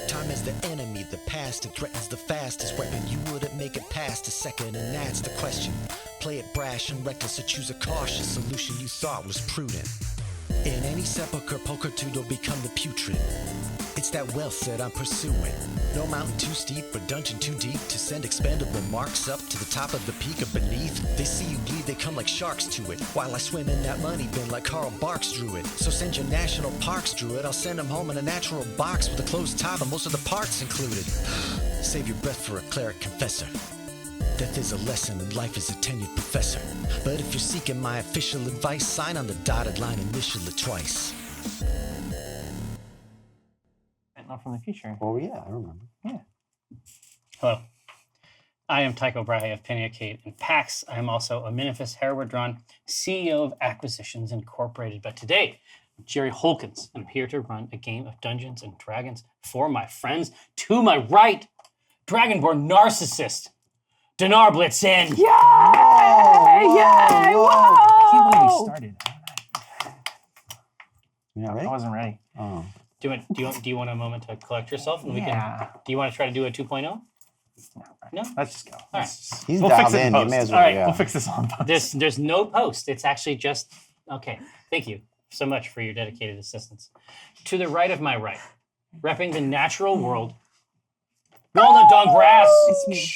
Time is the enemy, the past, it threatens the fastest weapon. You wouldn't make it past a second, and that's the question. Play it brash and reckless, or choose a cautious solution you thought was prudent. In any sepulcher, pulchritude will become the putrid. It's that wealth that I'm pursuing. No mountain too steep or dungeon too deep to send expendable marks up to the top of the peak or beneath. They see you bleed, they come like sharks to it, while I swim in that money bin like Carl Barks drew it. So send your national parks druid, I'll send them home in a natural box with a closed top and most of the parts included. Save your breath for a cleric confessor. Death is a lesson and life is a tenured professor. But if you're seeking my official advice, sign on the dotted line, initial it twice. Not from the future. Oh, yeah, I remember. Yeah. Hello. I am Tycho Brahe of Penny Arcade and PAX. I am also a Minifus Herewardron, CEO of Acquisitions Incorporated. But today, I'm Jerry Holkins, and I'm here to run a game of Dungeons and Dragons for my friends. To my right, Dragonborn Narcissist, Dinar Blitzen. Yay! Yay! Whoa! I can't believe we started. You not ready? I wasn't ready. Oh. Do you want a moment to collect yourself? And Yeah. Do you want to try to do a 2.0? No? Let's just go. All right. He's We'll dialed fix it in in. You post. may as All well. right, Yeah. We'll fix this on post. There's no post. It's actually just, okay. Thank you so much for your dedicated assistance. To the right of my right, repping the natural world, Walnut Dog Grass. It's me.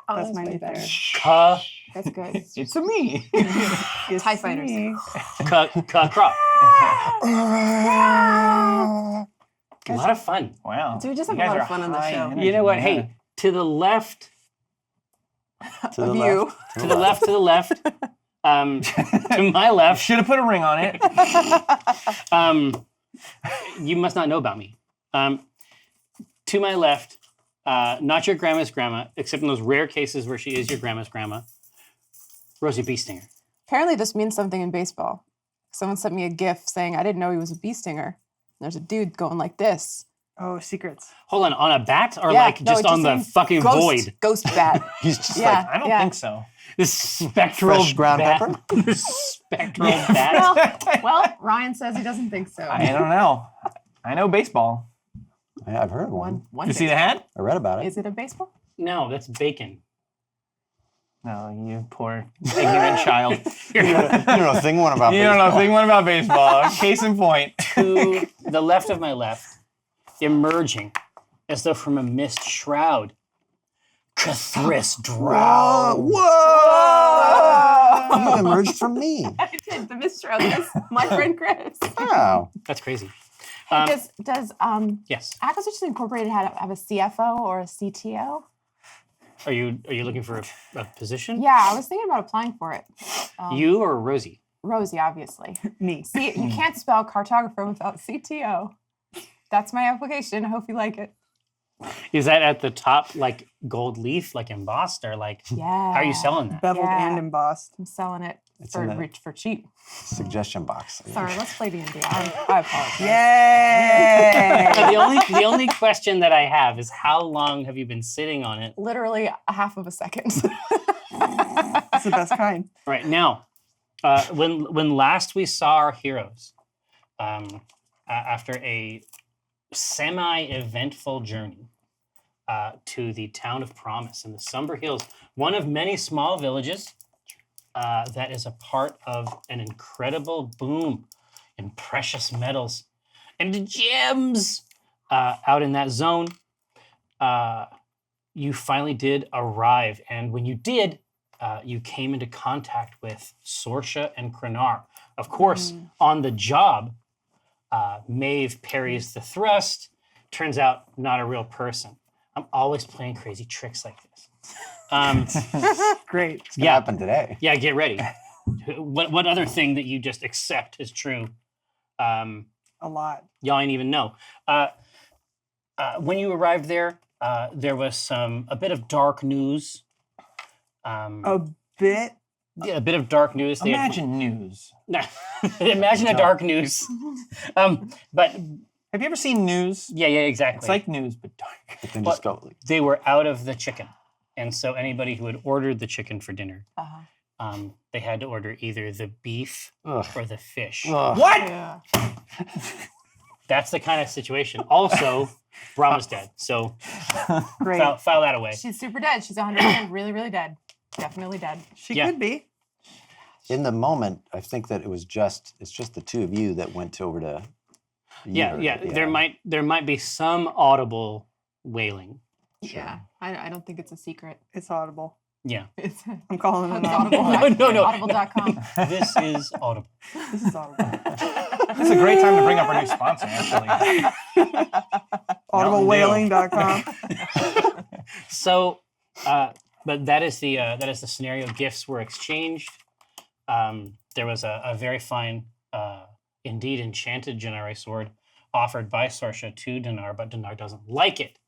Oh, that's my new better. Ka That's good. It's a me. TIE fighters. Crop. A lot of fun. Wow. So we just have You a guys lot of are fun on the high show. energy, You know what? yeah. Hey, to the left, To the Of you. left. to the left, to my left, Should have put a ring on it. you must not know about me. To my left, not your grandma's grandma, except in those rare cases where she is your grandma's grandma, Rosie Beestinger. Apparently this means something in baseball. Someone sent me a GIF saying I didn't know he was a bee stinger. There's a dude going like this. Oh, secrets. Hold on a bat or Yeah, like no, just it's on the saying fucking ghost, void? Ghost bat. He's just Yeah. like I don't think so. This spectral fresh ground bat. pepper. This spectral bat. Well, Ryan says he doesn't think so. I don't know. I know baseball. Yeah, I've heard of one. One You see the hat? I read about it. Is it a baseball? No, that's bacon. No, you poor ignorant child. You don't know a thing one about You don't know a baseball. thing one about baseball. Case in point. To the left of my left, emerging as though from a mist shroud, Cathris Drow. Whoa! You emerged from me. I did. The mistrust. That's my friend Chris. Wow. That's crazy. Does Yes. Acquisitions Incorporated have a CFO or a CTO? Are you looking for a position? Yeah, I was thinking about applying for it. You or Rosie? Rosie, obviously. Me. See, you can't spell cartographer without CTO. That's my application. I hope you like it. Is that at the top, like gold leaf, like embossed, or like? Yeah. How are you selling that? Beveled Yeah. and embossed. I'm selling it It's for in the- for cheap. Suggestion box. Sorry, let's play D&D. I apologize. Yay! The only question that I have is how long have you been sitting on it? Literally a half of a second. That's the best kind. Right now, when last we saw our heroes, after a semi-eventful journey to the town of Promise in the Somber Hills, one of many small villages that is a part of an incredible boom in precious metals and gems out in that zone, you finally did arrive. And when you did, you came into contact with Sorsha and Krenar. Of course, on the job, Maeve parries the thrust. Turns out, not a real person. I'm always playing crazy tricks like this. Great. It's gonna happen today. Yeah, get ready. What other thing that you just accept is true? A lot. Y'all ain't even know. When you arrived there, there was a bit of dark news. A bit. Yeah, a bit of dark news. They had- Imagine news. imagine a dark news. But Have you ever seen news? yeah, exactly. It's like news, but dark. But then just go. They were out of the chicken, and so anybody who had ordered the chicken for dinner, they had to order either the beef Ugh. or the fish. Ugh. What? Yeah. That's the kind of situation. Also, Brahma's dead. So Great. file that away. She's super dead. She's 100% really, really dead. Definitely dead. She Yeah. could be. In the moment, I think that it's just the two of you that went over to. Yeah. There might be some audible wailing. Yeah. I don't think it's a secret. It's audible. Yeah. It's I'm calling it it's audible. audible. No. Audible.com. This is audible. This is audible. It's a great time to bring up our new sponsor, actually. Audiblewailing.com. So, but that is the scenario. Gifts were exchanged. There was a very fine, indeed enchanted Gennari sword offered by Sorsha to Dinar, but Dinar doesn't like it.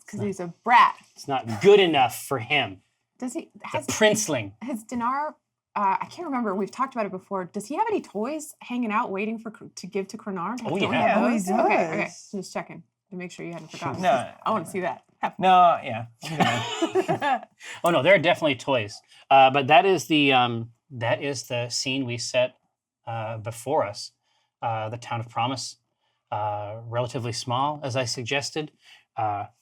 Because he's a brat. It's not good enough for him. Does he? The princeling. Has Dinar? I can't remember. We've talked about it before. Does he have any toys hanging out, waiting to give to Crenard? Oh, Don't we yeah. have Oh, he those? Okay. does. Just checking to make sure you hadn't forgotten. No. I want to see that. No, yeah. I'm gonna- Oh no, there are definitely toys. But that is the scene we set before us. The town of Promise, relatively small, as I suggested.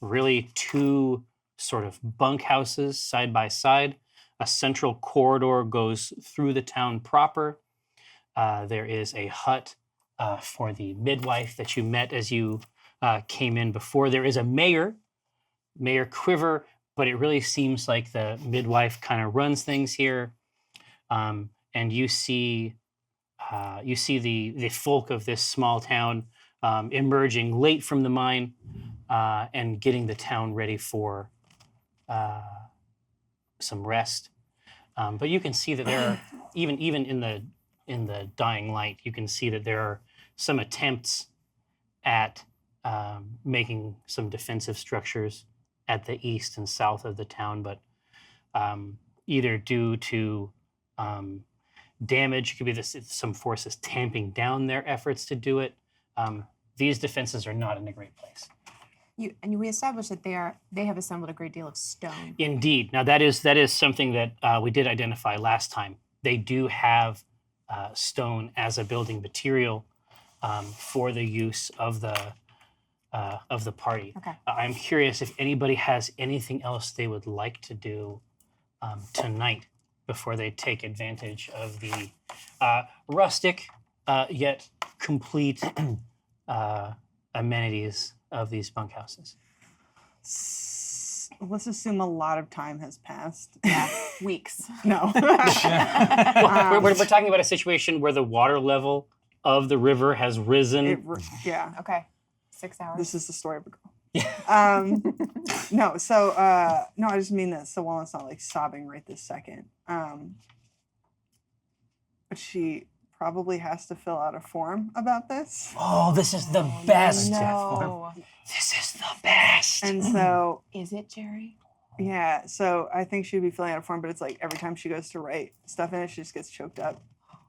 Really two sort of bunkhouses side by side. A central corridor goes through the town proper. There is a hut for the midwife that you met as you came in before. There is a Mayor Quiver, but it really seems like the midwife kind of runs things here. And you see the folk of this small town emerging late from the mine and getting the town ready for some rest. But you can see that there are even in the dying light, you can see that there are some attempts at making some defensive structures at the east and south of the town, but either due to damage, it could be some forces tamping down their efforts to do it. These defenses are not in a great place. We established that they have assembled a great deal of stone. Indeed. Now that is something that we did identify last time. They do have stone as a building material for the use of the party. Okay. I'm curious if anybody has anything else they would like to do tonight before they take advantage of the rustic yet complete amenities of these bunkhouses. Let's assume a lot of time has passed. Yeah, weeks. No. We're talking about a situation where the water level of the river has risen. Yeah. Okay, 6 hours. This is the story of a girl. No, so no, I just mean this. So Walnut's not like sobbing right this second. But she probably has to fill out a form about this. Oh, this is the best. No. This is the best. And so Is it, Jerry? yeah, so I think she'd be filling out a form, but it's like every time she goes to write stuff in it, she just gets choked up.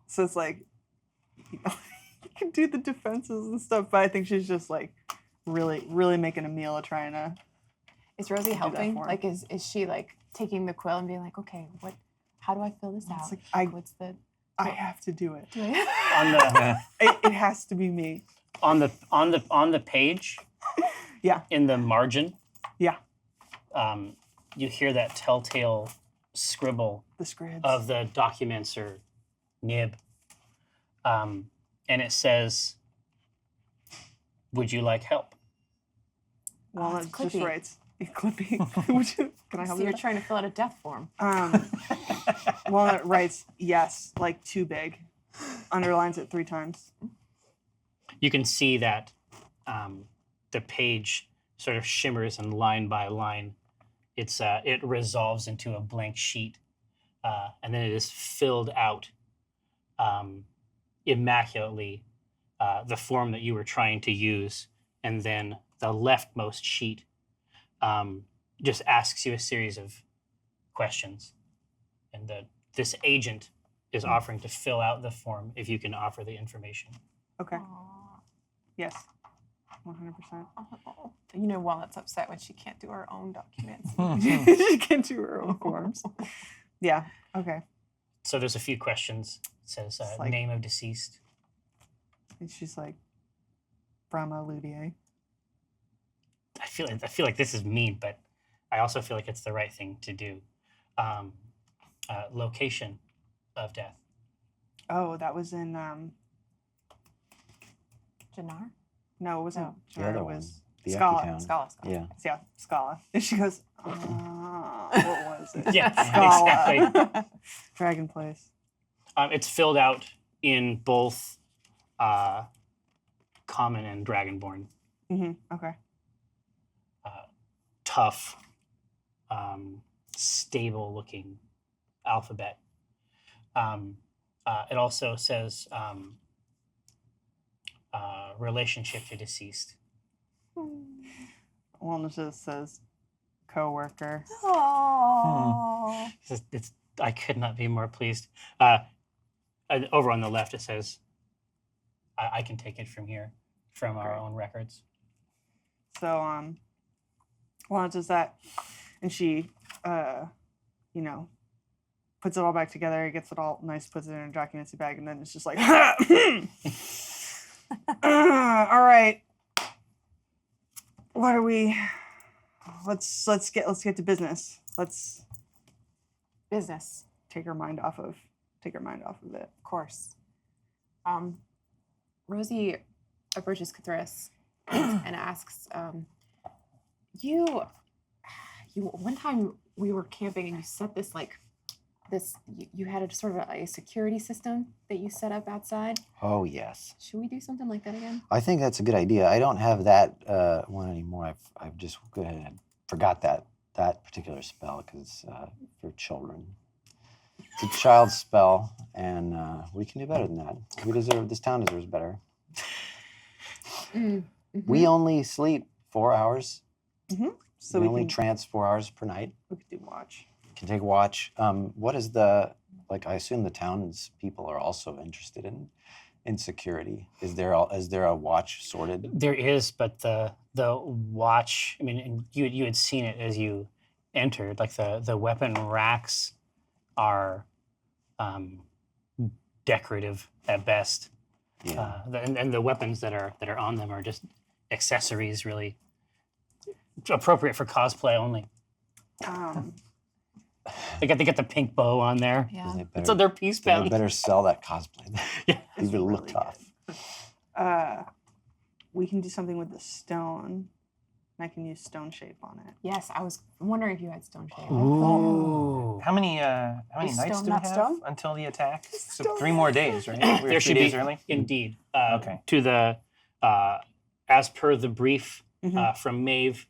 So it's like, you can do the defenses and stuff, but I think she's just like really, really making a meal of trying to. Is Rosie helping? for him. Like, is she like taking the quill and being like, okay, how do I fill this out? like, What's the? I have to do it. on the It has to be me. on the page, Yeah. in the margin, Yeah. you hear that telltale scribble The scribs. of the documents or nib, and it says, "Would you like help?" Walnut it's just clippy. writes. Clippy. Would you, can I help So you? you're trying to fill out a death form. Walnut writes yes, like too big. Underlines it 3 times. You can see that the page sort of shimmers, and line by line, it resolves into a blank sheet, and then it is filled out immaculately, the form that you were trying to use, and then the leftmost sheet just asks you a series of questions, and this agent is offering to fill out the form if you can offer the information. Okay. Aw. Yes. 100%. You know, Walnut's upset when she can't do her own documents. She can do her own forms. Yeah. Okay. So there's a few questions. It says It's like- name of deceased. And she's like, Brahma Ludier. feel like this is mean, but I also feel like it's the right thing to do. Location of death. Oh, that was in Jannar? no, it wasn't. No. The other It one. was The Scala. Acq Town. Scala. Yeah. Yeah, Scala. And she goes, what was it? Yeah, Scala. exactly. Dragon Place. It's filled out in both Common and Dragonborn. Okay. Tough, stable-looking alphabet. It also says relationship to deceased. One just says co-worker. Oh. I could not be more pleased. Over on the left, it says, I can take it from here, from our own records. So, Lana does that, and she, puts it all back together, gets it all nice, puts it in a documentsy bag, and then it's just like, all right, what are we? Let's get to business. Let's Business, take her mind off of it. of course. Rosie approaches Cthulhu and asks, you one time we were camping and you set this you had a sort of a security system that you set up outside. Oh, yes. Should we do something like that again? I think that's a good idea. I don't have that one anymore. I've just go ahead and forgot that particular spell because for children. It's a child's spell, and we can do better than that. This town deserves better. We only sleep 4 hours. So we we only can trance 4 hours per night. we could do watch. Can take watch. What is I assume the townspeople are also interested in security. Is there a watch sorted? There is, but the watch. I mean, and you had seen it as you entered. Like the weapon racks are decorative at best. Yeah. And the weapons that are on them are just accessories, really appropriate for cosplay only. They get the pink bow on there. Yeah. It's on their piece They bound. better sell that cosplay. Yeah. You better look really tough. We can do something with the stone. And I can use stone shape on it. Yes, I was wondering if you had stone shape. Ooh. How many Is nights stone do we not have stone? until the attack? So 3 more days, right? We're There 3 should days be early. indeed. Okay. To the as per the brief from Maeve,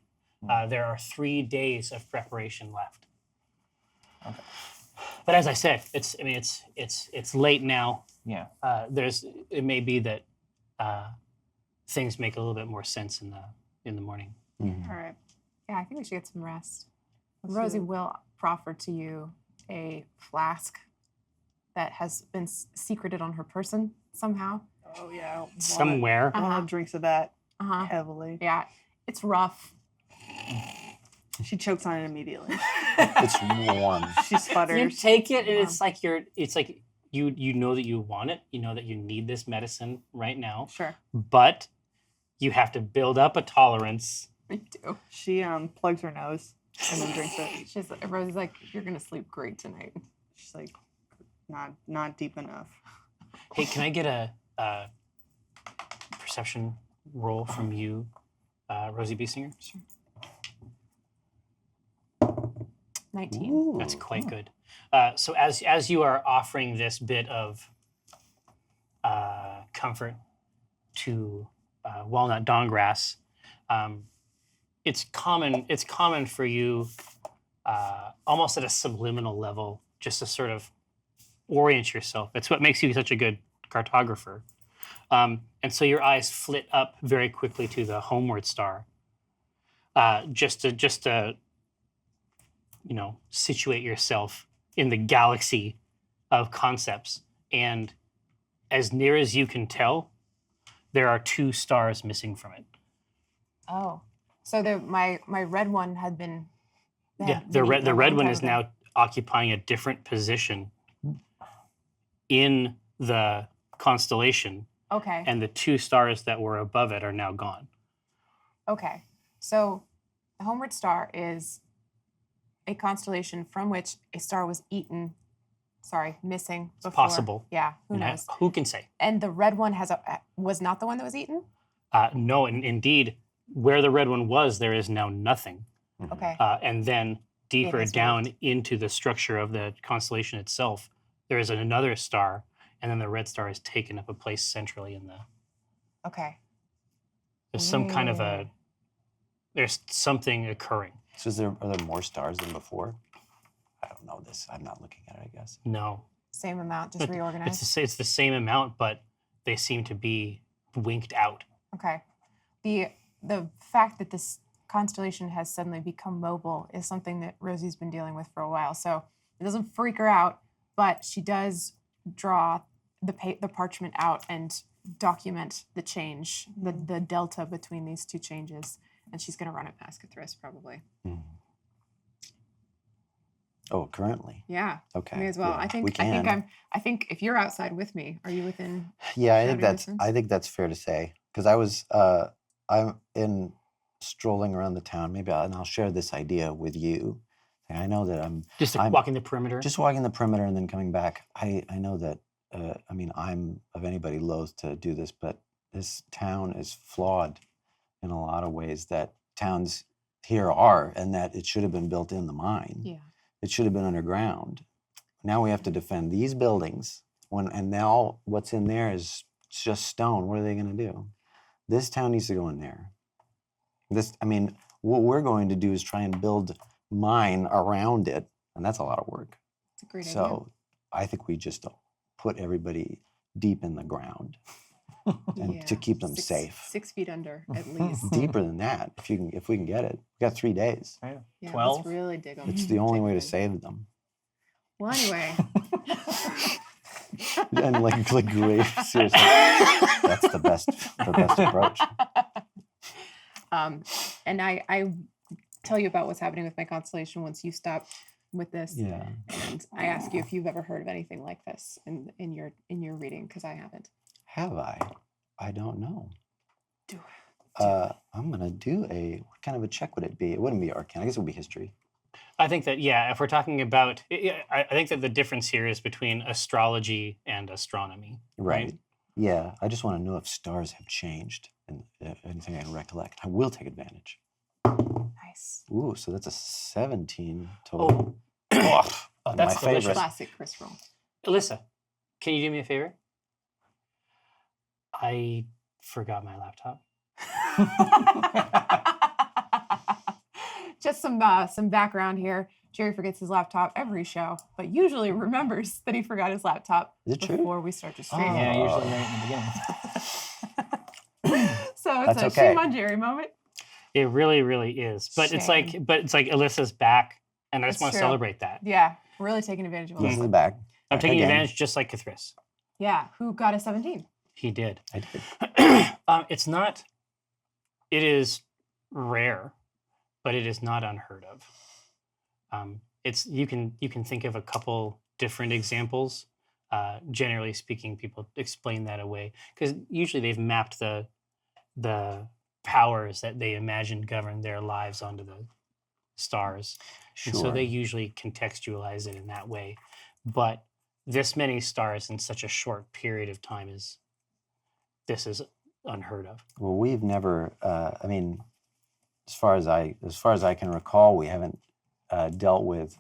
there are 3 days of preparation left. Okay. But as I said, it's late now. Yeah. It may be that things make a little bit more sense in the morning. Mhm. All right. Yeah, I think we should get some rest. Let's Rosie do it. will proffer to you a flask that has been secreted on her person somehow. Oh yeah. Somewhere. Lana drinks of that Uh-huh. heavily. Yeah, it's rough. She chokes on it immediately. It's warm. She You sputters. take it, and it's like you know that you want it. You know that you need this medicine right now, Sure. but you have to build up a tolerance. Me too. She plugs her nose and then drinks it. Rosie's like, you're gonna sleep great tonight. She's like, not deep enough. Hey, can I get a perception roll from you, Rosie Biesinger? Sure. 19. Ooh. That's quite good. So as you are offering this bit of comfort to Walnut Dawngrass, it's common for you, almost at a subliminal level, just to sort of orient yourself. It's what makes you such a good cartographer. And so your eyes flit up very quickly to the homeward star, just to situate yourself in the galaxy of concepts. And as near as you can tell, there are 2 stars missing from it. Oh, so my red one had been. Yeah, the red one is now occupying a different position in the constellation, Okay. and the 2 stars that were above it are now gone. Okay. So The homeward star is a constellation from which a star was missing before. Possible. Yeah, who knows? Who can say? And the red one was not the one that was eaten? No, indeed, where the red one was, there is now nothing. Okay. And then deeper has down moved. into the structure of the constellation itself, there is another star, and then the red star has taken up a place centrally in the. Okay. There's some kind of there's something occurring. So are there more stars than before? I don't know this. I'm not looking at it, I guess. No. Same amount, just But reorganized? It's the same amount, but they seem to be winked out. Okay. The fact that this constellation has suddenly become mobile is something that Rosie's been dealing with for a while. So it doesn't freak her out, but she does draw the parchment out and document the change, the delta between these two changes. And she's going to run it past Cthulhu probably. Mm. Oh, currently? Yeah. Okay. May as well. yeah, I we can. think if you're outside with me, are you within? Yeah, shouting distance? I think that's fair to say because I'm in strolling around the town. Maybe I'll share this idea with you. And I know that I'm Walking the perimeter. just walking the perimeter and then coming back. I know that I'm of anybody loath to do this, but this town is flawed in a lot of ways that towns here are, and that it should have been built in the mine. Yeah. It should have been underground. Now we have to defend these buildings and now what's in there is just stone. What are they going to do? This town needs to go in there. What we're going to do is try and build mine around it, and that's a lot of work. It's a great idea. So I think we just put everybody deep in the ground and to keep them safe. 6 feet under, at least. Deeper than that, if we can get it. We got 3 days. Yeah, 12? let's really dig them. It's the only way to save them. Well, anyway. And like seriously, that's the best approach. And I tell you about what's happening with my constellation once you stop with this. Yeah. And I ask you if you've ever heard of anything like this in your reading, because I haven't. Have I? I don't know. Do it. I'm gonna do what kind of a check would it be? It wouldn't be Arcana. I guess it would be history. I think that, if we're talking about, I think that the difference here is between astrology and astronomy. Right. Yeah. I just want to know if stars have changed and anything I can recollect. I will take advantage. Nice. Ooh, so that's a 17 total. Oh, My that's delicious. favorite. Classic Chris roll. Alyssa, can you do me a favor? I forgot my laptop. Just some background here. Jerry forgets his laptop every show, but usually remembers that he forgot his laptop Is it true? before we start to stream. Yeah, usually right in the beginning. So it's That's a okay. shame on Jerry moment. It really, really is. But it's like Alyssa's back, and I just It's want to true. celebrate that. Yeah, we're really taking advantage of all This this. is the back. I'm taking Again. advantage just like Cthulhu. Yeah, who got a 17? He did. I did. It's not. It is rare, but it is not unheard of. It's you can think of a couple different examples. Generally speaking, people explain that away because usually they've mapped the powers that they imagine govern their lives onto the stars, and so they usually contextualize it in that way. But this many stars in such a short period of time is unheard of. Well, we've never. As far as I can recall, we haven't dealt with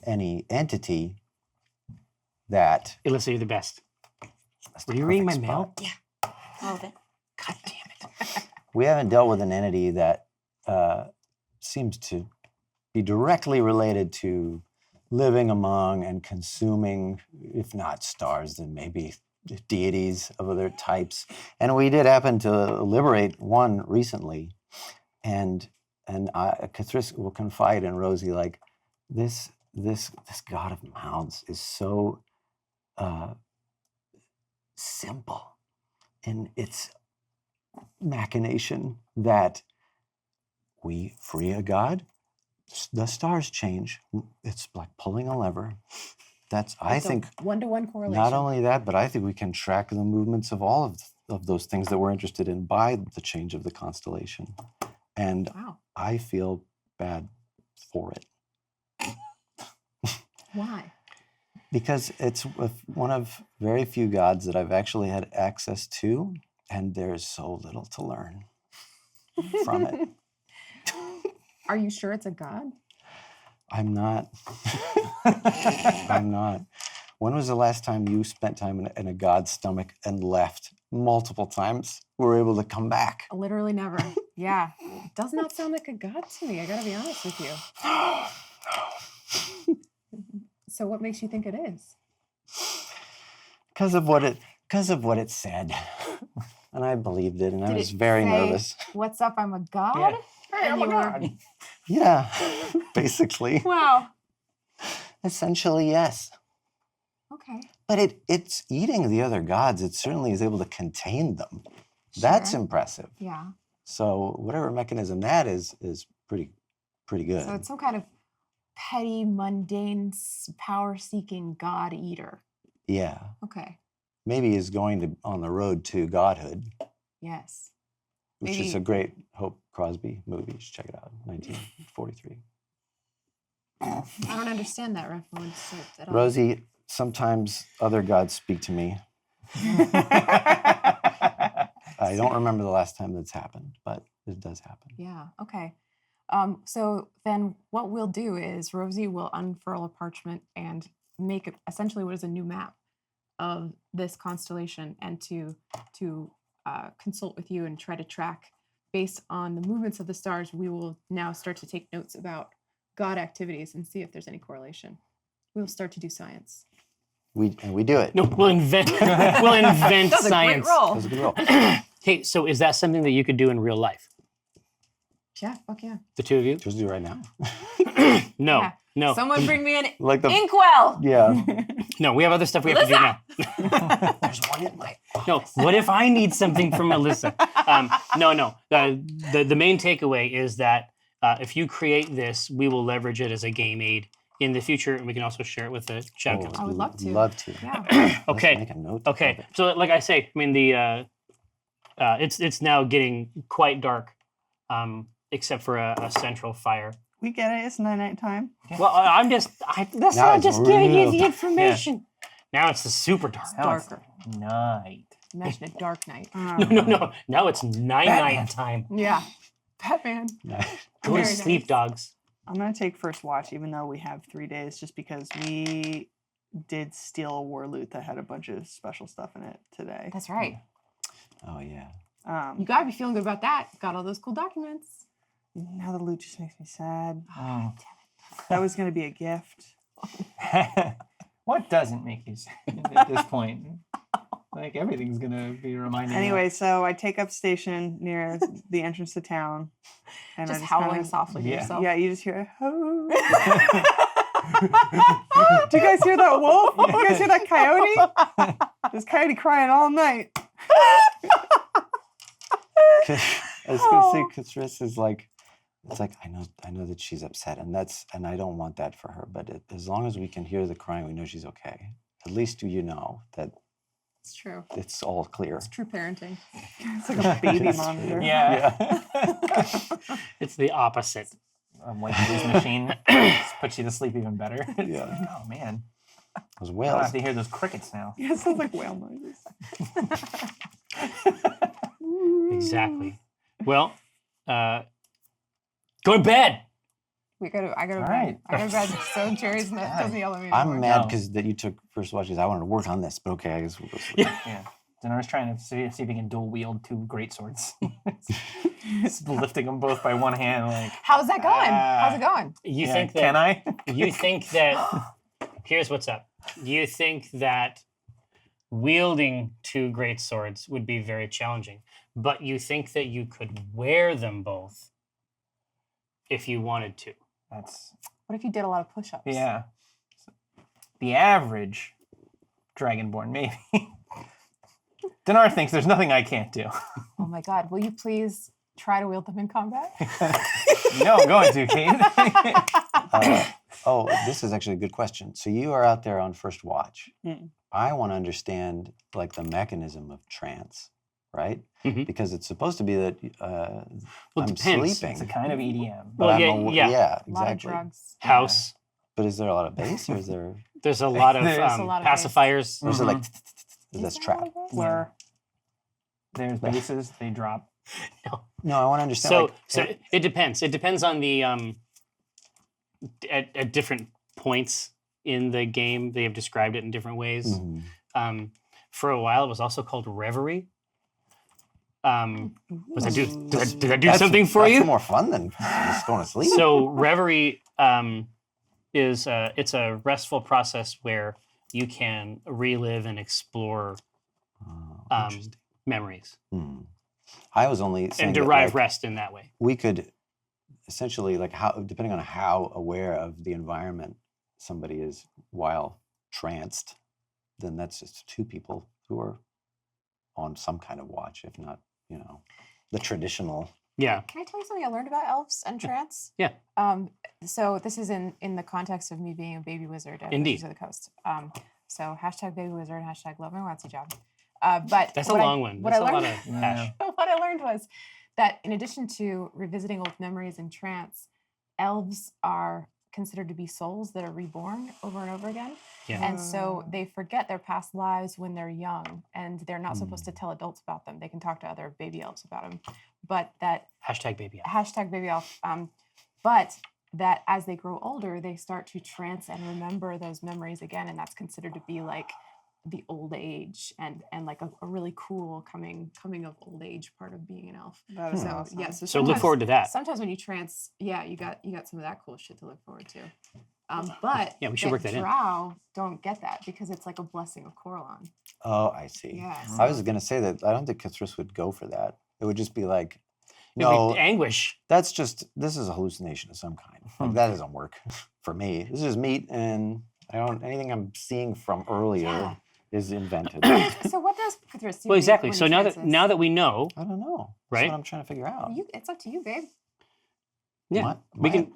any entity that. Alyssa, you're the best. That's the Were you reading my perfect mail? spot. All of it. God damn it. We haven't dealt with an entity that seems to be directly related to living among and consuming, if not stars, then maybe deities of other types. And we did happen to liberate one recently, and Cthulhu will confide in Rosie like this god of mouths is so simple in its machination that we free a god, the stars change. It's like pulling a lever. I think 1-to-1 correlation. not only that, but I think we can track the movements of all of those things that we're interested in by the change of the constellation. And Wow. I feel bad for it. Why? Because it's one of very few gods that I've actually had access to, and there's so little to learn from it. Are you sure it's a god? I'm not. I'm not. When was the last time you spent time in a god's stomach and left multiple times? Were able to come back? Literally never. Yeah. It does not sound like a god to me. I gotta be honest with you. So what makes you think it is? Because of what it said. And I believed it, and I Did was it very say, nervous. "What's up? I'm a god." Yeah. Hey, And I'm a you were- god. Yeah, basically. Wow. Essentially, yes. Okay. But it's eating the other gods. It certainly is able to contain them. That's Sure. impressive. Yeah. So whatever mechanism that is pretty good. So it's some kind of petty, mundane, power-seeking god eater. Yeah. Okay. Maybe is going on the road to godhood, Yes. which is Maybe- a great Hope Crosby movie. You should check it out. 1943. I don't understand that reference at all. Rosie, sometimes other gods speak to me. I don't remember the last time that's happened, but it does happen. Yeah. Okay. So then what we'll do is Rosie will unfurl a parchment and make essentially what is a new map of this constellation, and to consult with you and try to track based on the movements of the stars. We will now start to take notes about god activities and see if there's any correlation. We will start to do science. We do it. No, we'll invent. We'll invent That's science. a great role. That's a good roll. Hey, so is that something that you could do in real life? Yeah. Fuck yeah. The two of you? Just do it right now. No, Yeah. no, Someone bring me an Like the inkwell. yeah. no. We have other stuff we have to do now. There's one in my. No, what if I need something from Melissa? No. The main takeaway is that if you create this, we will leverage it as a game aid in the future, and we can also share it with the Shadow Council. I would love to. Love to. Yeah. Let's Okay. Make a note of Okay, it. so like I say, I mean it's now getting quite dark, except for a central fire. We get it. It's night time. Well, that's Now not it's just giving you real the dark. information. Now it's the super dark. Now it's Darker. night. Imagine a dark night. No. Now it's night time. Yeah. Batman. Go to Very sleep, nice. dogs. I'm gonna take first watch, even though we have 3 days, just because we did steal a war loot that had a bunch of special stuff in it today. That's right. Oh yeah. You gotta be feeling good about that. Got all those cool documents. Now the loot just makes me sad. Oh. That was gonna be a gift. What doesn't make you sad at this point? Like everything's gonna be reminding you. Anyway, so I take up station near the entrance to town, and Just I howling kinda, softly to yeah. yourself. Yeah, you just hear. "Ho." Do you guys hear that wolf? Do you guys hear that coyote? There's coyote crying all night. I was gonna say, Kathris is like, it's like I know that she's upset, and I don't want that for her. But as long as we can hear the crying, we know she's okay. At least you know that It's true. it's all clear. It's true parenting. It's like a baby That's monitor. Yeah. It's the opposite. Like this machine just puts you to sleep even better. It's Yeah. like, oh man. Those I don't whales. have to hear those crickets now. Yeah, it sounds like whale noises. Exactly. Well, go to bed. I gotta All bed. right. I gotta bed. So Jerry's not, doesn't yell at me I'm anymore. mad No. because that you took first watch. Because I wanted to work on this, but okay, I guess we'll go sleep. Yeah. Dinar's trying to see if he can dual wield 2 great swords. Just lifting them both by one hand, like. How's that going? How's it going? You yeah, think that? can I? You think that? Here's what's up. You think that wielding 2 great swords would be very challenging, but you think that you could wear them both if you wanted to. That's What if you did a lot of push-ups? yeah. The average dragonborn, maybe. Dinar thinks there's nothing I can't do. Oh my God. Will you please try to wield them in combat? No, I'm going to, Kate. Oh, this is actually a good question. So you are out there on first watch. Mm. I want to understand like the mechanism of trance. right? Mhm. Because it's supposed to be that Well, it I'm depends. sleeping. It's a kind of EDM. but Well, I'm yeah. yeah, A lot of exactly. drugs. House. But is there a lot of bass or is there There's a lot of There's a lot of bass. pacifiers. or is it like Mhm. is this there a trap? lot of bass? Yeah. There's basses, they drop. No, I want to understand. So, like, so it depends. It depends on the at different points in the game. They have described it in different ways. mhm. For a while, it was also called Reverie. Was I do? Did I do That's- something for that's you? more fun than just going to sleep. So Reverie is it's a restful process where you can relive and explore Oh, interesting. memories Hmm. I was only saying and that, derive like, rest in that way. we could essentially like how depending on how aware of the environment somebody is while tranced, then that's just two people who are on some kind of watch, if not, the traditional. Yeah. Can I tell you something I learned about elves and trance? Yeah. So this is in the context of me being a baby wizard at Indeed. Wizards of the Coast. So hashtag baby wizard, hashtag love my Watsy job. But That's a what I- long one. What That's I a lot learned, of hash. what I learned was that in addition to revisiting old memories in trance, elves are considered to be souls that are reborn over and over again. Yeah. And so they forget their past lives when they're young, and they're not supposed to tell adults about them. They can talk to other baby elves about them. But that Hashtag baby. hashtag baby elf. But that as they grow older, they start to trance and remember those memories again, and that's considered to be like the old age and like a really cool coming of old age part of being an elf. That is So awesome. yeah, So look sometimes- forward to that. Sometimes when you trance, yeah, you got some of that cool shit to look forward to. But Yeah, we should work that in. Drow don't get that because it's like a blessing of Coralon. Oh, I see. Yeah. I was going to say that I don't think Cthulhu would go for that. It would just be like, It would no, be anguish. this is a hallucination of some kind. Like, that doesn't work for me. This is meat, and anything I'm seeing from earlier Yeah. is invented. So what does Cthulhu see Well, when exactly. he So now that we know, I don't know. Right? That's what I'm trying to figure out. it's up to you, babe. yeah, My-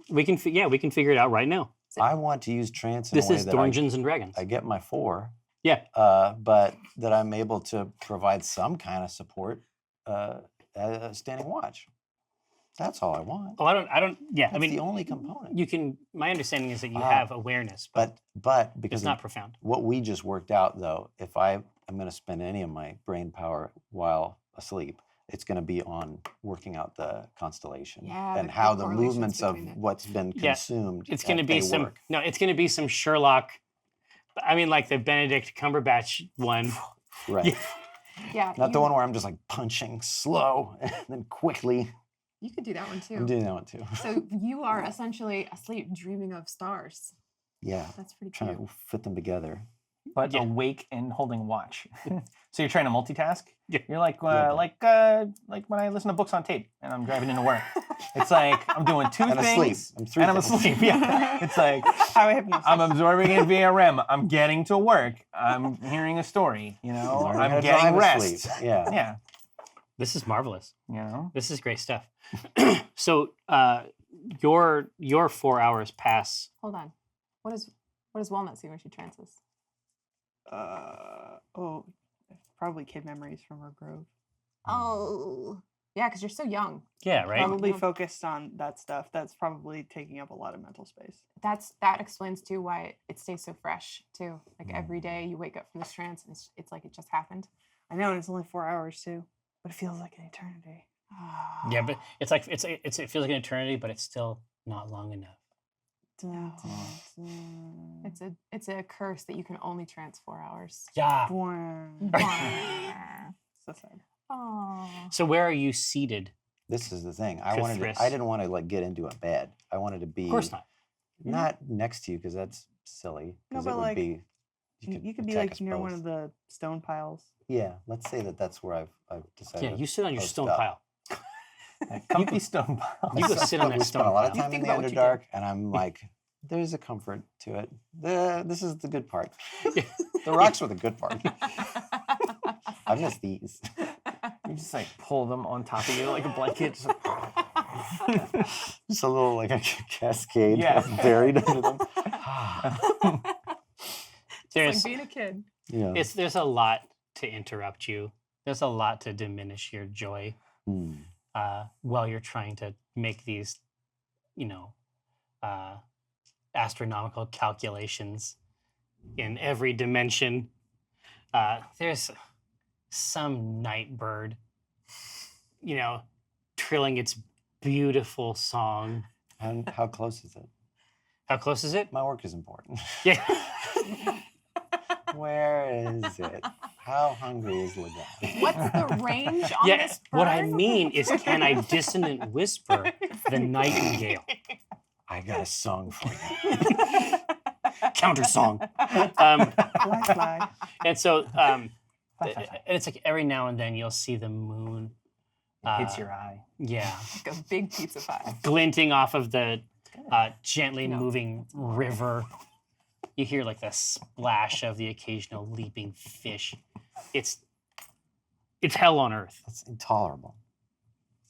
we can figure it out right now. I want to use trance in This a way is that Dungeons and Dragons. I get my 4, Yeah. but that I'm able to provide some kind of support at a standing watch. That's all I want. Oh, I don't. Yeah, That's I mean, the only component. you can. My understanding is that you Ah, have awareness, but But because it's of not profound. what we just worked out, though, if I am going to spend any of my brain power while asleep, it's going to be on working out the constellation Yeah, and the how the correlations movements of between it. what's been Yeah, consumed. It's going to as be they some. work. No, it's going to be some Sherlock. I mean, like the Benedict Cumberbatch one. Right. Yeah. Not the one where I'm just like punching slow and then quickly. You could do that one I'm too. doing that one too. So you are essentially asleep dreaming of stars. Yeah. That's pretty Trying cute. to fit them together. But Yeah. awake and holding watch. So you're trying to multitask. Yeah. You're like Yeah, like when I listen to books on tape and I'm driving into work. It's like I'm doing 2 And asleep. things I'm 3 and I'm things. asleep. Yeah, it's like How I hypnosis. I'm absorbing it via REM. I'm getting to work. I'm hearing a story. Learning how I'm to getting drive rest. asleep. Yeah. Yeah, This is marvelous. This This is great stuff. So your 4 hours pass. Hold on. What does Walnut see when she trances? Probably kid memories from her grove. Oh. Yeah, because you're so young. Yeah, right. Probably Yeah. focused on that stuff. That's probably taking up a lot of mental space. That explains too why it stays so fresh too. Like every day you wake up from this trance and it's like it just happened. I know, and it's only 4 hours too, but it feels like an eternity. Yeah, but it's like it feels like an eternity, but it's still not long enough. Dun, dun, dun. It's a curse that you can only trance 4 hours. Yeah. So sad. Oh. So where are you seated? This is the thing. Cthulhu. I didn't want to like get into a bed. I wanted to be Of course not. not next to you because that's silly. No, 'cause but it would like, be You could be attack like us near one both. of the stone piles. Yeah, let's say that's where I've decided. Yeah, to you sit on your post stone up. pile. comfy stone pile. You go sit on that We spent a stone lot of pile. time in think the about what you Underdark, and I'm like, there's a comfort to it. This is the good part. The rocks were the good part. I miss these. You just like pull them on top of you like a blanket. Just, Just a little like a cascade Yeah. buried under them. It's There's like being a kid. Yeah. there's a lot to interrupt you there's a lot to diminish your joy Hmm. while you're trying to make these, astronomical calculations in every dimension. There's some night bird, trilling its beautiful song. And how close is it? How close is it? My work is important. Yeah. Where is it? How hungry is Legal? What's the range on Yeah. this bird? What I mean is, can I dissonant whisper the nightingale? I got a song for you. Counter song. Fly. And so, Fly, fly, fly. and it's like every now and then you'll see the moon. It hits your eye. Yeah. Like a big pizza pie. Glinting off of the gently No. moving river. You hear like the splash of the occasional leaping fish. It's hell on earth. That's intolerable.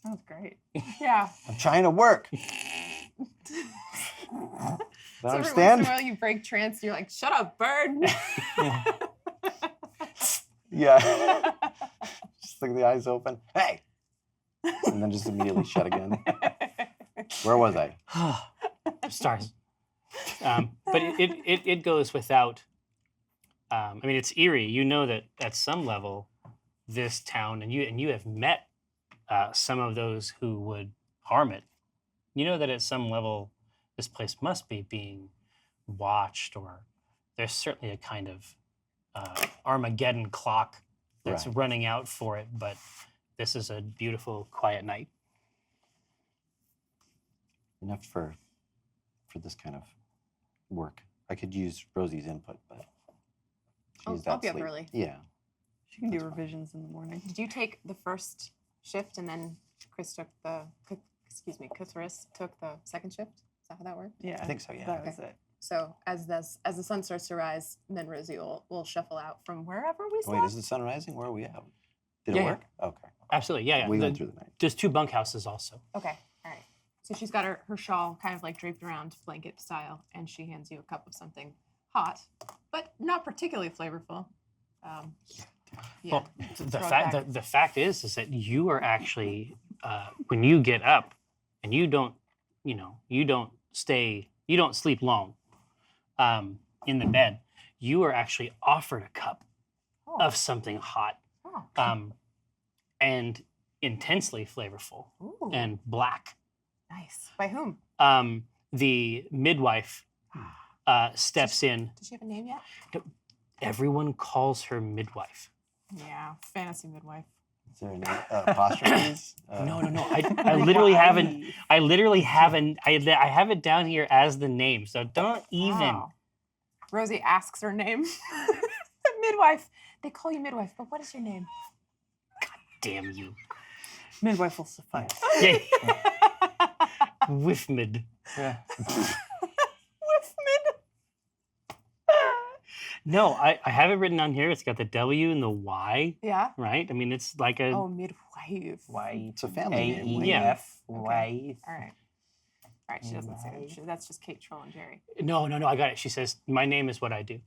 Sounds great. Yeah. I'm trying to work. So Don't every once in understand? a while you break trance, you're like, shut up, bird. Yeah. Just look at the eyes open. Hey! And then just immediately shut again. Where was I? Stars. But it goes without. I mean, it's eerie. You know that at some level, this town, and you have met some of those who would harm it. You know that at some level, this place must be being watched, or there's certainly a kind of Armageddon clock that's Right. running out for it. But this is a beautiful, quiet night. Enough for this kind of work. I could use Rosie's input, but I'll she's that be up sleep. early. Yeah. She can do That's fine. revisions in the morning. Did you take the first shift and then Chris took Kuthris took the second shift? Is that how that worked? Yeah, I think so, yeah. That was it. So as the sun starts to rise, then Rosie will shuffle out from wherever we slept. Wait, is the sun rising? Where are we at? Did Yeah, it yeah. work? Okay. Absolutely, yeah. We The- went through the night. There's 2 bunkhouses also. Okay, all right. So she's got her shawl kind of like draped around blanket style, and she hands you a cup of something hot, but not particularly flavorful. Yeah. Well, the Throw it fact back. the fact is that you are actually when you get up and you don't sleep long in the bed, you are actually offered a cup Oh. of something hot Oh. and intensely flavorful Ooh, and black. nice. By whom? The midwife steps in. Does she have a name yet? Everyone calls her midwife. Yeah, fantasy midwife. Is there any apostrophes? No. I literally haven't. I literally haven't. I have it down here as the name. So don't even. Wow. Rosie asks her name. Midwife. They call you midwife, but what is your name? Damn you. Midwife will suffice. Yeah. Whiffmid. Yeah. No, I have it written on here. It's got the W and the Y, Yeah. right? I mean, it's like a. Oh, midwife. White. It's a family name. Yeah. AEF. White. All right. All right. She doesn't say that. That's just Kate trolling Jerry. No, I got it. She says, "My name is what I do."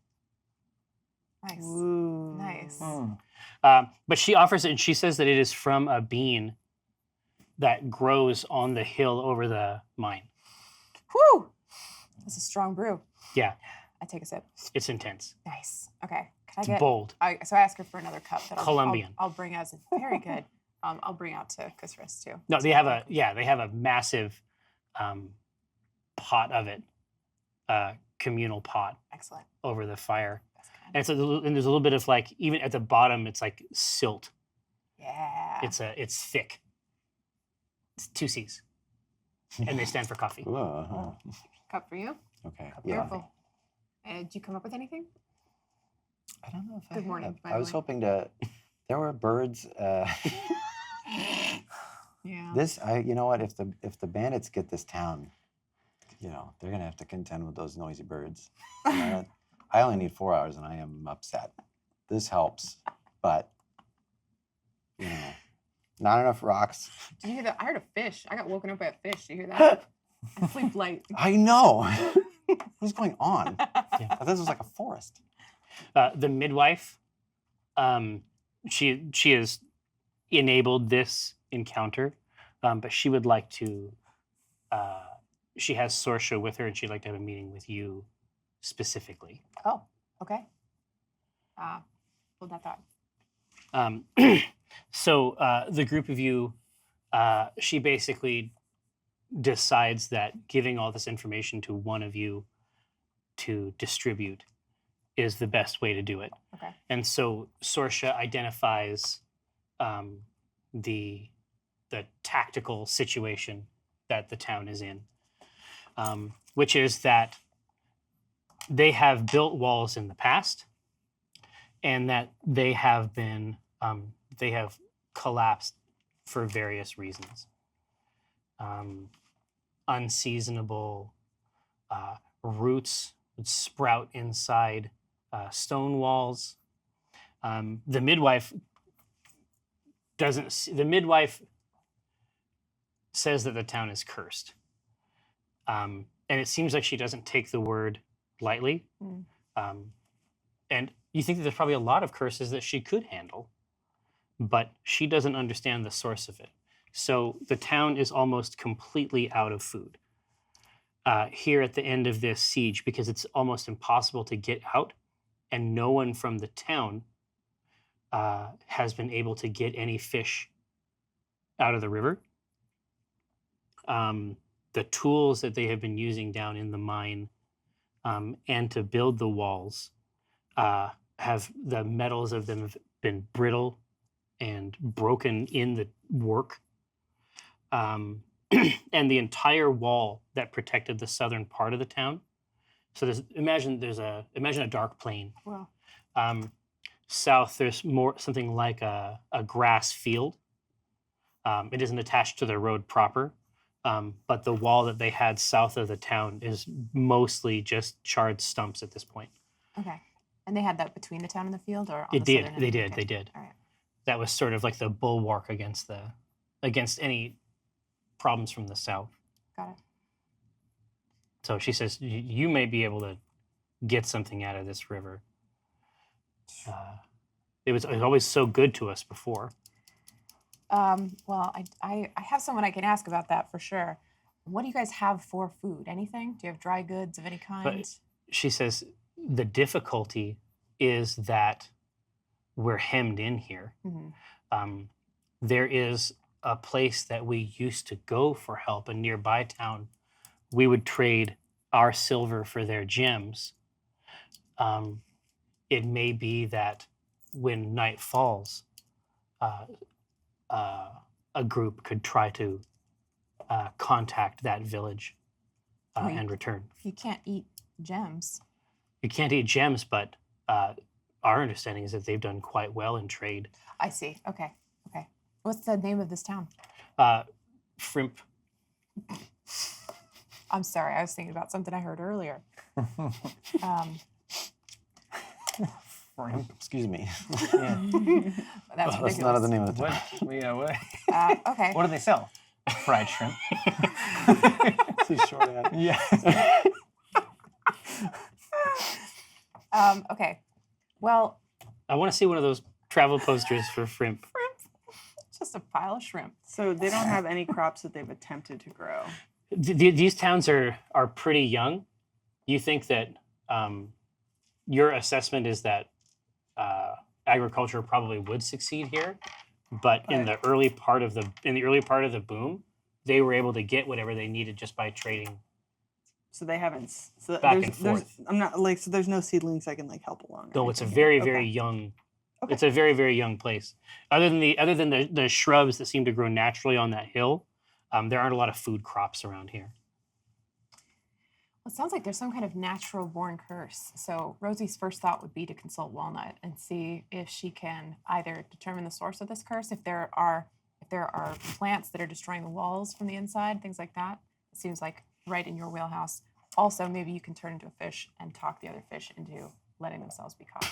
Nice. Ooh. Nice. But she offers it, and she says that it is from a bean that grows on the hill over the mine. Whew. That's a strong brew. Yeah, I take a sip. it's intense. Nice. Okay. Can I It's get? bold. So I ask her for another cup. That Colombian. I'll bring as very good. I'll bring out to Kuthris too. No, they have a massive pot of it, communal pot Excellent. over the fire. That's good. And and there's a little bit of like, even at the bottom, it's like silt. Yeah. It's thick. It's 2 C's, and they stand for coffee. Ooh, uh-huh. Cup for you. Okay. Beautiful. Did you come up with anything? I don't know if Good morning, have. by I the was way. hoping to. There were birds. Yeah. You know what? If the bandits get this town, they're gonna have to contend with those noisy birds. I only need 4 hours, and I am upset. This helps, but not enough rocks. Did you hear that? I heard a fish. I got woken up by a fish. Did you hear that? I sleep light. I know. What's going on? Yeah. This was like a forest. The midwife she has enabled this encounter, but she would like to. She has Sorsha with her, and she'd like to have a meeting with you specifically. Oh, okay. Hold that thought. So the group of you, she basically decides that giving all this information to one of you to distribute is the best way to do it. Okay. And so Sorsha identifies the tactical situation that the town is in, which is that they have built walls in the past, and that they have been they have collapsed for various reasons. Unseasonable roots would sprout inside stone walls. The midwife the midwife says that the town is cursed. And it seems like she doesn't take the word lightly. And you think that there's probably a lot of curses that she could handle, but she doesn't understand the source of it. So the town is almost completely out of food here at the end of this siege, because it's almost impossible to get out, and no one from the town has been able to get any fish out of the river. The tools that they have been using down in the mine and to build the walls have the metals of them have been brittle and broken in the work. And the entire wall that protected the southern part of the town. So imagine a dark plain. Wow. South, there's something like a grass field. It isn't attached to the road proper, but the wall that they had south of the town is mostly just charred stumps at this point. Okay. And they had that between the town and the field, or on It the did. southern end? They did. Okay. They did. All right. That was sort of like the bulwark against any problems from the south. Got it. So she says, you may be able to get something out of this river. It was always so good to us before. Well, I have someone I can ask about that for sure. What do you guys have for food? Anything? Do you have dry goods of any kind? But she says the difficulty is that we're hemmed in here. Mm-hmm. There is a place that we used to go for help, a nearby town. We would trade our silver for their gems. It may be that when night falls, a group could try to contact that village and return. You can't eat gems. You can't eat gems, but our understanding is that they've done quite well in trade. I see. Okay. Okay. What's the name of this town? Frimp. I'm sorry. I was thinking about something I heard earlier. Excuse me. Yeah. That's That's not the name of the What? town. Yeah, what? Okay. What do they sell? Fried shrimp. Too short. Yeah. Okay. Well, I want to see one of those travel posters for Frimp. it's just a pile of shrimp. So they don't have any crops that they've attempted to grow. These towns are pretty young. You think that your assessment is that agriculture probably would succeed here, but in the early part of the boom, they were able to get whatever they needed just by trading. So they haven't. So Back there's, and there's, forth. I'm not like. So there's no seedlings I can like help along. or Though it's a anything very here. very Okay. young. Okay. It's a very very young place. Other than the shrubs that seem to grow naturally on that hill, there aren't a lot of food crops around here. Well, it sounds like there's some kind of natural born curse. So Rosie's first thought would be to consult Walnut and see if she can either determine the source of this curse, if there are plants that are destroying the walls from the inside, things like that. It seems like right in your wheelhouse. Also, maybe you can turn into a fish and talk the other fish into letting themselves be caught.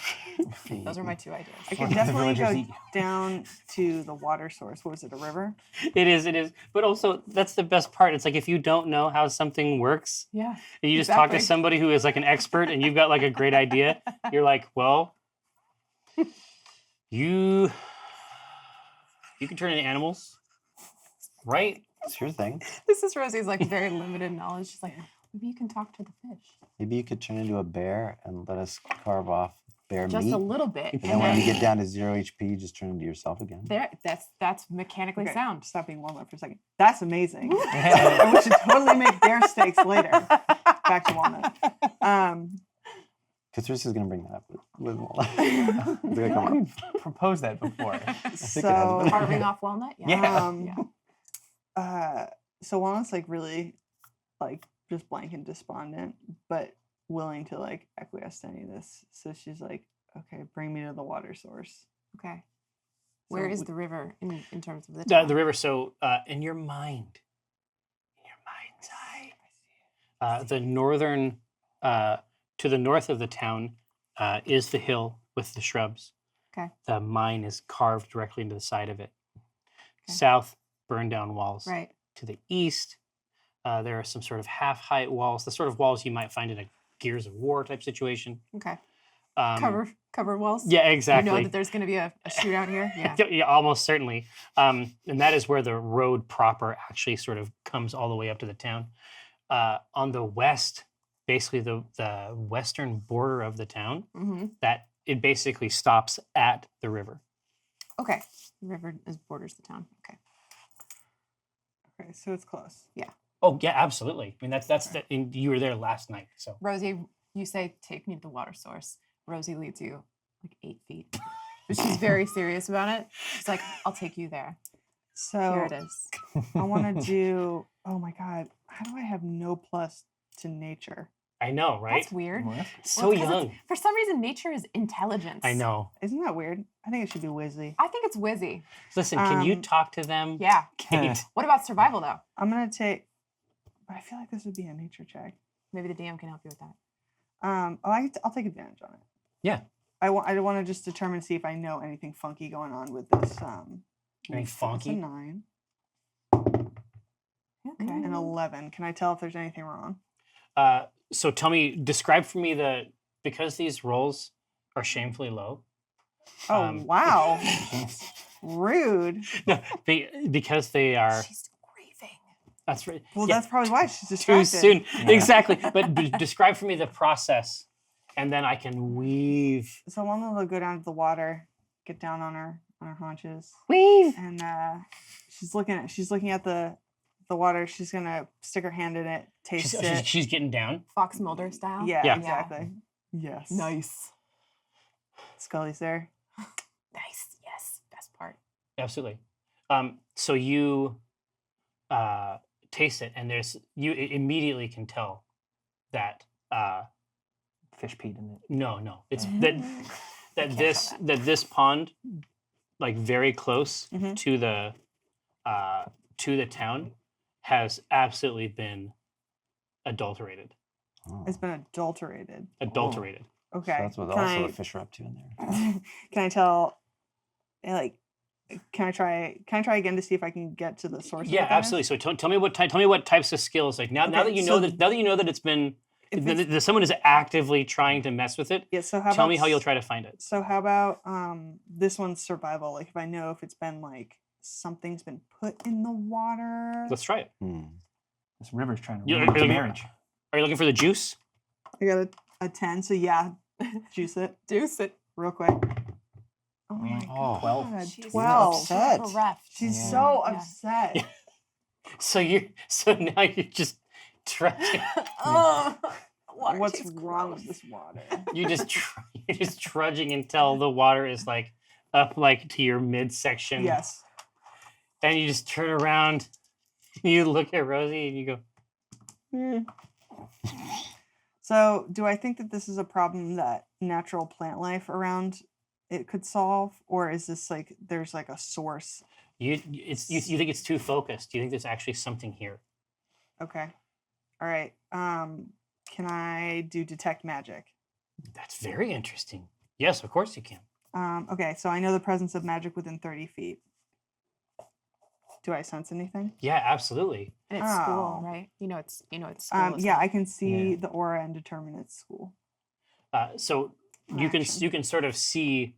Those are my two ideas. I could The definitely go villagers eat. down to the water source. What was it? A river? It is. But also, that's the best part. It's like if you don't know how something works, Yeah. and you just talk to Exactly. somebody who is like an expert and you've got like a great idea, you're like, well, You can turn into animals, right? It's your thing. This is Rosie's like very limited knowledge. She's like, maybe you can talk to the fish. Maybe you could turn into a bear and let us carve off bear Just meat. a little bit. And then when you get down to 0 HP, you just turn into yourself again. there, that's mechanically Okay, sound. Stop being Walnut for a second. That's amazing. And we should totally make bear steaks later. Back to Walnut. Catrice is going to bring that up with Walnut. It's gonna come up. We've proposed that before. So, Carving off walnut? Yeah. So Walnut's like really like just blank and despondent, but willing to like acquiesce to any of this. So she's like, okay, bring me to the water source. Okay. Where So is we- the river in terms of the The town? river. So in your mind's eye, the northern, to the north of the town, is the hill with the shrubs. Okay. The mine is carved directly into the side of it. Okay. South, burned down walls. Right. To the east, there are some sort of half-height walls, the sort of walls you might find in a Gears of War type situation. Okay. Cover Walls? Yeah, You exactly. know that there's going to be a shootout here? Yeah. Yeah, almost certainly. And that is where the road proper actually sort of comes all the way up to the town. On the west, basically the western border of the town, Mm-hmm. that it basically stops at the river. Okay. The river borders the town. Okay. Okay, so it's close. Oh yeah, absolutely. I mean and you were there last night, so Rosie, you say, take me to the water source. Rosie leads you like 8 feet. But she's very serious about it. She's like, I'll take you there. Here So it is. I want to do. Oh my god, how do I have no plus to nature? I know, right? That's weird. So Well, it's 'cause it's- young. For some reason, nature is intelligence. I know. Isn't that weird? I think it should be Wizzy. I think it's whizzy. Listen, can you Um, talk to them? Yeah. Kate. What about survival, though? I'm gonna take. But I feel like this would be a nature check. Maybe the DM can help you with that. I'll take advantage on it. Yeah. I want to just determine see if I know anything funky going on with this. Anything It's a funky? 9 Okay. and 11. Can I tell if there's anything wrong? So describe for me because these rolls are shamefully low. Oh Um, wow, rude. No, because they are. She's grieving. That's right. Well, yeah, that's probably why she's too distracted. soon. Yeah. Exactly. But describe for me the process, and then I can weave. So Lana will go down to the water, get down on her haunches, Weave. and she's looking at the water. She's gonna stick her hand in it, taste it. She's getting down. Fox Mulder style. Yeah, Yeah. exactly. Yes. Nice. Scully's there. Nice. Yes. Best part. Absolutely. So you taste it, and you immediately can tell that Fish peed in it. no, it's Can't that tell this pond, like very close Mhm. to the town, has absolutely been adulterated. Oh. It's been adulterated. Adulterated. Okay. So that's what Can also I- the fish are up to in there. Can I tell? Like, can I try again to see if I can get to the source? Yeah, of what that is? absolutely. So tell me what types of skills, like now Okay, that you so know that it's been if that someone is actively trying to mess with it. Yeah. So how Tell about me how you'll try to find it. So how about this one's survival? Like if I know if it's been like something's been put in the water. Let's try it. This river's trying to You- ruin are you- marriage. Are you looking for the juice? I got a 10. So yeah, juice it Deuce it. real quick. Oh my Oh. 12. god, She's 12. upset. bereft. She's Yeah. so Yeah. upset. So now you're just trudging. Oh, water What's tastes wrong gross. with this water? You're just trudging until the water is like up like to your midsection. Yes. Then you just turn around, you look at Rosie and you go, So do I think that this is a problem that natural plant life around it could solve, or is this like there's like a source? you think it's too focused. Do you think there's actually something here? Okay. All right. Can I do detect magic? That's very interesting. Yes, of course you can. Okay, so I know the presence of magic within 30 feet. Do I sense anything? Yeah, absolutely. And it's school, Oh. right? You know it's school. Yeah, I can see Yeah. the aura and determine its school. So you can Action. you can sort of see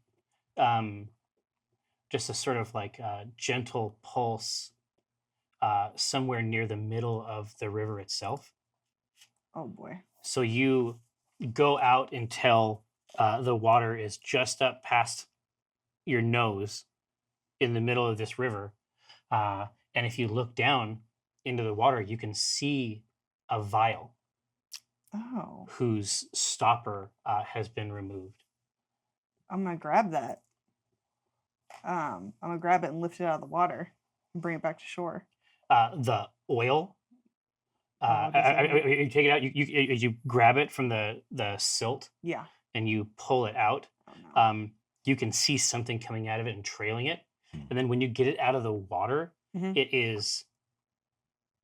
just a sort of like gentle pulse somewhere near the middle of the river itself. Oh boy. So you go out until the water is just up past your nose in the middle of this river. And if you look down into the water, you can see a vial Oh, whose stopper has been removed. I'm gonna grab that. I'm gonna grab it and lift it out of the water and bring it back to shore. The oil, Oh, does it look- you take it out, you grab it from the silt Yeah. and you pull it out. Oh, no. You can see something coming out of it and trailing it. And then when you get it out of the water, Mhm. it is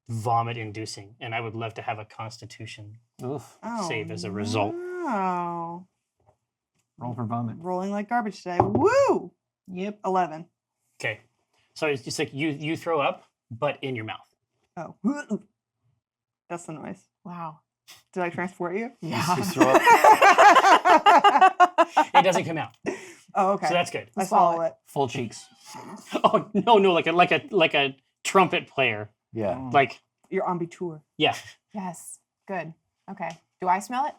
vomit inducing. And I would love to have a constitution Oof. save as a result. Oh, Roll for vomit. rolling like garbage today. Woo! Yep. 11. Okay. So it's just like you throw up, but in your mouth. Oh, that's the noise. Wow. Did I transport you? Just throw up. It doesn't come out. Oh, okay. So that's good. I swallow it. Full cheeks. Oh no, like a trumpet player. Yeah. Like, You're on tour. yeah. Yes. Good. Okay. Do I smell it?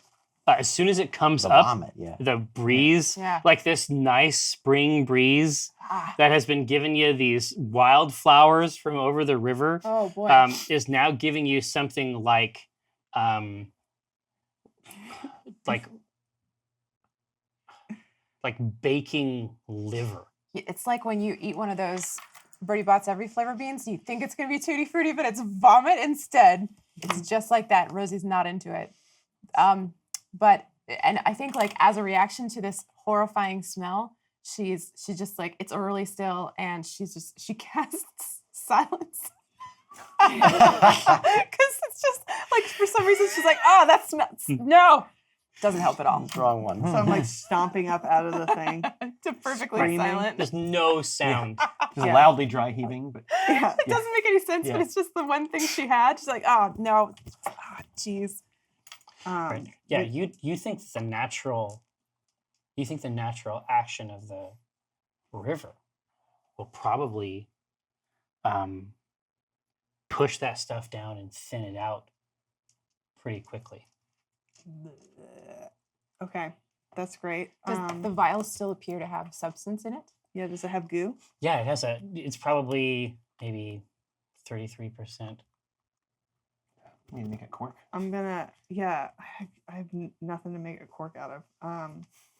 As soon as it comes The up, vomit, yeah. the breeze, Yeah. like this nice spring breeze Ah. that has been giving you these wildflowers from over the river, Oh boy. is now giving you something like baking liver. It's like when you eat one of those Birdie Bott's every flavor beans. You think it's gonna be tutti frutti, but it's vomit instead. It's just like that. Rosie's not into it. But I think like as a reaction to this horrifying smell, she's just like it's early still, and she casts silence. Because it's just like for some reason she's like, oh, that smells no. Doesn't help at all. Wrong one. So I'm like stomping up out of the thing. To perfectly Screaming. silent. There's no sound. Just Yeah. loudly dry heaving, but Yeah. It doesn't make any sense, Yeah. but it's just the one thing she had. She's like, oh no, jeez. Right. Yeah, you think the natural action of the river will probably push that stuff down and thin it out pretty quickly. Okay, that's great. Does the vials still appear to have substance in it? Yeah, does it have goo? Yeah, it's probably maybe 33%. you need to make a cork. I'm gonna, yeah, I have nothing to make a cork out of.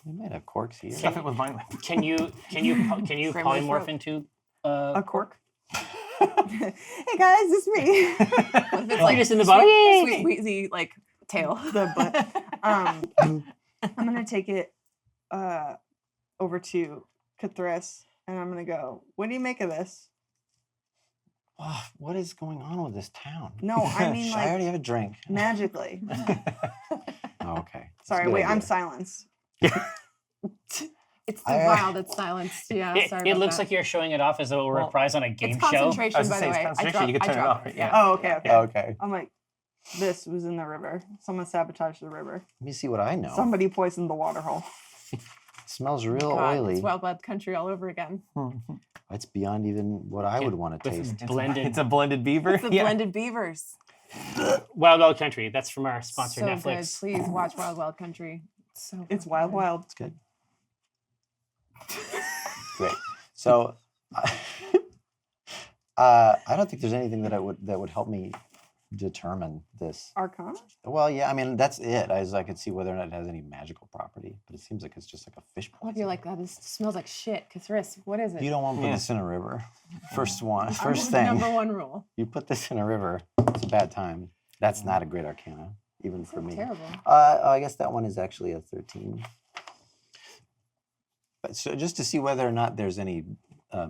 We might have corks here. Stuff it with vine. Can you Frame with polymorph rope. into A cork? Hey guys, it's me. What if it's You're just in the bottom? sweet wheezy like tail? The butt. I'm gonna take it over to Cathris, and I'm gonna go, what do you make of this? Oh, what is going on with this town? No, I mean I like already have a drink. magically. Oh, okay. That's a Sorry, good wait, I'm idea. silenced. It's the I- vial that's silenced. Yeah, sorry. It about looks that. like you're showing it off as though it were a Well, prize on a game It's show. concentration, I was by gonna the say, way. it's concentration, you can turn it off, right? Yeah. Oh, okay, okay. Okay. I'm like, this was in the river. Someone sabotaged the river. Let me see what I know. Somebody poisoned the water hole. It smells real God, oily. It's Wild Wild Country all over again. It's beyond even what I would want to with taste. blended It's a blended beaver. It's the Yeah. blended beavers. Wild Wild Country. That's from our sponsor So Netflix. good. Please watch Wild Wild Country. It's so It's fucking wild, good. wild. It's good. Great. So, I don't think there's anything that would help me determine this. Arcana? Well, yeah, I mean that's it. I could see whether or not it has any magical property, but it seems like it's just like a fish What poison. if you're like, oh, this smells like shit? Cathris, what is it? You don't want to put Yeah. this in a river. First Number thing, one rule. you put this in a river, it's a bad time. That's not a great arcana, even for So me. terrible. I guess that one is actually a 13. But so just to see whether or not there's any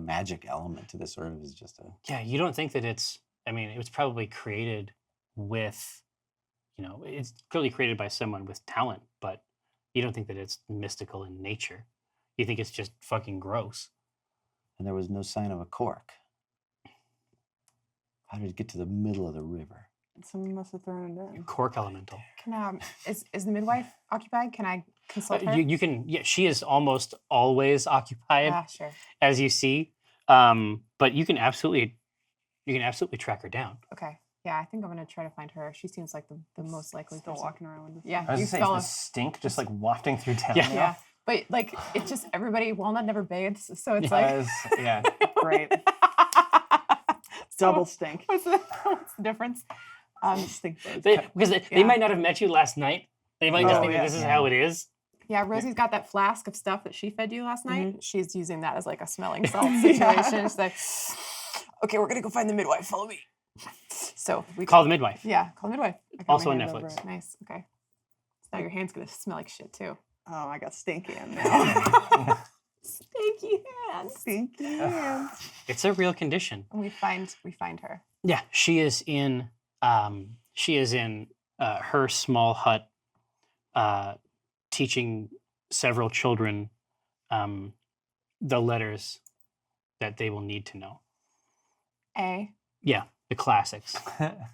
magic element to this, or if it's just a. Yeah, you don't think that it's. I mean, it was probably created with, it's clearly created by someone with talent, but you don't think that it's mystical in nature. You think it's just fucking gross. And there was no sign of a cork. How did it get to the middle of the river? Someone must have thrown it in. Cork elemental. Can is the midwife occupied? Can I consult her? You can. Yeah, she is almost always occupied, Ah, sure. as you see. But you can absolutely track her down. Okay. Yeah, I think I'm gonna try to find her. She seems like the most likely Still person. walking around with this. Yeah, I was you gonna say, fell. is the stink just like wafting through town? Yeah. now? Yeah, but like it's just everybody. Walnut never bathes, so it's like Because, yeah. Great. Double stink. what's the difference? Stink bugs. Because they Yeah. might not have met you last night. They might just Oh, think that yeah. this is how it is. Yeah, Rosie's got that flask of stuff that she fed you last night. Mm-hmm. She's using that as like a smelling salt situation. She's like, okay, we're gonna go find the midwife. Follow me. So we Call the midwife. Yeah, call the midwife. I got Also my on hand over Netflix. it. Nice. Okay. So now your hand's gonna smell like shit too. Oh, I got stinky hand now. Stinky hands. Stinky hands. It's a real condition. And we find her. Yeah, she is in her small hut, teaching several children the letters that they will need to know. A. Yeah, the classics.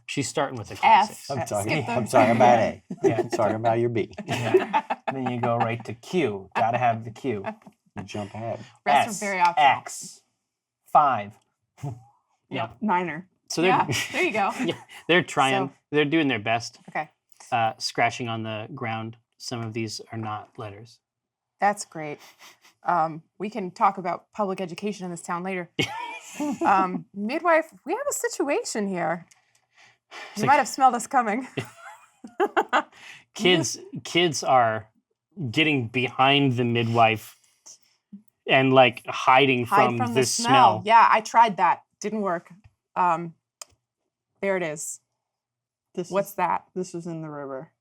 She's starting with the F. classics. I'm talking. Skip the- I'm talking about A. Yeah. I'm talking about your B. Yeah. Then you go right to Q. Gotta have the Q. You jump ahead. Rest S, are very optional. X, 5. Yeah. Niner. So they're Yeah, there you go. yeah, they're trying. So- They're doing their best. Okay. Scratching on the ground. Some of these are not letters. That's great. We can talk about public education in this town later. Midwife, we have a situation here. You like- might have smelled us coming. Kids are getting behind the midwife and like hiding Hide from from this the smell. Yeah, I tried that. Didn't work. There it is. What's that? This was in the river.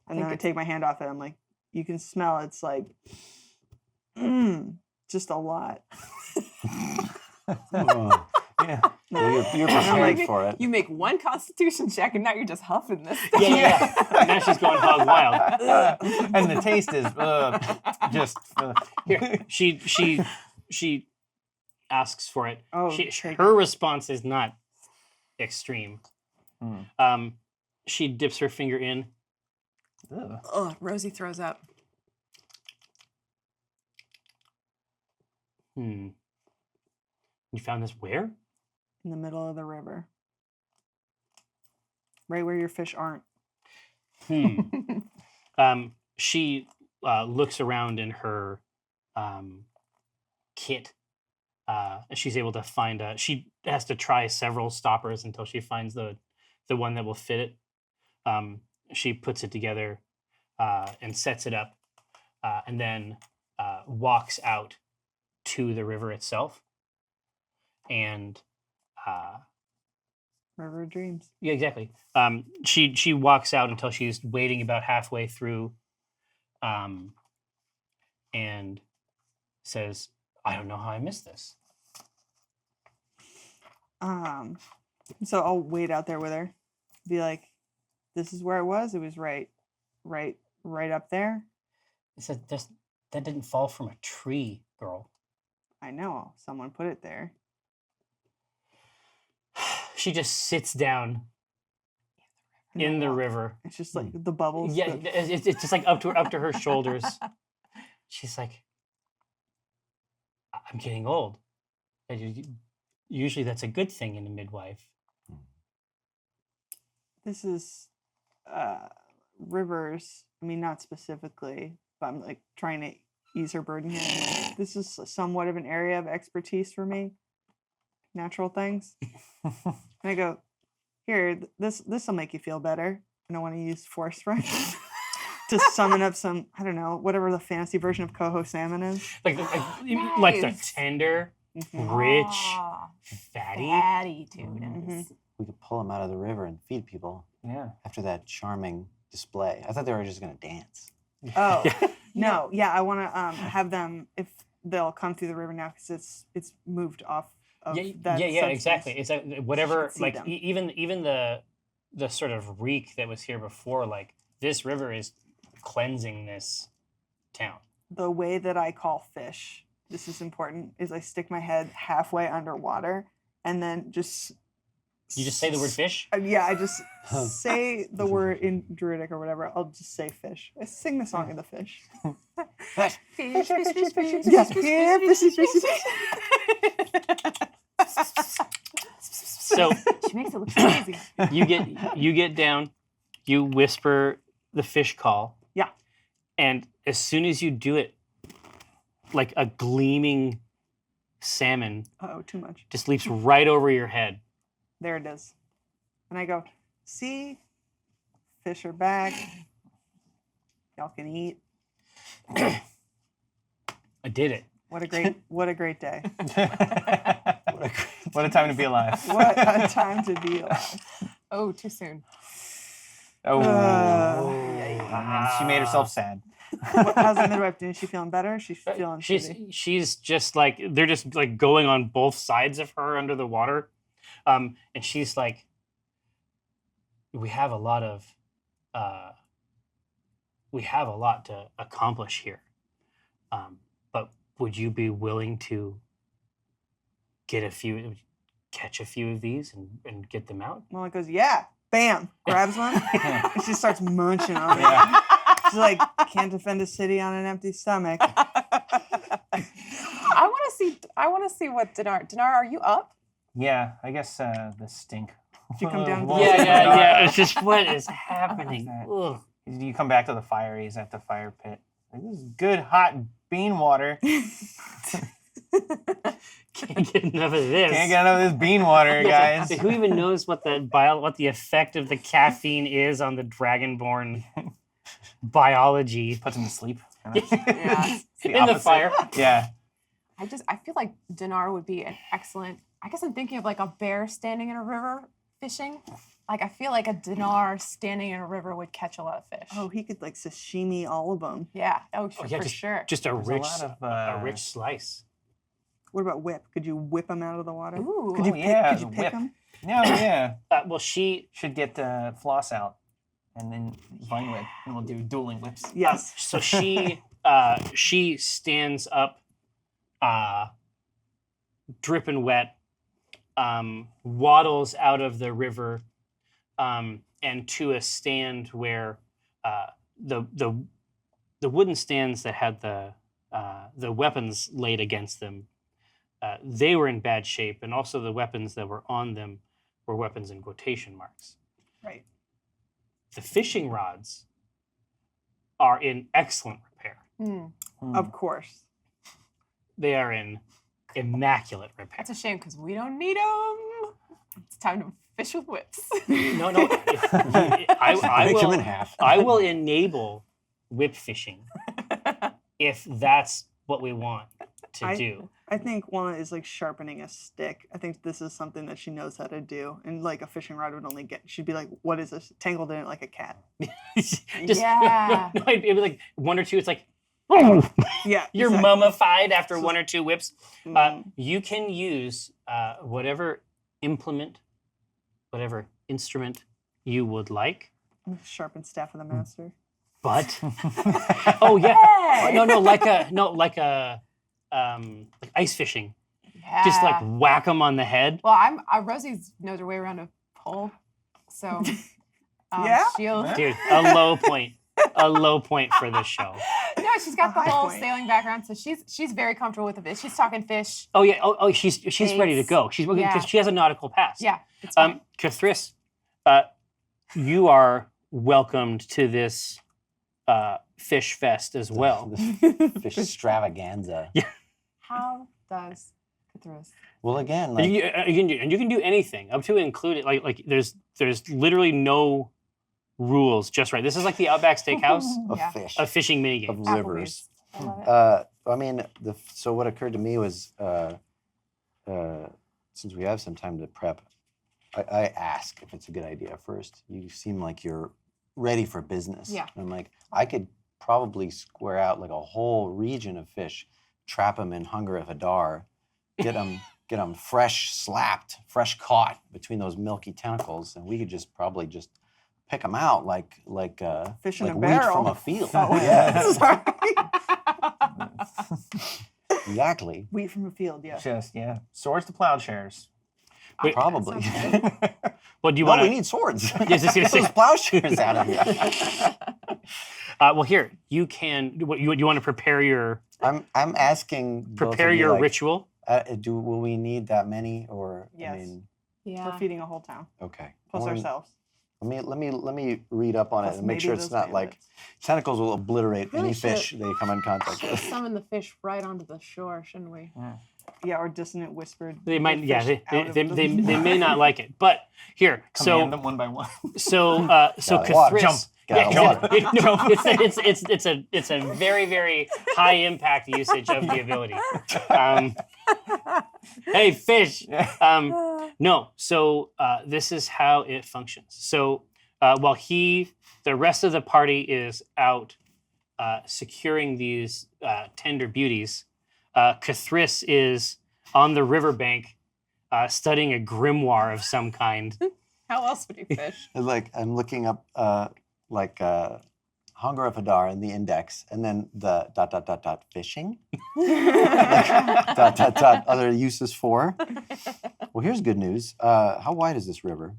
And think then I it's- take my hand off it. I'm like, you can smell it's like, just a lot. Oh, Yeah. you're prepared for it. You make one constitution check and now you're just huffing this. Yeah. Now she's going hog wild. And the taste is just. Here, she asks for it. Oh, She, take her response is not extreme. Mm. She dips her finger in. Ugh. Ugh, Rosie throws up. You found this where? in the middle of the river. Right where your fish aren't. She looks around in her kit. She's able to find she has to try several stoppers until she finds the one that will fit it. She puts it together and sets it up, and then walks out to the river itself. And River of Dreams. yeah, exactly. She walks out until she's wading about halfway through, and says, "I don't know how I missed this." So I'll wait out there with her. Be like, this is where it was. It was right up there. It said, "That didn't fall from a tree, girl." I know. Someone put it there. She just sits down in the river. It's just like the bubbles. Yeah, it's just like up to her shoulders. She's like, "I'm getting old. Usually that's a good thing in a midwife." This is rivers. I mean, not specifically, but I'm like trying to ease her burden here. Like, this is somewhat of an area of expertise for me. Natural things. And I go, here, this will make you feel better. And I want to use force right to summon up some, I don't know, whatever the fancy version of coho salmon is. Like the Nice. tender, Mhm. rich, Ah, fatty. fatty tuna. Mhm. We could pull them out of the river and feed people Yeah. after that charming display. I thought they were just going to dance. Oh, no. Yeah, I want to have them, if they'll come through the river now, because it's moved off of Yeah, that yeah, exactly. substance. It's whatever, see like them. even the sort of reek that was here before. Like this river is cleansing this town. The way that I call fish, this is important, is I stick my head halfway underwater and then just You just say the word fish? Yeah, I just say the word in Druidic or whatever. I'll just say fish. I sing the song of the fish. Fish, fish, fish, fish, fish, Yeah, fish, yeah, fish, fishy, fish, fishy, So She makes it look so easy. you get down, you whisper the fish call. Yeah. And as soon as you do it, like a gleaming salmon Oh, too much. just leaps right over your head. There it is. And I go, see, fish are back. Y'all can eat. I did it. What a great day. What a time to be alive. What a time to be alive. Oh, too soon. Oh, Uh, she made herself sad. How's the midwife doing? Is she feeling better? She's feeling shitty. She's just like, they're just like going on both sides of her under the water. And she's like, we have a lot to accomplish here. But would you be willing to catch a few of these and get them out? Molly goes, yeah. Bam. Grabs one. And she starts munching on it. Yeah. She's like, can't defend a city on an empty stomach. I want to see what Dinar. Dinar, are you up? Yeah, I guess the stink. Did you come down? Whoa. Yeah. It's just, what is happening? Ugh. You come back to the fire. He's at the fire pit. Like, this is good hot bean water. Can't get enough of this. Can't get enough of this bean water, guys. Who even knows what the effect of the caffeine is on the dragonborn biology? Puts him to sleep. Yeah. It's In the opposite. fire. Yeah. I feel like Dinar would be an excellent. I guess I'm thinking of like a bear standing in a river fishing. Like I feel like a Dinar standing in a river would catch a lot of fish. Oh, he could like sashimi all of them. Yeah. Oh, Oh, yeah, for sure. Just a There's a rich, lot of, a rich slice. What about whip? Could you whip them out of the water? Ooh. Could you Oh, pick, yeah, could you the pick whip. them? No, yeah. Well, she Should get the floss out and then vine whip, and we'll do dueling whips. Yes. so she stands up, dripping wet, waddles out of the river, and to a stand where the wooden stands that had the weapons laid against them, they were in bad shape, and also the weapons that were on them were weapons in quotation marks. Right. The fishing rods are in excellent repair. Hmm. Of course. They are in immaculate repair. That's a shame because we don't need them. It's time to fish with whips. No. I Break them in will. half. I will enable whip fishing if that's what we want to do. I think Walnut is like sharpening a stick. I think this is something that she knows how to do. And like a fishing rod would only get, she'd be like, what is this? Tangled in it like a cat. Yeah. No, it'd be like one or two. It's like Yeah. you're exactly. mummified after one or two whips. Mhm. You can use whatever implement, whatever instrument you would like. Sharpen staff of the master. But oh yeah, Hey! no, like ice fishing. Yeah. Just like whack them on the head. Well, Rosie's knows her way around a pole, so Yeah? she'll. Dude, a low point for this show. No, she's got A the high whole point. sailing background, so she's very comfortable with the fish. She's talking fish. Oh yeah, she's ready to go. She's Yeah. because she has a nautical past. Yeah, it's fine. Kathris, you are welcomed to this fish fest as well. The fish extravaganza. How does Cthulhu? Well, again, like You can do anything up to include it. Like there's literally no rules. Just right. This is like the Outback Steakhouse of Yeah. fish, of fishing minigame. of rivers. I love it. I mean, so what occurred to me was, since we have some time to prep, I ask if it's a good idea first. You seem like you're ready for business. Yeah. And I'm like, I could probably square out like a whole region of fish, trap them in Hunger of Hadar, get them fresh slapped, fresh caught between those milky tentacles, and we could probably just pick them out like Fish in like a wheat barrel. from a field. Oh, Yeah, sorry. exactly. Wheat from a field, yeah. Just swords to plowshares. Wait, Probably. Well, do you No, want we to? need swords. Yes, I was gonna Get those say. plowshares out of here. Well, here you can. What you want to prepare your I'm asking. both of prepare you, your like, ritual. will we need that many, or I Yes. mean, Yeah. We're feeding a whole town okay. plus I wanna- ourselves. Let me read up on Plus it and make sure maybe it's those not like bandits. tentacles will obliterate Really any should- fish they come in contact Should with. summon the fish right onto the shore, shouldn't we? Yeah, or dissonant whispered. They might. the Yeah, fish out of they the- may not like it. But here, Command them one by one. so Gotta water, Cthulhu- jump, Yeah, gotta it's a very, very high impact usage of the ability. Hey, fish. No. So this is how it functions. So while the rest of the party is out securing these tender beauties, Cthulhu is on the riverbank studying a grimoire of some kind. How else would you fish? It's like I'm looking up Hunger of Hadar in the index, and then the ... fishing. Other uses for. Well, here's good news. How wide is this river?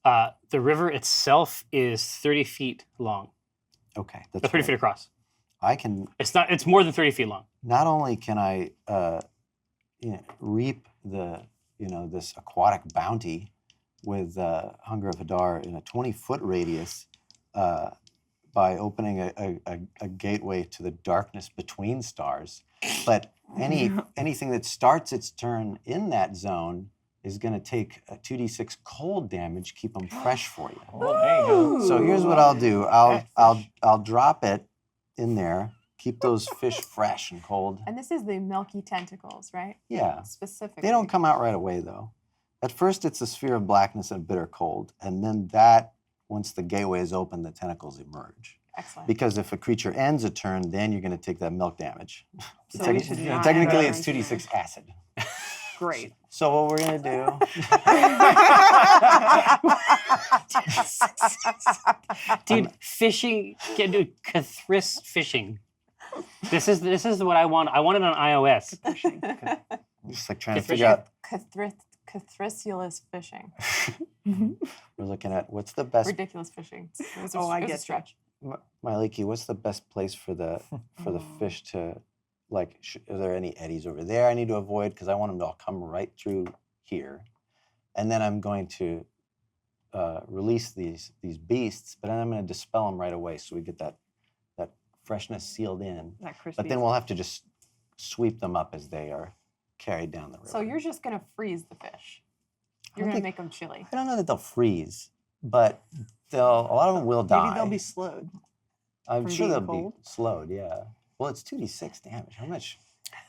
The river itself is 30 feet long. Okay, Or that's 30 feet right. across. I can It's more than 30 feet long. not only can I reap this aquatic bounty with Hunger of Hadar in a 20-foot radius by opening a gateway to the darkness between stars, but anything that starts its turn in that zone is going to take a 2d6 cold damage, keep them fresh for you. Oh, there you go. So here's what I'll do. I'll drop it in there. Keep those fish fresh and cold. And this is the milky tentacles, right? Yeah. Specifically. They don't come out right away though. At first it's a sphere of blackness and bitter cold, and then that once the gateway is open, the tentacles emerge. Excellent. Because if a creature ends a turn, then you're going to take that milk damage. So we should not Technically, have it's that 2d6 acid. Great. So what we're going to do? Dude, fishing, do Cthulhu fishing. This is what I want. I want it on iOS. Fishing. Just like trying to Fishing. figure out. Cthulhu's fishing. We're looking at what's the best. Ridiculous fishing. It was Oh, I it was get a you. stretch. Miliki, what's the best place for the fish to, like, are there any eddies over there I need to avoid? Because I want them to all come right through here. And then I'm going to release these beasts, but then I'm going to dispel them right away so we get that freshness sealed in. That crispy. But then we'll have to just sweep them up as they are carried down the river. So you're just gonna freeze the fish. You're don't gonna think- make them chili. I don't know that they'll freeze, but a lot of them will die. Maybe they'll be slowed. I'm from sure they'll being cold. be slowed, yeah. Well, it's 2d6 damage. How much?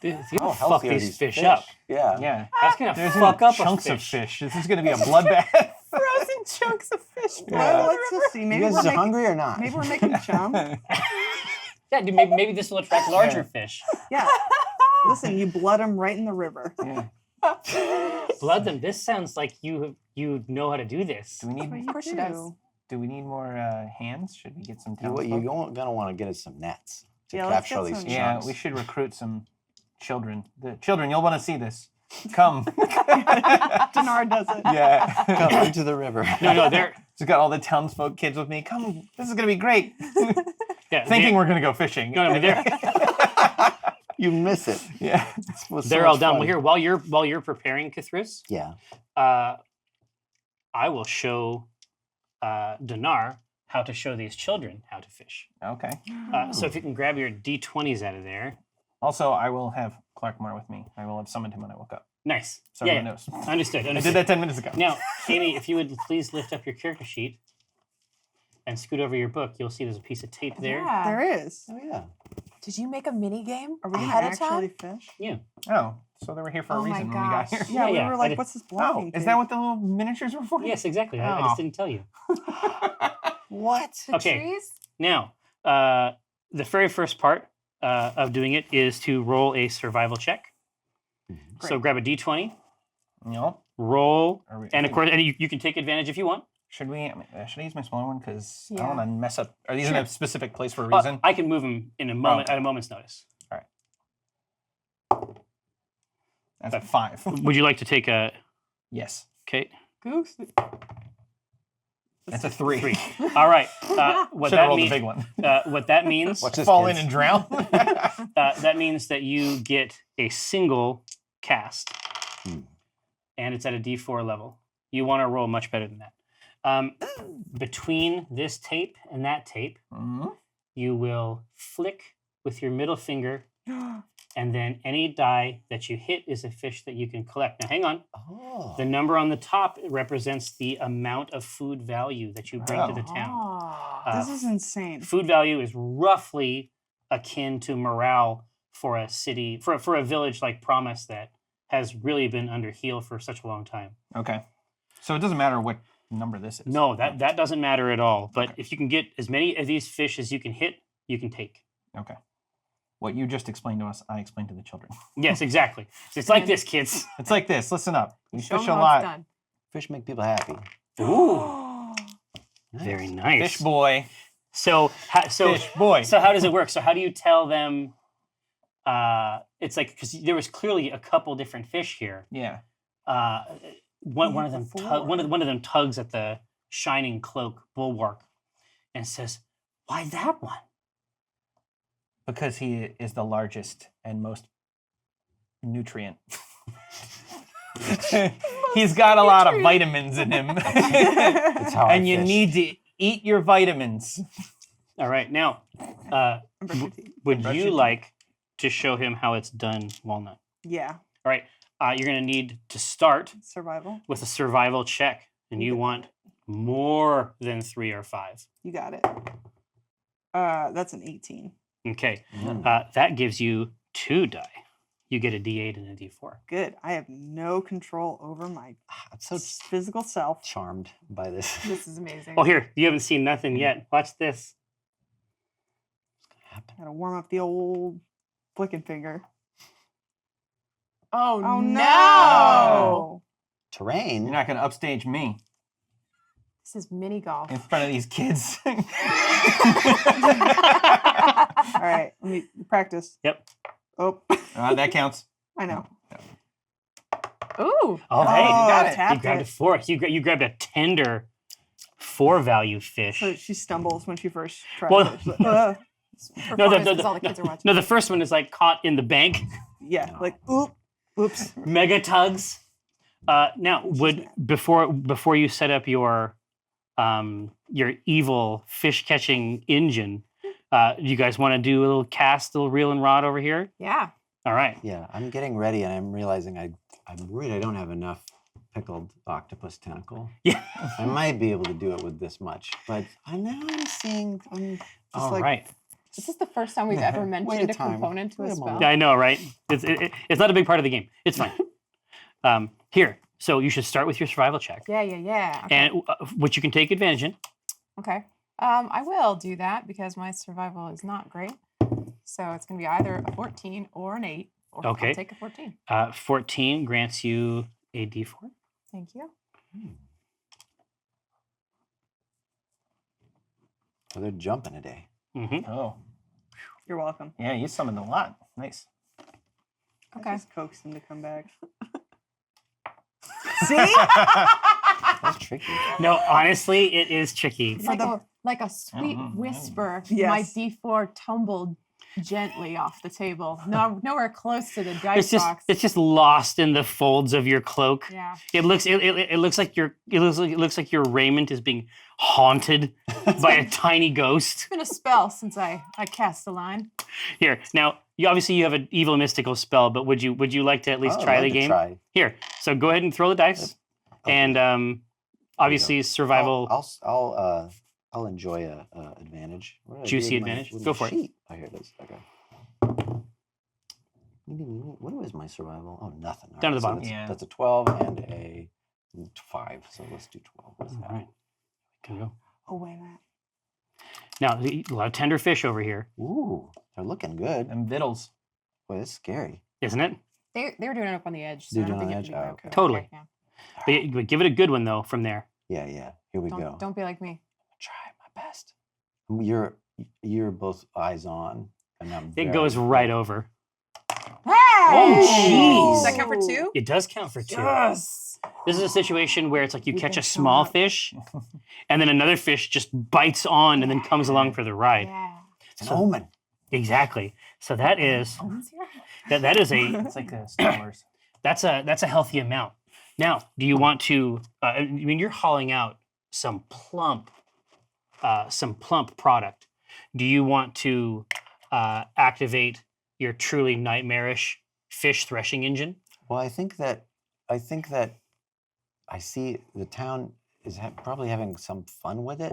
Dude, How you fuck healthy are these fish up. Yeah. Yeah. That's gonna There's fuck up chunks a of fish. fish. This is going to be a bloodbath. Frozen chunks of fish. Yeah. Well, let's just see. You Maybe guys we're are making, hungry or not? maybe we're making chum. Yeah, dude, maybe this will attract larger fish. Yeah. Listen, you blood them right in the river. Yeah. Blood them. This sounds like you know how to do this. Do we need? Of course she does. Do we need more hands? Should we get some What townsfolk? you're gonna want to get is some nets to Yeah, let's capture get all these some- Yeah, chunks. we should recruit some children. The children, you'll want to see this. Come. Dinar does it. Yeah. Come into the river. No, they're Just got all the townsfolk kids with me. Come. This is gonna be great. Thinking we're gonna go fishing. No, they're You miss it. Yeah. This was so they're all much done. fun. Well, here while you're preparing Cthulhu, Yeah. I will show Dinar how to show these children how to fish. Okay. So if you can grab your D20s out of there. Also, I will have Clarkmore with me. I will have summoned him when I woke up. Nice. So yeah, everyone knows. Understood. I did that 10 minutes ago. Now, Amy, if you would please lift up your character sheet and scoot over your book, you'll see there's a piece of tape there. Yeah. There is. Oh yeah. Did you make a mini game Are we gonna ahead of actually time? fish? Yeah. Oh, so they were here for a Oh my reason when we got gosh. here. Yeah, Yeah, we were I like, did- what's this Oh, blocking? is tape? that what the little miniatures were for? Yes, exactly. I Oh. just didn't tell you. What? The Okay. trees? Now, the very first part of doing it is to roll a survival check. So Great. grab a D20, No. roll, Are we, and of course, and you can take advantage if you want. should we? Should I use my smaller one? Because I Yeah. don't want to mess up. Are these in Sure. a specific place for a reason? I can move them in a moment okay. at a moment's notice. That's a 5. Would you like to take a? Yes. Okay. Goose. That's a 3. All right. What Should have that rolled means? the big one. What that means? Watch this, Fall in kids. and drown. That means that you get a single cast, Hmm. and it's at a D4 level. You want to roll much better than that. Between this tape and that tape, Mhm. you will flick with your middle finger, and then any die that you hit is a fish that you can collect. Now, hang on. Oh. The number on the top represents the amount of food value that you bring to the town. Oh. This is insane. Food value is roughly akin to morale for a city, for a village like Promise that has really been under heel for such a long time. Okay. So it doesn't matter what number this is. No, that doesn't matter at all. But Okay. if you can get as many of these fish as you can hit, you can take. Okay. What you just explained to us, I explained to the children. Yes, exactly. So it's like this, kids. It's like this. Listen up. You Show fish 'em a how it's lot. done. Fish make people happy. Ooh, Nice. very nice. Fish boy. So Fish boy. So how does it work? So how do you tell them? It's like because there was clearly a couple different fish here. Yeah. One of them Before. one of them tugs at the shining cloak bulwark and says, "Why that one?" Because he is the largest and most nutrient. He's got a lot of vitamins in him. That's how I And you fish. need to eat your vitamins. All right, now Number 15. would Brush you your teeth. like to show him how it's done, Walnut? Yeah. All right, you're going to need to start Survival. with a survival check, and you want more than 3 or 5. You got it. That's an 18. Okay, Mm. that gives you 2 die. You get a D8 and a D4. Good. I have no control over my I'm so physical self. charmed by this. This is amazing. Oh, here, you haven't seen nothing yet. Watch this. Gotta warm up the old flicking finger. Oh, Oh no. no! Terrain. You're not going to upstage me This is mini golf. in front of these kids. All right, let me practice. Yep. Oh, That counts. I know. Ooh. Oh, hey, you got it. you tapped grabbed a it. 4. You grabbed a tender 4 value fish. So she stumbles when she first tries Well- it. She's like, Performance because all the kids are watching. No, the first one is like caught in the bank. yeah, like oops. Mega tugs. Now, would before you set up your evil fish catching engine, you guys want to do a little cast, a little reel and rod over here? Yeah. All right. Yeah, I'm getting ready, and I'm realizing I'm worried I don't have enough pickled octopus tentacle. Yeah. I might be able to do it with this much, but I'm seeing. I'm just All like, right. This is the first time we've ever mentioned a component to Wait a a spell. moment. Yeah, I know, right? It's not a big part of the game. It's fine. Here, so you should start with your survival check, Yeah. Okay. and which you can take advantage in. Okay. I will do that because my survival is not great. So it's going to be either a 14 or an 8. Or Okay. I'll take a 14. 14 grants you a D4. Thank you. Oh, they're jumping today. Mm-hmm. Oh, You're welcome. yeah, you summoned a lot. Nice. I Okay. just coaxed him to come back. That's tricky. No, honestly, it is tricky. It's For like a sweet Mhm. whisper. Yes. My D4 tumbled gently off the table. No, nowhere close to the dice box. It's just lost in the folds of your cloak. Yeah. It looks like your raiment is being haunted by a tiny ghost. It's been a spell since I cast the line. Here, now you have an evil mystical spell, but would you like to at least Oh, I'd try like the to game? Try. Here, so go ahead and throw the dice, Okay. and obviously survival. I'll enjoy a advantage. What did I do Juicy with my- advantage? with Go my for it. sheet? Oh, here it is. Okay. What was my survival? Oh, nothing. All Down to right, the so bottom. That's, Yeah. that's a 12 and a 5. So let's do 12. What's All that? right, can go. Oh, wait a minute. Now a lot of tender fish over here, Ooh, they're looking good. And vittles. Boy, this is scary. isn't it? They were doing it up on the edge, so They're I don't doing think on it the would be edge? Oh, broken. okay. Totally. Yeah. But give it a good one though from there. Yeah. Here we go. Don't be like me. Try my best. You're both eyes on, and I'm. It goes very- right over. Ah! Oh, Does jeez. that count for 2? It does count for 2. Yes. This is a situation where it's like you You catch can a show small up. fish, and then another fish just bites on and then comes along for the ride. Yeah. It's an omen. Exactly. So that is Omens here? that is a It's like the Star Wars. that's a healthy amount. Now, do you want to? I mean, you're hauling out some plump product. Do you want to activate your truly nightmarish fish threshing engine? Well, I think that I see the town is probably having some fun with it.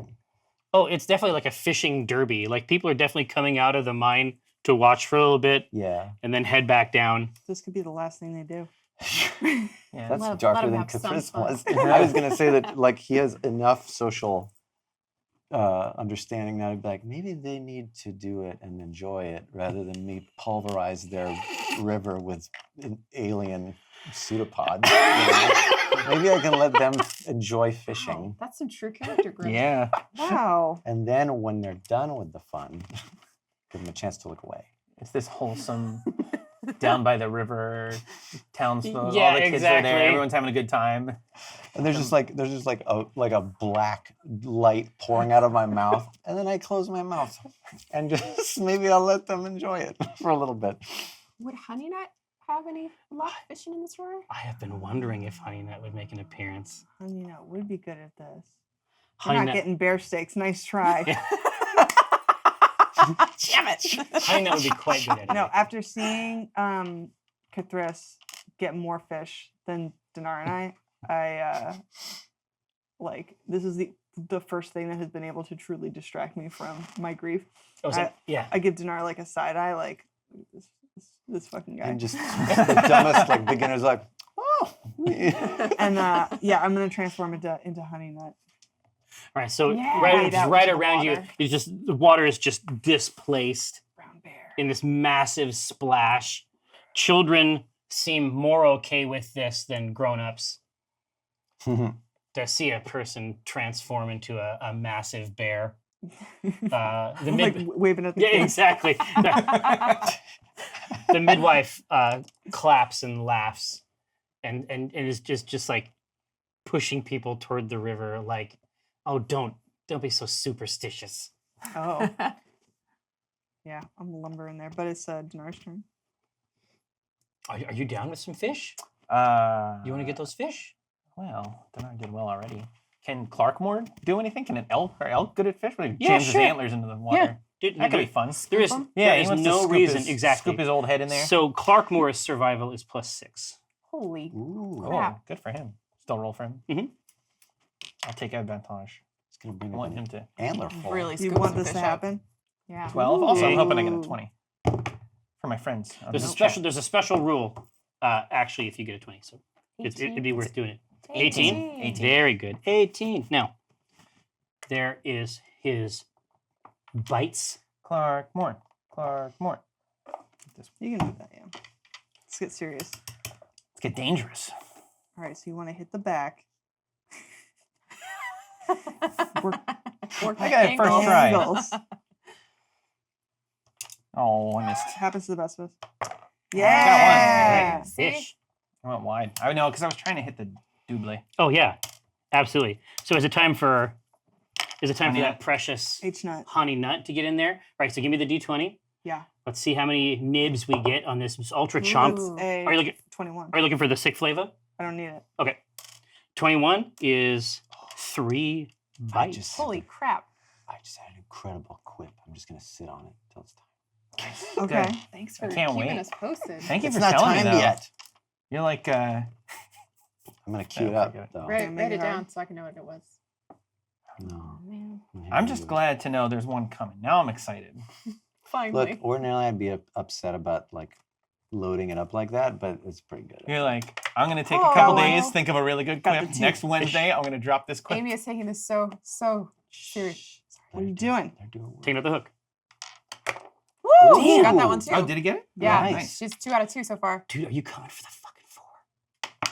Oh, it's definitely like a fishing derby. Like people are definitely coming out of the mine to watch for a little bit Yeah, and then head back down. This could be the last thing they do. Yeah. that's Let darker him than have some Caprice fun. was. I was gonna say that like he has enough social understanding now to be like maybe they need to do it and enjoy it rather than me pulverize their river with an alien pseudopods. You know? Maybe I can let them enjoy fishing. Wow, that's some true character growth. Yeah. Wow. And then when they're done with the fun, give them a chance to look away. It's this wholesome, down by the river, townsfolk. Yeah, all the kids are exactly. there. Everyone's having a good time. And there's just like a black light pouring out of my mouth, and then I close my mouth, and just maybe I'll let them enjoy it for a little bit. Would Honey Nut have any luck fishing in the store? I have been wondering if Honey Nut would make an appearance. Honey Nut would be good at this. We're Honey not Nut, getting bear steaks. Nice try. Damn it. Honey Nut would be quite good at it. No, after seeing Cathris get more fish than Dinar and I like this is the first thing that has been able to truly distract me from my grief. Oh, is that- yeah. I give Dinar like a side eye, like this fucking guy. And just the dumbest like beginners like, oh. And yeah, I'm gonna transform into Honey Nut. All right, so Yeah. right, Wade out right into the around you, water. it's just the water is just displaced Brown bear. in this massive splash. Children seem more okay with this than grown-ups. To see a person transform into a massive bear. The Like waving at the yeah, kids. exactly. The midwife claps and laughs, and is just like pushing people toward the river, like, oh, don't be so superstitious. Oh. Yeah, I'm lumbering there, but it's Dinar's turn. Are you down with some fish? You want to get those fish? Well, Dinar did well already. Can Clarkmore do anything? Can an elk? Are elk good at fish? When he Yeah, jams sure. his antlers into the water. Yeah, dude, That could be fun. There is, Yeah, there he is wants to no scoop reason his, exactly. Scoop his old head in there. So Clarkmore's survival is +6. Holy Ooh, Oh, crap. good for him. Still roll for him. Mhm. I'll take advantage. it's gonna I bring want up him an to antler full. really You scoop want some this to fish up. happen? Yeah. 12. Also, I'm hoping I get a Ooh. 20 for my friends. on There's a the special. chat. There's a special rule. Actually, if you get a 20, so it'd be worth doing it. 18? 18. Very good. 18. Now, there is his bites. Clarkmore. You can do that, yeah. Let's get serious. Let's get dangerous. All right, so you want to hit the back. Work I got it first try. Angles. Oh, I missed. Happens to the best of us. Got Yeah. one. See? Fish. I went wide. I know, because I was trying to hit the double. Oh yeah, absolutely. So is it time for Honey that nut. precious H nut. honey nut to get in there? All right. So give me the d20. Yeah. Let's see how many nibs we get on this ultra chomp. Ooh. A Are you looking? 21. Are you looking for the sick flavor? I don't need it. Okay. 21 is 3 bites. just- Holy crap. I just had an incredible quip. I'm just gonna sit on it until it's time. Okay. Good. Thanks I for can't keeping wait. us posted. Thank you It's for not telling me time though. yet. You're like, I'm gonna cue it Yeah, up forget it. though. Write, Make write it it hard. down so I can know what it was. No. Oh, man. I'm just glad to know there's one coming. Now I'm excited. Finally. Look, ordinarily I'd be upset about like loading it up like that, but it's pretty good. You're like, I'm gonna take Oh, a couple wow. days, think of a really good Got quip. the Next two Wednesday, I'm gonna drop this quip. Amy is taking this so serious. What are you doing? They're doing work. Taking out the hook. Woo! She got that Ooh. one too. Oh, did he get it? Yeah, Nice. she's 2 out of 2 so far. Dude, are you coming for the fucking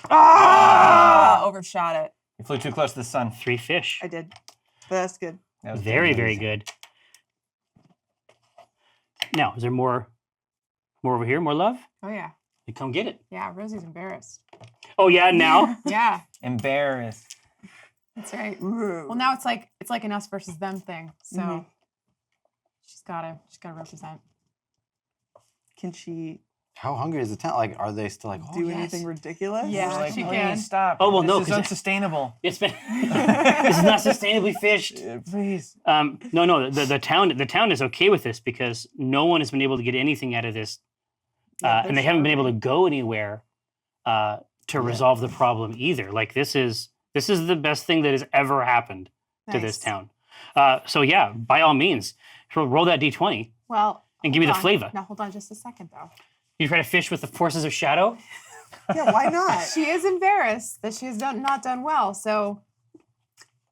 4? Overshot it. You flew too close to the sun. 3 fish. I did. But that's good. That was Very, very amazing. good. Now, is there more over here? More love? Oh yeah. You come get it. Yeah, Rosie's embarrassed. Oh yeah, now. Yeah, Embarrassed. that's right. Ooh. Well, now it's like an us versus them thing. So Mhm. she's gotta represent. Can she How hungry is the town? Like, are they still like, oh, do yes. anything ridiculous? Yeah, We're like, she please can. stop. Oh, well, no, This is 'cause it- unsustainable. It's been. This is not sustainably fished. Please. No. The town is okay with this because no one has been able to get anything out of this, Yeah, and they haven't been able to go anywhere to resolve the problem either. Like this is the best thing that has ever happened to this Nice. town. So yeah, by all means, roll that d20 Well, and give me the hold on. flavor. Now hold on just a second though. You try to fish with the forces of shadow. Yeah, why not? She is embarrassed that she has not done well. So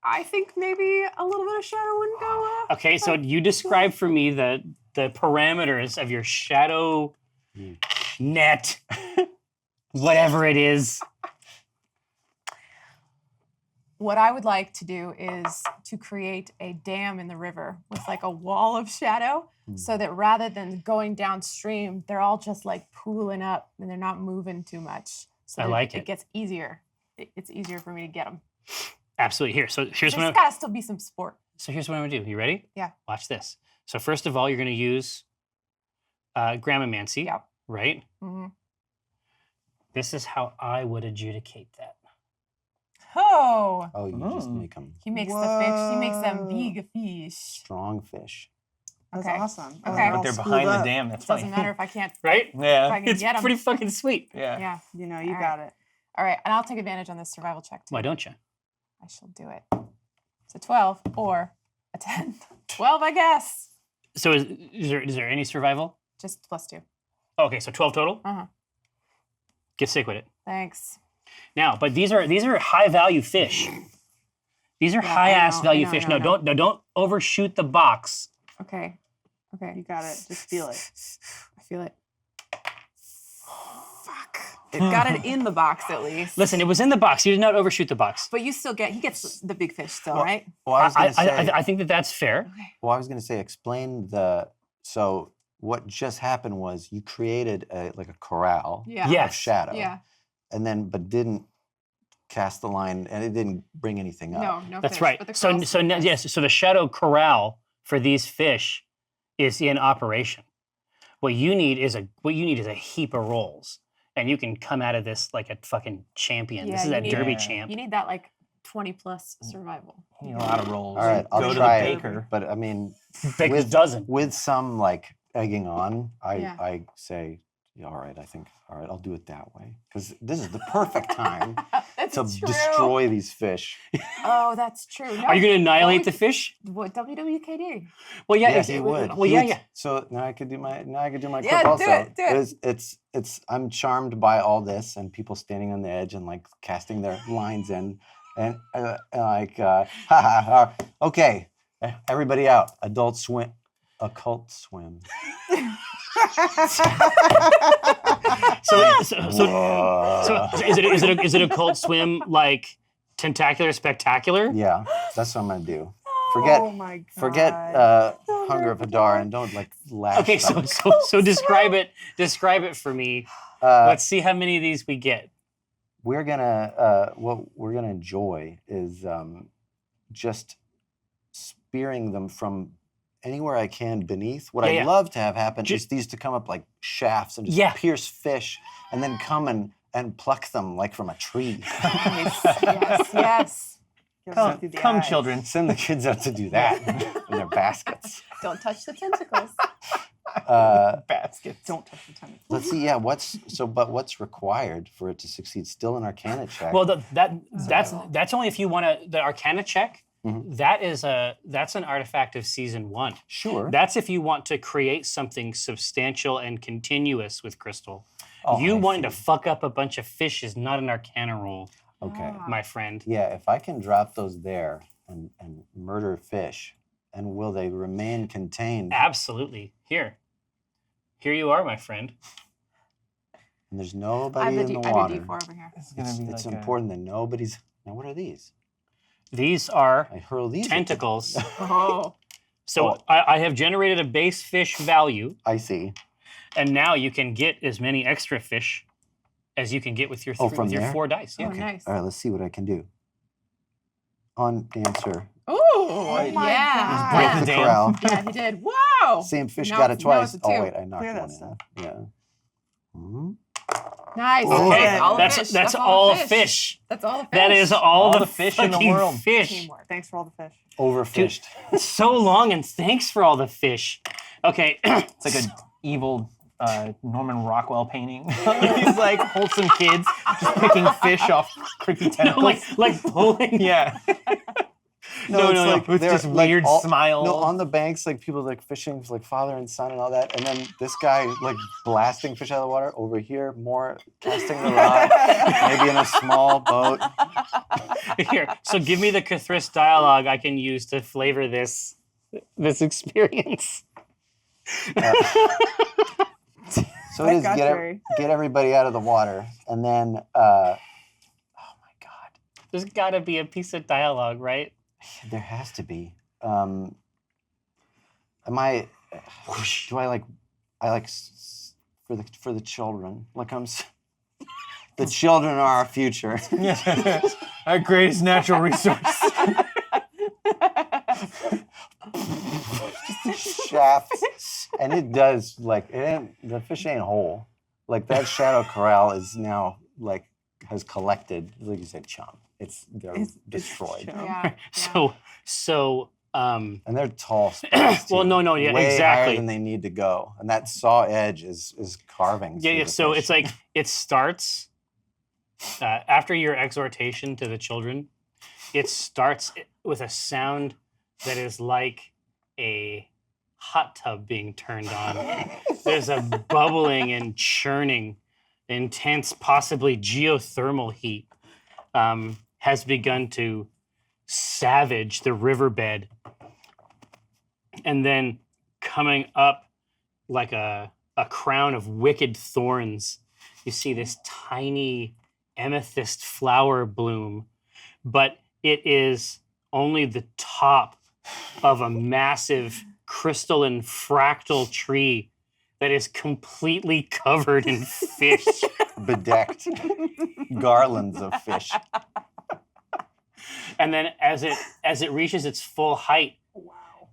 I think maybe a little bit of shadow wouldn't go. Okay, so you describe for me the parameters of your shadow net, whatever it is. What I would like to do is to create a dam in the river with like a wall of shadow so that rather than going downstream, they're all just like pooling up and they're not moving too much. So I that like it it. gets easier. It's easier for me to get them. Absolutely. Here, so here's what There's I'm, got to still be some sport. so here's what I'm gonna do. You ready? Yeah. Watch this. So first of all, you're gonna use Grammamancy, Yep. right? hmm This is how I would adjudicate that. Oh, Oh, you just make them he makes the fish. He makes them Whoa. big fish. strong fish. That's Okay. awesome. Okay. But they're behind the dam. That's Doesn't funny. matter if I can't. Right? If Yeah. I can It's get them. pretty fucking sweet. Yeah. Yeah. You know, you All got it. All right, and I'll take advantage on this survival check too. Why don't you? I shall do it. It's a 12 or a 10. 12, I guess. So is there any survival? Just +2. Okay, so 12 total. Uh-huh. Get sick with it. Thanks. Now, but these are high value fish. These are Yeah, high I ass know, value I know, fish. I know, No, I know. don't overshoot the box. Okay. Okay. You got it. Just feel it. I feel it. Fuck. It got it in the box at least. Listen, it was in the box. You did not overshoot the box. But he gets the big fish still, Well, right? Well, I was I, gonna say. I think that's fair. Okay. Well, I was going to say, explain the. So what just happened was you created a corral Yeah. Yeah. of shadow, Yeah. and then but didn't cast the line, and it didn't bring anything up. No That's fish, right. but the So corral's so still now, fish. yes. So the shadow corral for these fish is in operation. What you need is a heap of rolls, and you can come out of this like a fucking champion. Yeah, This is you a need- derby Yeah. champ. You need that like 20+ survival. You need a lot of rolls. All right, I'll Go to try the it. baker. But I mean, Baker's with- dozen. with some egging on, Yeah. I say, yeah, all right, I'll do it that way because this is the perfect time That's to true. destroy these fish. Oh, that's true. No, Are you going to annihilate the we- fish? What WWKD? Well, yeah, Yeah, he would. Well, He yeah, would- yeah. So now I could do my Yeah, clip also. do it, do it. It's I'm charmed by all this and people standing on the edge and like casting their lines in and ha ha ha. Okay, everybody out. Adult swim, occult swim. So Whoa. is it a cold swim like tentacular spectacular? Yeah, that's what I'm gonna do. Forget Oh my god. forget Hunger of Hadar and don't like lash. Okay, them. so describe it for me. Let's see how many of these we get. We're gonna what we're gonna enjoy is just spearing them from anywhere I can beneath. What Yeah, I'd yeah. love to have happen Ju- is these to come up like shafts and just Yeah. pierce fish and then come and pluck them like from a tree. Nice. Yes, yes. Gives Come, it through the come eyes. children. Send the kids out to do that in their baskets. Don't touch the tentacles. Baskets. Don't touch the tentacles. Let's see. Yeah, but what's required for it to succeed? Still an Arcana check. Well, that's only if you want to the Arcana check. Mhm. That's an artifact of season 1. sure. That's if you want to create something substantial and continuous with Crystal. Oh, You I wanting to see. fuck up a bunch of fish is not an Arcana roll, Okay. Ah. my friend. Yeah, if I can drop those there and murder fish, and will they remain contained? Absolutely. Here you are, my friend. And there's I nobody have in a the water. D4 over here. It's gonna It's, be it's like important that nobody's. Now, what are these? These are I hurl these. at them. tentacles. Oh. So Oh. I have generated a base fish value. I see. And now you can get as many extra fish as you can get with your, from with your there? 4 dice. Yeah. Oh, nice. All right, let's see what I can do. On dancer. Oh, my yeah. God. Break Yeah. the Damn. corral. Yeah, he did. Wow. Same fish Now got it it's- now twice. it's a Oh, two. wait, I knocked Clear that one stuff. in. Yeah. Mhm. Nice. Okay, That's all the That's fish. that's all fish. That's all the fish. That is All all the the fish in the fucking world. Fish. Teamwork. Thanks for all the fish. Overfished. So long, and thanks for all the fish. Okay. It's like a evil Norman Rockwell painting. He's like wholesome kids just picking fish off creepy tentacles. like pulling. yeah. No, no, no. With they're, just weird smile. No, on the banks, like people like fishing, like father and son and all that. And then this guy like blasting fish out of the water. Over here, more casting the rod, maybe in a small boat. Here, so give me the Cthulhu dialogue I can use to flavor this experience. So That it is got Jerry. get everybody out of the water, and then oh my god, There's got to be a piece of dialogue, right? there has to be. Am I? Do I like? For the children. Like the children are our future. Our greatest natural resource. Shafts, and it does the fish ain't whole. Like that shadow corral is now has collected, like you said, chum. They're destroyed, chum. Yeah. So and they're tall. Spikes, Well, too. no, yeah, way exactly. higher than they need to go, and that saw edge is carving. Yeah, through yeah. the So fish. it's like it starts after your exhortation to the children. It starts with a sound that is like a hot tub being turned on. There's a bubbling and churning, intense, possibly geothermal heat has begun to savage the riverbed, and then coming up like a crown of wicked thorns, you see this tiny amethyst flower bloom, but it is only the top of a massive crystalline fractal tree that is completely covered in fish. bedecked garlands of fish. And then as it reaches its full height,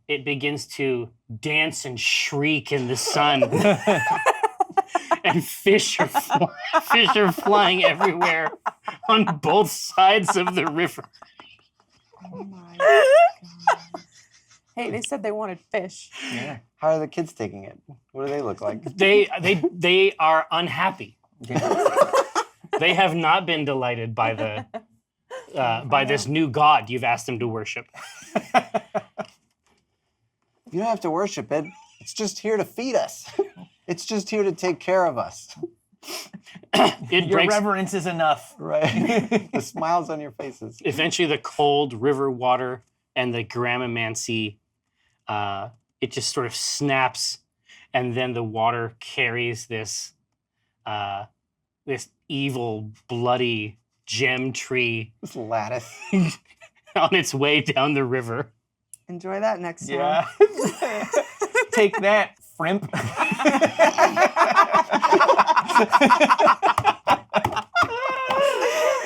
it begins to dance and shriek in the sun. And fish are flying everywhere on both sides of the river. Oh my God. Hey, they said they wanted fish. Yeah. How are the kids taking it? What do they look like? They are unhappy. They have not been delighted by by this new god you've asked them to worship. You don't have to worship it. It's just here to feed us. It's just here to take care of us. It Your breaks. reverence is enough. Right? The smiles on your faces. Eventually, the cold river water and the grammamancy, it just sort of snaps, and then the water carries this evil, bloody gem tree This lattice. on its way down the river. Enjoy that next time. Yeah. Take that, Frimp.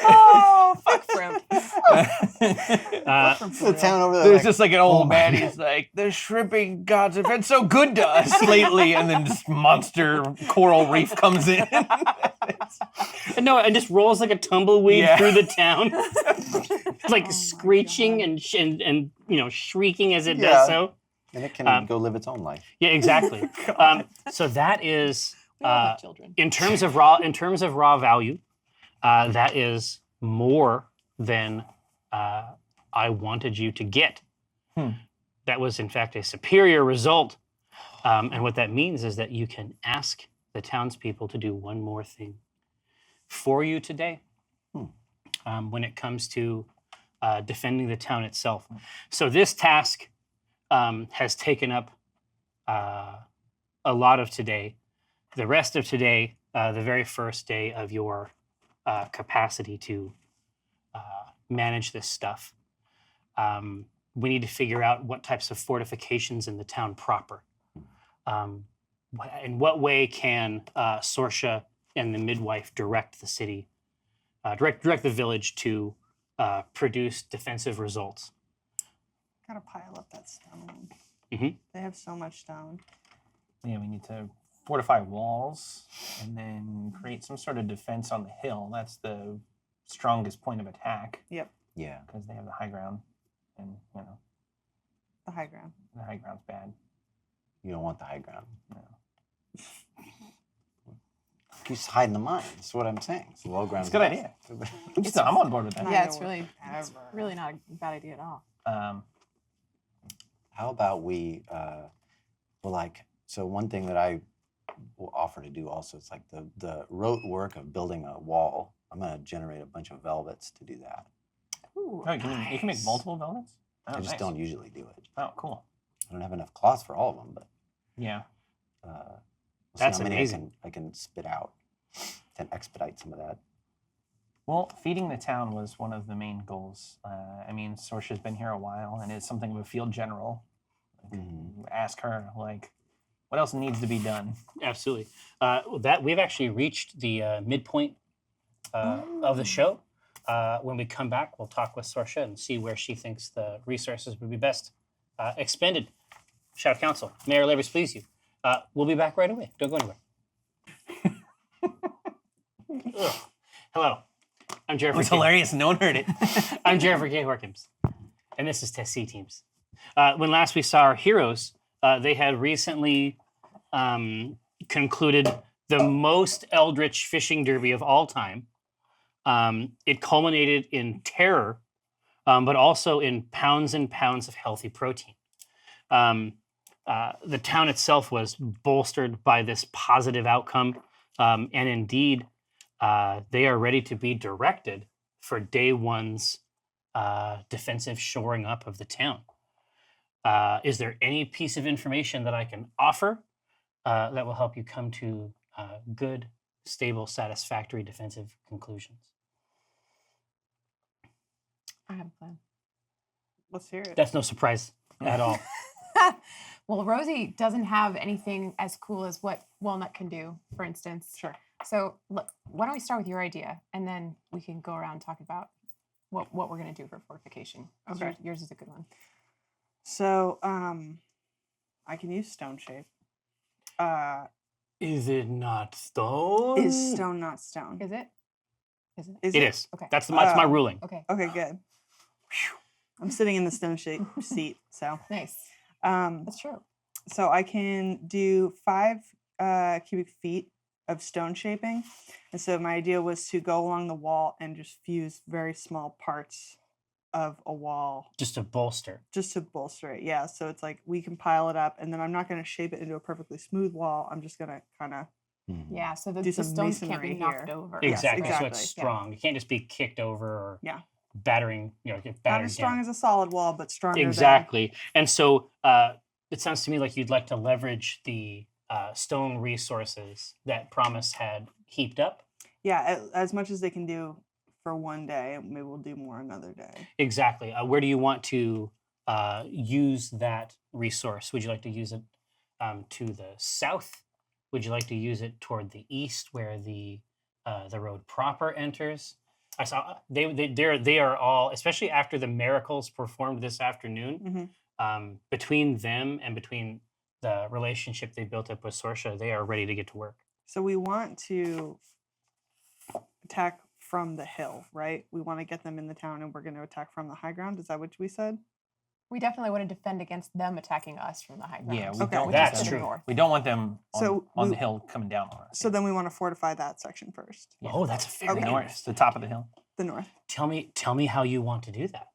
Oh, fuck Frimp. The town over there. There's like, just like an old man. He's like, the shrimping gods have been so good to us lately. And then this monster coral reef comes in. And no, it just rolls like a tumbleweed Yeah. through the town, like screeching and shrieking as it Yeah. does so. and it can go live its own life. Yeah, exactly. So that is Children. in terms of raw value, that is more than I wanted you to get. That was in fact a superior result, and what that means is that you can ask the townspeople to do one more thing for you today when it comes to defending the town itself. So this task has taken up a lot of today. The rest of today, the very first day of your capacity to manage this stuff, we need to figure out what types of fortifications in the town proper. in what way can Sorsha and the midwife direct the city, direct the village to produce defensive results? Gotta pile up that stone. Mhm. They have so much stone. Yeah, we need to fortify walls and then create some sort of defense on the hill. That's the strongest point of attack Yeah. because they have the high ground, and The high ground. the high ground's bad. You don't want the high ground. No. Keeps hiding the mine. That's what I'm saying. It's the low ground. It's a good idea. I'm on board with that. Not Yeah, gonna it's work it's ever. really not a bad idea at all. How about we, so one thing that I will offer to do also is like the rote work of building a wall. I'm going to generate a bunch of velvets to do that. Ooh, Oh, you can make Nice. multiple velvets? Oh, I just nice. don't usually do it. Oh, cool. I don't have enough cloth for all of them, but Yeah. we'll That's see how many amazing. I can spit out and expedite some of that. Well, feeding the town was one of the main goals. I mean, Sorsha's been here a while and is something of a field general. Ask her, what else needs to be done? Absolutely. That we've actually reached the midpoint of the show. When we come back, we'll talk with Sorsha and see where she thinks the resources would be best expended. Shadow Council, may our labors please you. We'll be back right away. Don't go anywhere. Ugh. Hello, I'm It Jeffrey. was hilarious. No one heard it. I'm Jeffrey K. Horkins, and this is Test C Teams. When last we saw our heroes, they had recently concluded the most eldritch fishing derby of all time. It culminated in terror, but also in pounds and pounds of healthy protein. The town itself was bolstered by this positive outcome, and indeed, they are ready to be directed for day one's defensive shoring up of the town. Is there any piece of information that I can offer that will help you come to good, stable, satisfactory defensive conclusions? I have a plan. Let's hear it. That's no surprise at all. Well, Rosie doesn't have anything as cool as what Walnut can do, for instance. Sure. So why don't we start with your idea, and then we can go around and talk about what we're going to do for fortification. 'Cause Okay. Yours is a good one. So, I can use stone shape. Is it not stone? Is stone not stone? Is it? Is it? Is It is. Okay. That's my ruling. Okay. Okay, good. I'm sitting in the stone shape seat, so Nice. That's true. so I can do 5 cubic feet of stone shaping, and so my idea was to go along the wall and just fuse very small parts of a wall Just to bolster. just to bolster it. Yeah, so it's like we can pile it up, and then I'm not going to shape it into a perfectly smooth wall. I'm just going to kind of Yeah. So the Do some stones can't be masonry knocked here. over. Yes, Exactly. So exactly. it's Yeah. strong. It can't just be kicked over or Yeah. battering, get not battered as strong down. as a solid wall, but stronger. Exactly. And so it sounds to me like you'd like to leverage the stone resources that Promise had heaped up. Yeah, as much as they can do for one day. Maybe we'll do more another day. Exactly. Where do you want to use that resource? Would you like to use it to the south? Would you like to use it toward the east, where the road proper enters? I saw they are all, especially after the miracles performed this afternoon. Between them and between the relationship they built up with Sorsha, they are ready to get to work. So we want to attack from the hill, right? We want to get them in the town, and we're going to attack from the high ground. Is that what we said? We definitely want to defend against them attacking us from the high ground. Yeah, we Okay. don't want That's them, true. North. We don't want them on, So on we- the hill coming down on us. So then we want to fortify that section first, Yeah. Oh, that's very Okay. north, nice. the top of the hill. the north. Tell me how you want to do that.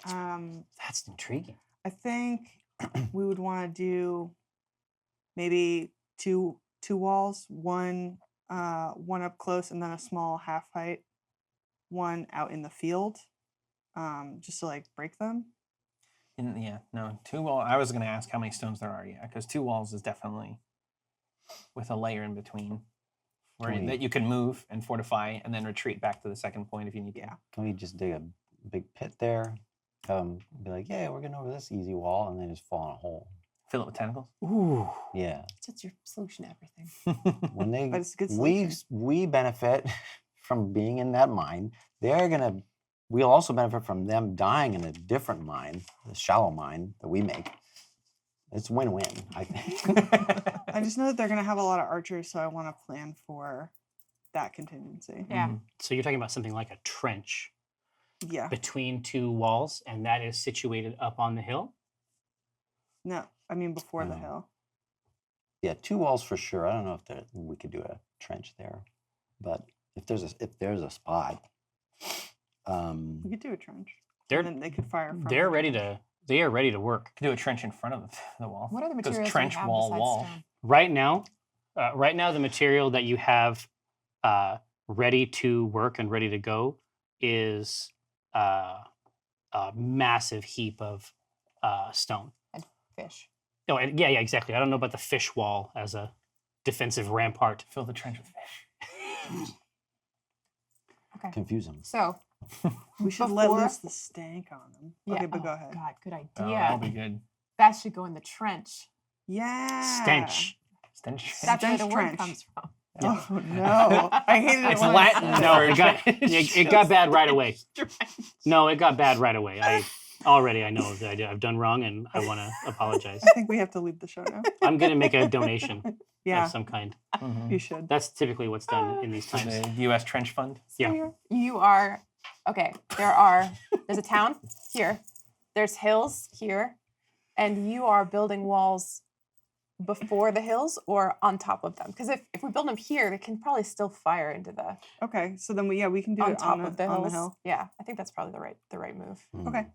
That's intriguing. I think we would want to do maybe two walls, one up close, and then a small half height one out in the field, just to like break them. Two wall. I was going to ask how many stones there are. Yeah, because two walls is definitely with a layer in between, where Can we- that you can move and fortify, and then retreat back to the second point if you need to. Yeah. Can we just dig a big pit there? Be like, yeah, we're getting over this easy wall, and then just fall in a hole. Fill it with tentacles. Ooh. Yeah. That's your solution to everything. When they But it's a good we solution. we benefit from being in that mine. We'll also benefit from them dying in a different mine, the shallow mine that we make. It's win-win, I think. I just know that they're gonna have a lot of archers, so I want to plan for that contingency. Yeah. So you're talking about something like a trench Yeah. between two walls, and that is situated up on the hill? No, I mean before the Oh. hill. Yeah, 2 walls for sure. I don't know if we could do a trench there, but if there's a spot, We could do a trench. They're And then they could fire from. they are ready to work. Do a trench in front of the wall. What are the Because materials trench, you have wall, besides wall. stone? Right now the material that you have ready to work and ready to go is a massive heap of stone. Fish. Oh, and yeah, exactly. I don't know about the fish wall as a defensive rampart. Fill the trench with fish. confuse them. So We should let before- loose the stank on them. yeah. Okay, but oh, go ahead. God, good idea. Oh, that'll be good. That should go in the trench. Yeah. Stench. Stench. That's where the Stench word trench. comes from. Oh no! I hated it. It's when I Latin. said it. No, it got bad right away. No, it got bad right away. I know that I've done wrong, and I want to apologize. I think we have to leave the show now. I'm gonna make a donation Yeah, of some kind. Mhm. you should. That's typically what's done in these To times. the U.S. Trench Fund. Yeah. You are okay. There's a town here. There's hills here, and you are building walls before the hills or on top of them. Because if we build them here, they can probably still fire into the Okay, so then we can do on it top on of the on hills. the hill. Yeah, I think that's probably the right move. Okay.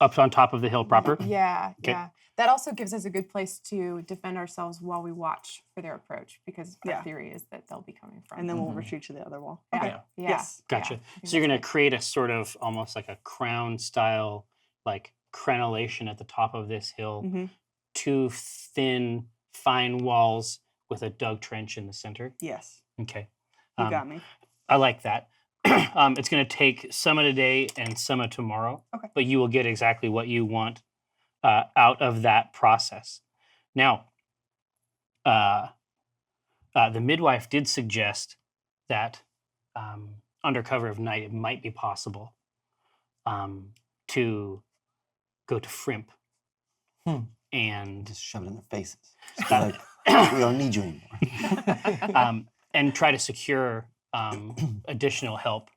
Up on top of the hill proper. Yeah, Okay. yeah. That also gives us a good place to defend ourselves while we watch for their approach, because our Yeah. theory is that they'll be coming from. And then we'll Mhm. retreat to the other wall. Yeah. Okay. Yeah. Yes. Gotcha. I think So you're that's gonna create a sort of almost like a crown style, like crenellation at the top of this hill. Mhm. 2 thin, fine walls with a dug trench in the center. Yes. Okay. You got me. I like that. It's going to take some of today and some of tomorrow, Okay. but you will get exactly what you want out of that process. Now, the midwife did suggest that under cover of night, it might be possible to go to Frimp and Just shove it in their faces. Just be like, we don't need you anymore. and try to secure additional help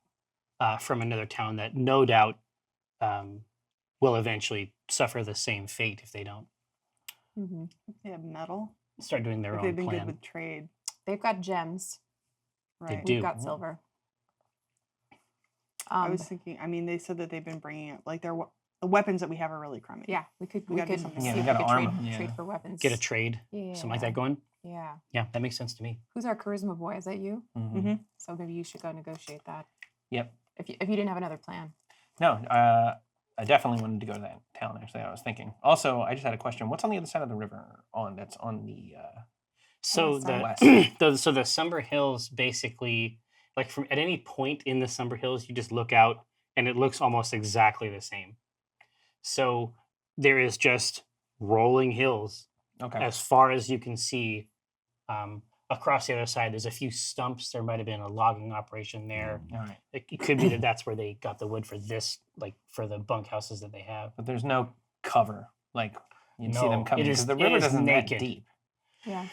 from another town that no doubt will eventually suffer the same fate if they don't Mhm. They have metal. start doing their If own they've been plan. good with trade. They've got gems. Right. do. We've got Mhm. silver. I was thinking. I mean, they said that they've been bringing it. Like the weapons that we have are really crummy. yeah, we could We gotta do see something. Yeah, if we we gotta could arm trade, 'em, yeah. trade for weapons. Get a trade, yeah, something like that going. Yeah. Yeah, that makes sense to me. Who's our charisma boy? Is that you? Mhm. Mm-hmm. So maybe you should go negotiate that. Yep. If you didn't have another plan. No, I definitely wanted to go to that town. Actually, I was thinking. Also, I just had a question. What's on the other side of the river? That's on the. So West the, West. so the Sumber Hills basically, like from at any point in the Sumber Hills, you just look out and it looks almost exactly the same. So there is just rolling hills Okay. as far as you can see. Across the other side, there's a few stumps. There might have been a logging operation there. All right. It could be that that's where they got the wood for this, like for the bunkhouses that they have. But there's no cover. Like you see No, them coming it because is- the it river is doesn't naked. that deep. Yeah.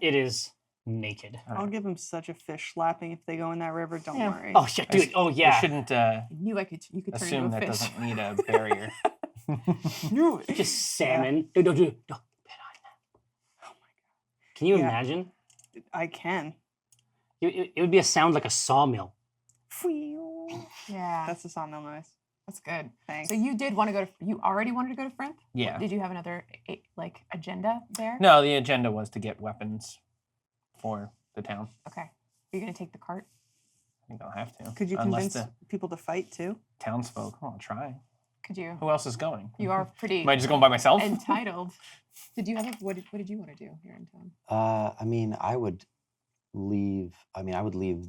It is naked. All I'll right. give them such a fish slapping if they go in that river. Don't Yeah. worry. Oh yeah, dude. Oh We yeah. shouldn't I knew you could turn assume into a that fish. doesn't need a barrier. Knew it. Just salmon. No, no, no, no. Bet on that. Can you Yeah. imagine? I can. It would be a sound like a sawmill. Yeah. That's the sawmill noise. That's good. Thanks. So you did want to go to. You already wanted to go to Frimp? Yeah. Did you have another like agenda there? No, the agenda was to get weapons for the town. Okay. You're gonna take the cart. I think I'll have to. Could you Unless convince people to fight too? the townsfolk. I'll try. Could you? Who else is going? You are pretty Am I just going by myself? entitled. Did you have what did you want to do here in town? I mean, I would leave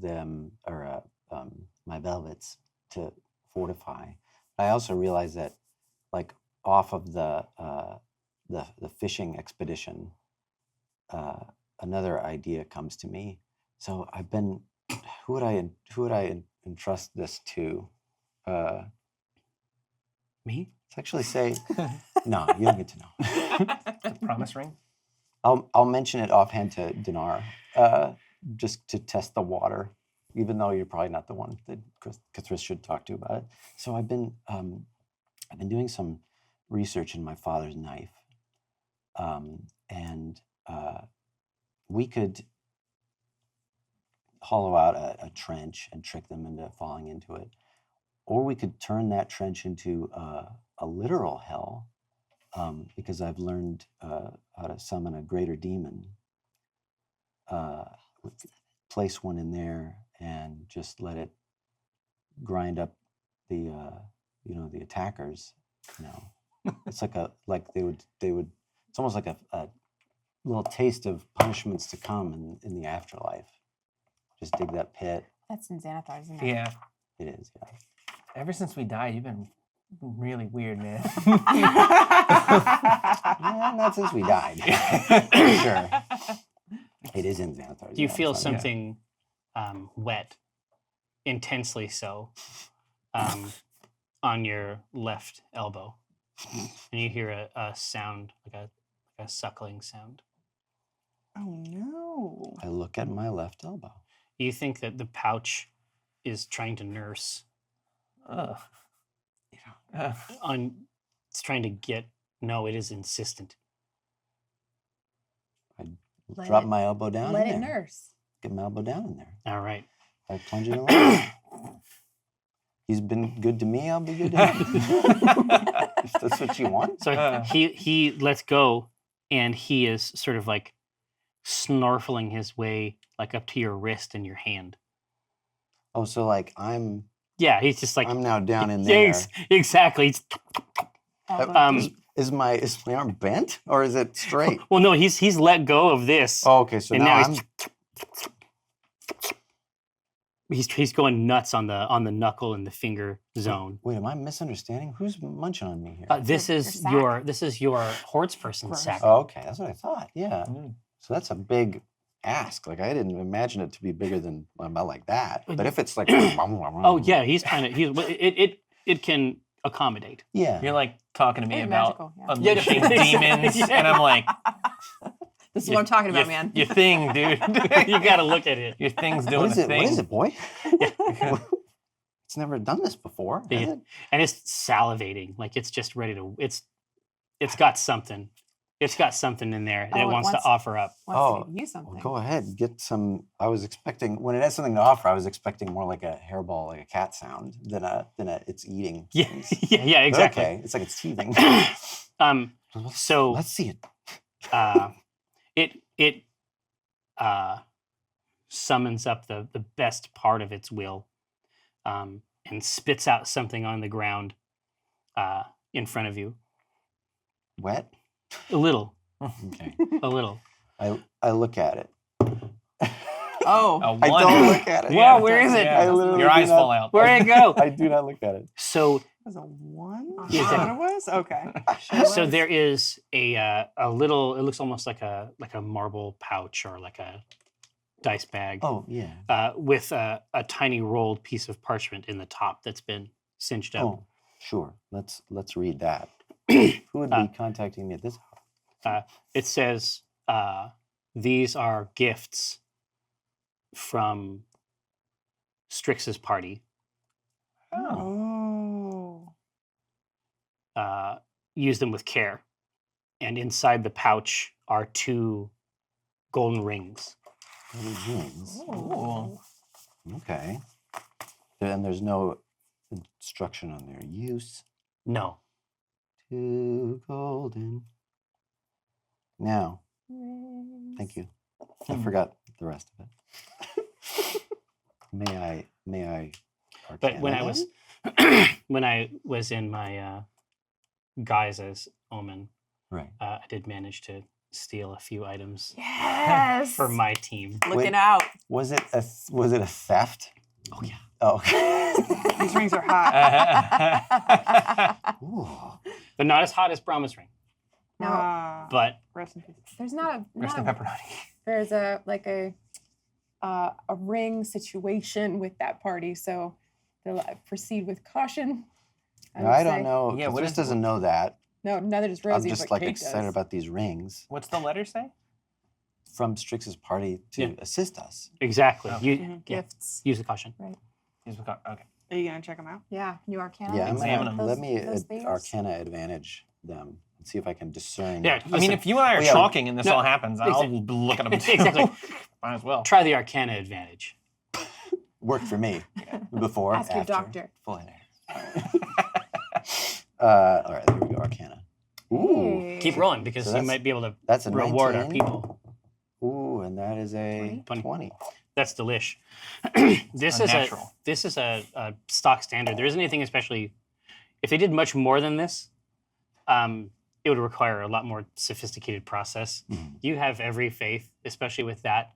them or my velvets to fortify. I also realize that, like, off of the the fishing expedition, another idea comes to me. So I've been, who would I entrust this to? Me? Let's actually say, no, you don't get to know. Promise ring. I'll mention it offhand to Dinar, just to test the water, even though you're probably not the one that Cathris should talk to about it. So I've been doing some research in my father's knife, and we could hollow out a trench and trick them into falling into it, or we could turn that trench into a literal hell, because I've learned how to summon a greater demon. Place one in there and just let it grind up the the attackers. It's like they would. It's almost like a little taste of punishments to come in the afterlife. Just dig that pit. That's in Xanathar, isn't it? Yeah. It is, yeah. Ever since we died, you've been really weird, man. Yeah, not since we died. Sure. It is in Xanathar. Do you yeah, feel it's not- something wet, intensely so, on your left elbow? And you hear a sound, like a suckling sound. Oh no. I look at my left elbow. You think that the pouch is trying to nurse Ugh. it's trying to get, no, it is insistent. Let Drop it- my elbow down Let in it there. nurse. Get my elbow down in there. All right. I plunge it along. He's been good to me, I'll be good to him. If that's what you want. So he lets go, and he is sort of like snorkeling his way like up to your wrist and your hand. Oh, so like I'm He's just like, now down in Yeah, there. exactly. It's, Is my arm bent or is it straight? well, no, he's let go of this, Oh, okay. So and now now I'm he's going nuts on the knuckle and the finger zone. Wait, am I misunderstanding? Who's munching on me here? This Your is sack. your hordes person Gross. sack. Oh, okay, that's what I thought. Yeah. Mm. So that's a big ask. Like I didn't imagine it to be bigger than about like that. But But if it's like Oh yeah, he's kind of it can accommodate. yeah. You're like talking to me Very about magical, yeah. unleashing Yeah. demons, Yeah. and I'm like, This is what I'm talking about, man. Your thing, dude. You got to look at it. Your thing's doing What is a it? thing. What is it, boy? It's never done this before. has Yeah. it? And it's salivating, like it's just ready to. It's got something. It's got something in there that Oh, it it wants to wants- offer up. Wants Oh, to give you something. Well, go ahead. Get some. I was expecting when it has something to offer. I was expecting more like a hairball, like a cat sound, than a it's eating. Yeah, things. yeah, But exactly. Okay, it's like it's teething. So Let's see it. it summons up the best part of its will, and spits out something on the ground in front of you. Wet. A little, Okay. a little. I look at it. Oh. A I one. don't look at it. Whoa, where is it? I literally Your do eyes not- fall out. Where'd it go? I do not look at it. So It was a one? Yeah, Is that what it was? Okay. so there is a little. It looks almost like a marble pouch or like a dice bag. Oh yeah. With a tiny rolled piece of parchment in the top that's been cinched up. Oh, sure. Let's read that. Who would be contacting me at this hour? It says, these are gifts from Strix's party. Oh. Use them with care. And inside the pouch are 2 golden rings. Rings. Ooh. Okay. And there's no instruction on their use. No. 2 golden. Now, thank you. I forgot the rest of it. May I? But when I arcana was them? when I was in my guise as Omen, Right. I did manage to steal a few items Yes. for my team. Looking Wait. out. Was it a theft? Oh yeah. Oh. These rings are hot. Ooh. But not as hot as Brahma's ring. Now, But Rest in peace. there's not Rest in a pepperoni. there's a ring situation with that party, so they'll proceed with caution. No, would I don't say. know. Yeah, what Chris is- doesn't know that. No, neither does Rosie. I'm just but like Kate excited does. about these rings What's the letter say? from Strix's party to Yeah. assist us. exactly, Oh. you Gifts. use the caution. Use the okay. Are you gonna check them out? Yeah, new Arcana. Yeah, I'm Examine gonna them. let me those things. Arcana advantage them and see if I can discern. Yeah, I mean, if you and I are yeah. talking and this No, all happens, I'll look at them too. Exactly. Might as well. Try the Arcana advantage. Worked for me before. Ask your after. doctor. Full all right, there we go. Arcana. Ooh, Hey. Keep rolling because So you that's- might be able to that's a reward our 19. people. Ooh, and that is a 20. 20. That's delish. this is Unnatural. a stock standard. There isn't anything especially. If they did much more than this, it would require a lot more sophisticated process. Mhm. You have every faith, especially with that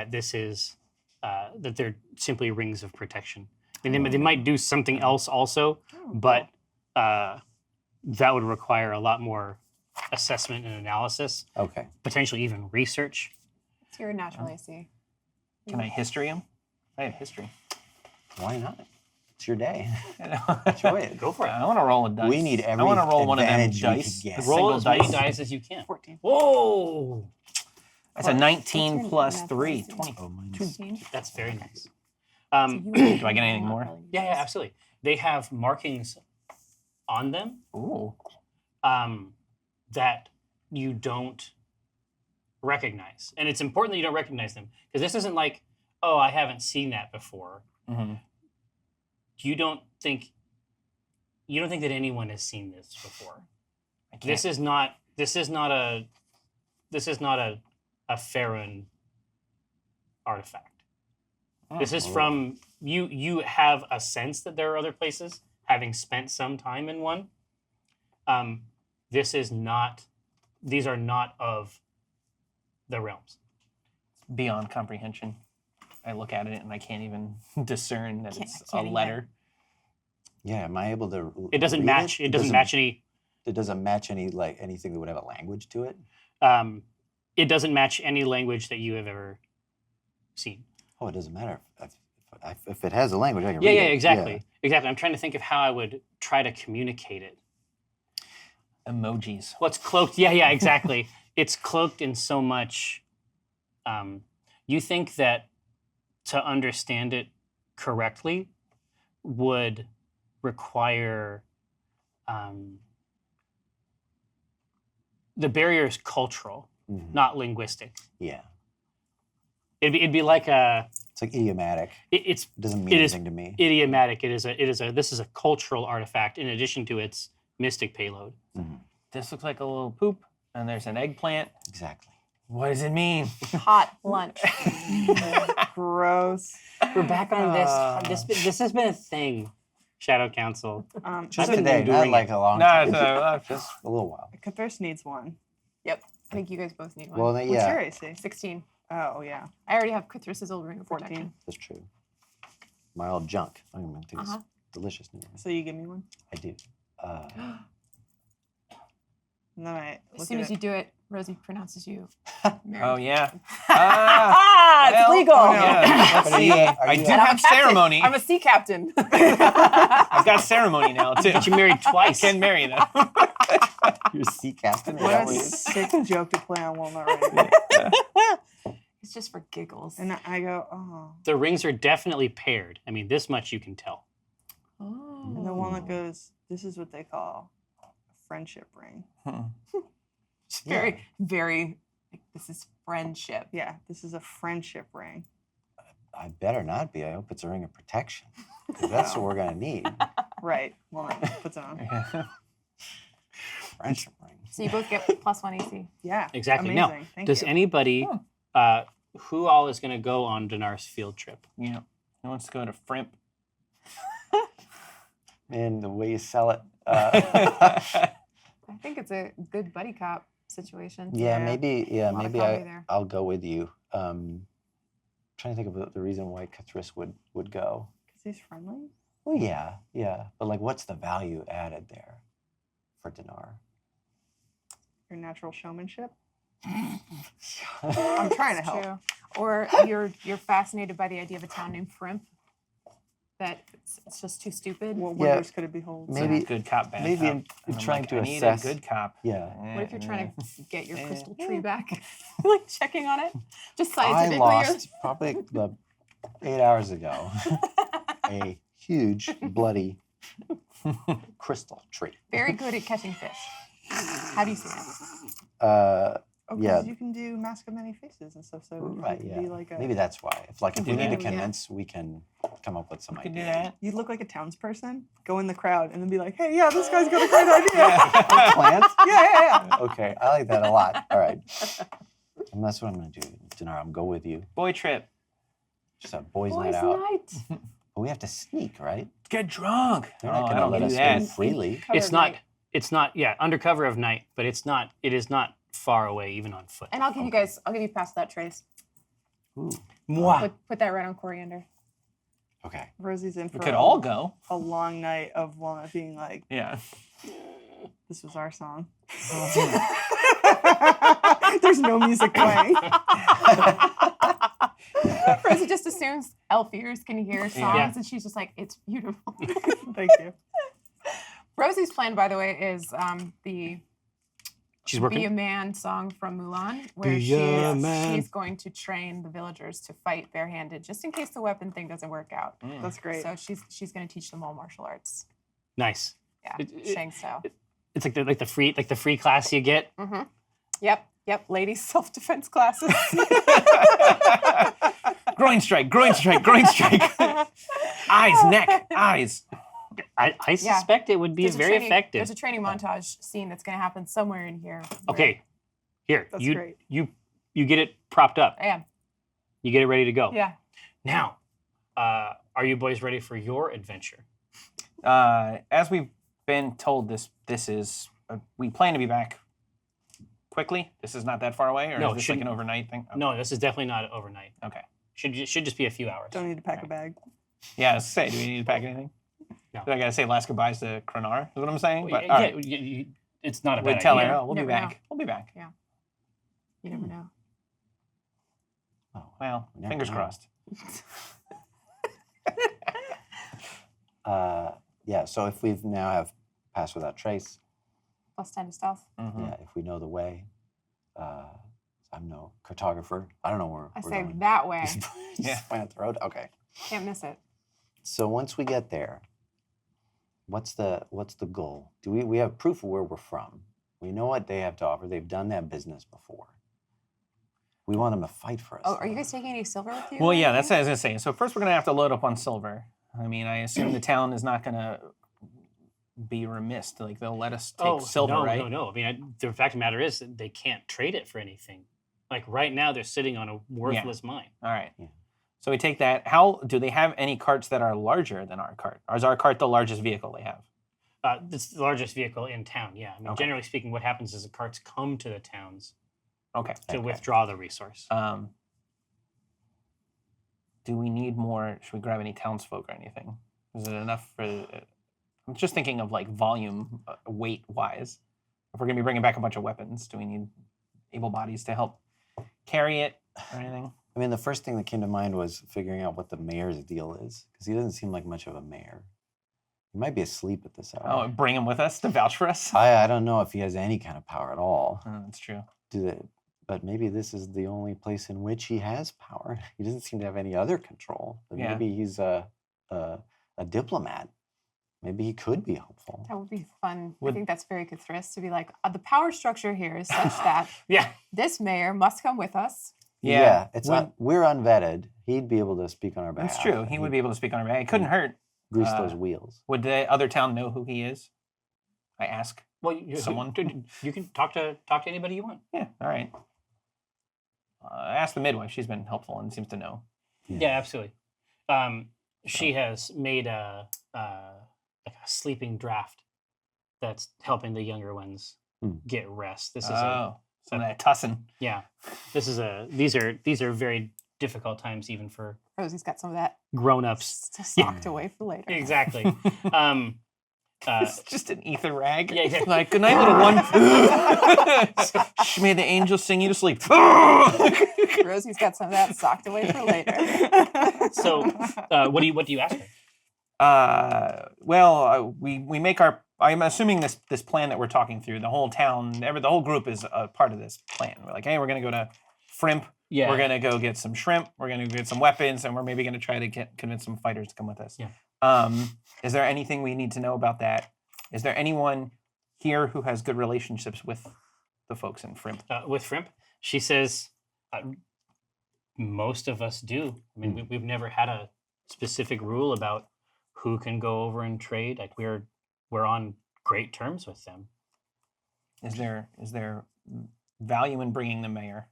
this is that they're simply rings of protection. And they might do something else also, Oh, but that would require a lot more assessment and analysis, Okay. potentially even research. It's your natural AC. Can I history him? I have history. Why not? It's your day. Enjoy Enjoy it. Go for it. I want to roll a dice. We need I every want to roll one of them advantage we could dice. get. The Roll single as many dice. dice as you can. 14. Whoa! That's a 19 14 plus natural 3. AC. 20. Oh, mine's 15. That's very nice. So Do I get anything more? Yeah, absolutely. They have markings on them Ooh. that you don't recognize. And it's important that you don't recognize them because this isn't like, oh, I haven't seen that before. Mm-hmm. You don't think that anyone has seen this before. This is not a Faerûn artifact. This is from you have a sense that there are other places, having spent some time in one. These are not of the realms. beyond comprehension. I look at it and I can't even discern that it's a can't even- letter. Yeah, am I able to? It doesn't read match. It doesn't match any. It doesn't match any anything that would have a language to it. It doesn't match any language that you have ever seen. Oh, it doesn't matter if it has a language. I can Yeah, read yeah, it. exactly, exactly. I'm trying to think of how I would try to communicate it. Emojis. What's cloaked? Yeah, yeah, exactly. It's cloaked in so much. You think that to understand it correctly would require the barrier is cultural, Mhm. not linguistic. Yeah, It'd be like it's like idiomatic. it's It doesn't mean It is anything to me. idiomatic. This is a cultural artifact in addition to its mystic payload. This looks like a little poop, and there's an eggplant. Exactly. What does it mean? Hot lunch. Gross. We're back on this. This has been a thing. Shadow Council. Just I've been today, not doing like it. a long No, time. it's Just a little while. Cathars needs one. Yep. I think you guys both need one. Well, What's yeah, your AC? 16. Oh, yeah. I already have Cthulhu's old ring of 14. protection. that's true. My old junk. I'm gonna take Uh-huh. this delicious new one. So you give me one? I do. And then I As look soon at as it. you do it, Rosie pronounces you married. oh yeah. Ah, it's well, legal. yeah, let's But are see. you- I are do you- And I'm a have captain. ceremony. I'm a sea captain. I've got ceremony now too. Get you married I twice. can marry them. You're a sea captain. Is What that a what it is? sick joke to play on Walnut Radio. It's just for giggles. And I go, oh. The rings are definitely paired. I mean, this much you can tell. Oh. And the Walnut goes, this is what they call a friendship ring. It's very, very, like, this is friendship. Yeah, this is a friendship ring. I better not be. I hope it's a ring of protection. 'Cause that's what we're gonna need. Right. Walnut puts it on. Friendship ring. So you both get +1 AC. Yeah. Exactly. Amazing. Now, Thank does you. anybody, who all is going to go on Dinar's field trip? Yeah. Who wants to go to Frimp? Man, the way you sell it. I think it's a good buddy cop situation. Yeah, Yeah. maybe. Yeah, A lot of maybe comedy there. I'll go with you. Trying to think of the reason why Cathris would go. Because he's friendly? Well, yeah, but like, what's the value added there for Dinar? your natural showmanship. I'm trying to help. True. Or you're fascinated by the idea of a town named Frimp. That it's just too stupid. What Yeah. wonders could it behold? It's a Maybe- good cop, bad maybe cop. in And I'm trying like, to I need assess- a good cop. Yeah. What if you're trying to get your Eh. crystal tree back? like checking on it? Just I scientifically. lost probably 8 hours ago a huge bloody crystal tree. Very good at catching fish. Have you seen it? Oh, 'cause Yeah. you can do Mask of Many Faces and stuff. So it Right, could yeah. be like a, Maybe that's why. If we do need to that. convince, we can come up with some You can do idea. that. you'd look like a townsperson, go in the crowd, and then be like, "Hey, yeah, this guy's got a great idea." Plant? yeah. Okay, I like that a lot. All right. And that's what I'm going to do. Dinar, I'm go with you. Boy trip. Just a boys' Boys' night out. night. But we have to sneak, right? Get drunk. They're not I going to don't let do us that. go freely. Cover It's of not. night. It's not. Yeah, under cover of night, but it is not far away, even on foot. And I'll give you past that trace. Ooh. Mwah. Put that right on coriander. Okay. Rosie's in for We could all go. a long night of Walnut being like, Yeah. "This was our song." There's no music playing. Rosie just assumes elf ears can hear songs, Yeah. and she's just like, "It's beautiful." Thank you. Rosie's plan, by the way, is the She's "Be working. a Man" song from Mulan, where Be a man. she's going to train the villagers to fight barehanded, just in case the weapon thing doesn't work out. That's great. So she's going to teach them all martial arts. Nice. Yeah, It- Shang style. It's like the free class you get. Mm-hmm. Yep. Ladies self defense classes. Groin strike, groin strike, groin strike. Eyes, neck, eyes. I Yeah. suspect it would be There's a very training- effective. There's a training montage scene that's going to happen somewhere in here. where- Okay, here That's you great. you you get it propped up. Yeah. You get it ready to go. Yeah. Now, are you boys ready for your adventure? As we've been told, this is we plan to be back quickly. This is not that far away, or No, is this like shouldn't- an overnight thing? Okay. No, this is definitely not overnight. Okay. Should just be a few hours. Don't need to pack a bag. Yeah, I was gonna say, do we need to pack anything? No. Do I gotta say last goodbyes to Krenar? Is what I'm saying? Well, But yeah, all right. it's not a We bad tell idea. her, oh, we'll be Never back. know. We'll be back. You never know. Oh, Well, Never fingers know. crossed. yeah, so if we've now have passed without trace, Plus 10 to stealth. Mhm. yeah, if we know the way, I'm no cartographer. I don't know where I we're say going. that way. Just Yeah. point out the road. Okay. Can't miss it. So once we get there, what's the goal? Do we have proof of where we're from? We know what they have to offer. They've done that business before. We want them to fight for us. Oh, are you guys taking any silver with you? Well, or yeah, that's what anything? I was gonna say. So first, we're gonna have to load up on silver. I mean, I assume the town is not gonna be remiss. Like they'll let us take silver, no, right? No. I mean, the fact of the matter is that they can't trade it for anything. Like right now, they're sitting on a worthless mine. All right. Yeah. So we take that. How do they have any carts that are larger than our cart? Or is our cart the largest vehicle they have? It's the largest vehicle in town. Yeah. I mean, Okay. generally speaking, what happens is the carts come to the towns Okay. to withdraw the resource. Do we need more? Should we grab any townsfolk or anything? Is it enough for? I'm just thinking of like volume, weight wise. If we're gonna be bringing back a bunch of weapons, do we need able bodies to help carry it or anything? I mean, the first thing that came to mind was figuring out what the mayor's deal is, because he doesn't seem like much of a mayor. He might be asleep at this Oh, hour. bring him with us to vouch for us. I don't know if he has any kind of power at all. Oh, that's true. But maybe this is the only place in which he has power. He doesn't seem to have any other control. But Yeah. maybe he's a diplomat. Maybe he could be helpful. That would be fun. I Would- think that's very Cthulhu to be like, the power structure here is such that Yeah. this mayor must come with us. Yeah, it's would- we're unvetted. He'd be able to speak on our behalf. That's true. and He would be able to speak on our behalf. It couldn't hurt. grease uh, those wheels. Would the other town know who he is? I ask. Well, Someone- you can talk to anybody you want. Yeah. All right. I asked the midwife. She's been helpful and seems to know. Yeah, absolutely. She has made like a sleeping draft that's helping the younger ones get rest. This is so that tussin. these are very difficult times even for Rosie's got some of that grown-ups. socked away for later. Exactly. It's just an ether rag. Yeah, exactly. Like, good night, little one. May the angels sing you to sleep. Rosie's got some of that socked away for later. So, what do you ask her? We make our. I'm assuming this plan that we're talking through. The whole town, the whole group is a part of this plan. We're like, hey, we're gonna go to Frimp. Yeah. We're gonna go get some shrimp. We're gonna go get some weapons, and we're maybe gonna try to convince some fighters to come with us. Yeah. Is there anything we need to know about that? Is there anyone here who has good relationships with the folks in Frimp? With Frimp, she says, most of us do. I mean, we've never had a specific rule about who can go over and trade. Like we're on great terms with them. Is there value in bringing the mayor?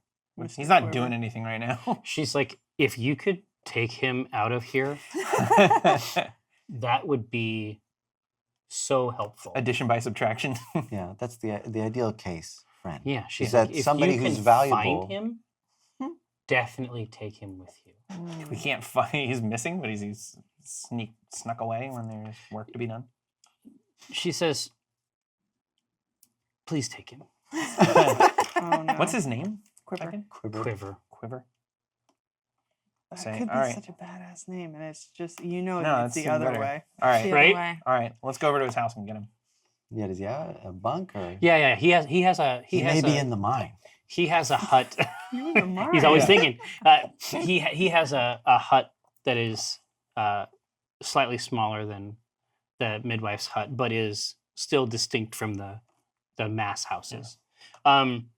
He's not doing anything right now. She's like, if you could take him out of here, that would be so helpful. Addition by subtraction. Yeah, that's the ideal case, friend. Yeah, she's Is that like, if somebody you who's can valuable? find him, definitely take him with you. We can't find. He's missing, but he's snuck away when there's work to be done. She says, please take him. Oh, no. What's his name? Quiver? Quiver. Quiver. That Say, could be all right. such a badass name, and it's just No, it's that's the even other better. way. All right, The Right? other way. all right. Let's go over to his house and get him. Yeah, does he have a bunk or? Yeah. He has a He may be in the mine. he has a hut. You were the He's always Yeah. thinking. He has a hut that is slightly smaller than the midwife's hut, but is still distinct from the mass houses. And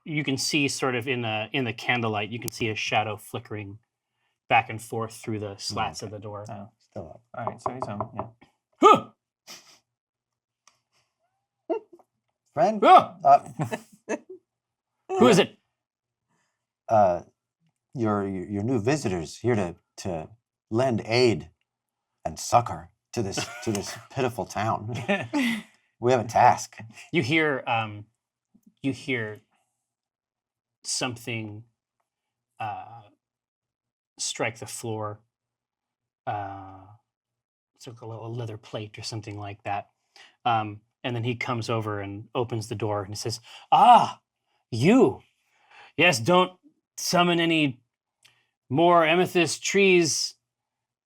you can see sort of in the candlelight, you can see a shadow flickering back and forth through the slats of the door. Oh, Still up. all right. So he's home. Yeah. Huh! Friend? Ah! Who is it? Your new visitors here to lend aid and succor to this pitiful town. We have a task. You hear something strike the floor. It's like a little leather plate or something like that. And then he comes over and opens the door and he says, "Ah, you. Yes, don't summon any more amethyst trees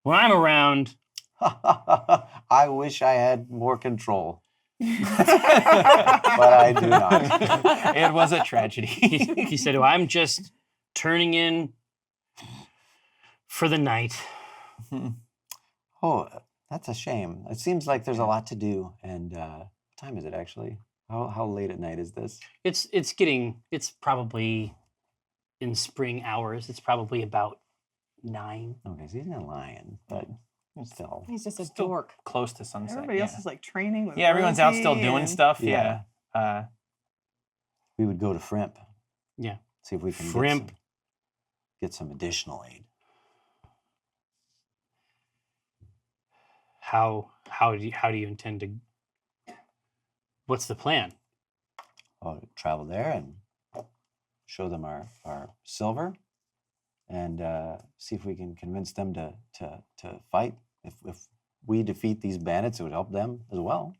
when I'm around." I wish I had more control, but I do not. It was a tragedy. He said, "Oh, I'm just turning in for the night." Oh, that's a shame. It seems like there's a lot to do. And what time is it actually? How late at night is this? It's probably in spring hours. It's probably about 9. Okay, so he's not lying, but still. He's just a Still dork. close to sunset. Everybody yeah. else is like training with Yeah, everyone's out still Rosie doing and- stuff. Yeah. Yeah. We would go to Frimp. Yeah. See if we can Frimp. get some additional aid. How do you intend to? What's the plan? I'll travel there and show them our silver and see if we can convince them to fight. If we defeat these bandits, it would help them as well.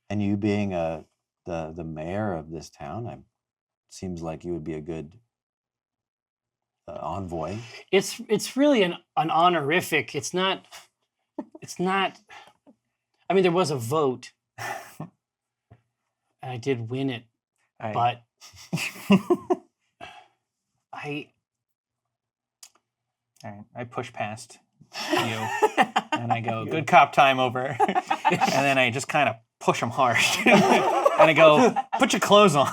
And you being the mayor of this town, it seems like you would be a good envoy. It's really an honorific. It's not. I mean, there was a vote, and I did win it, but all right, I push past you and I go, "Good cop time over," and then I just kind of push him hard, and I go, "Put your clothes on.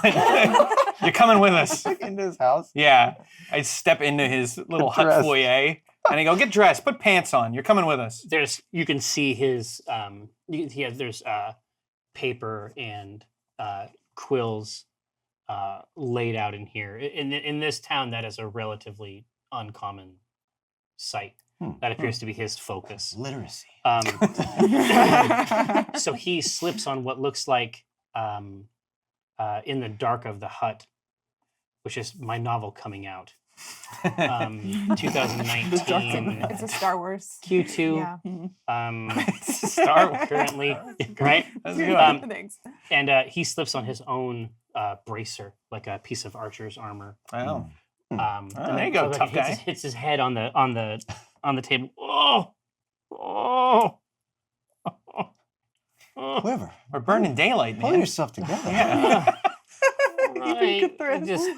You're coming with us." Into his house. Yeah, I step into his little hut Dressed. foyer, and I go, "Get dressed. Put pants on. You're coming with us." you can see his there's paper and quills laid out in here. In this town, that is a relatively uncommon sight. That appears to be his focus. Literacy. So he slips on what looks like in the dark of the hut, which is my novel coming out. 2019 It's a Star Wars. Q2 Yeah. Star currently, right? Thanks. And he slips on his own bracer, like a piece of archer's armor. Oh. And there you go, like, tough guy. hits his head on the table. Oh, oh, oh. Quiver. We're burning daylight, Pull man. yourself together. Yeah. Even Cthulhu.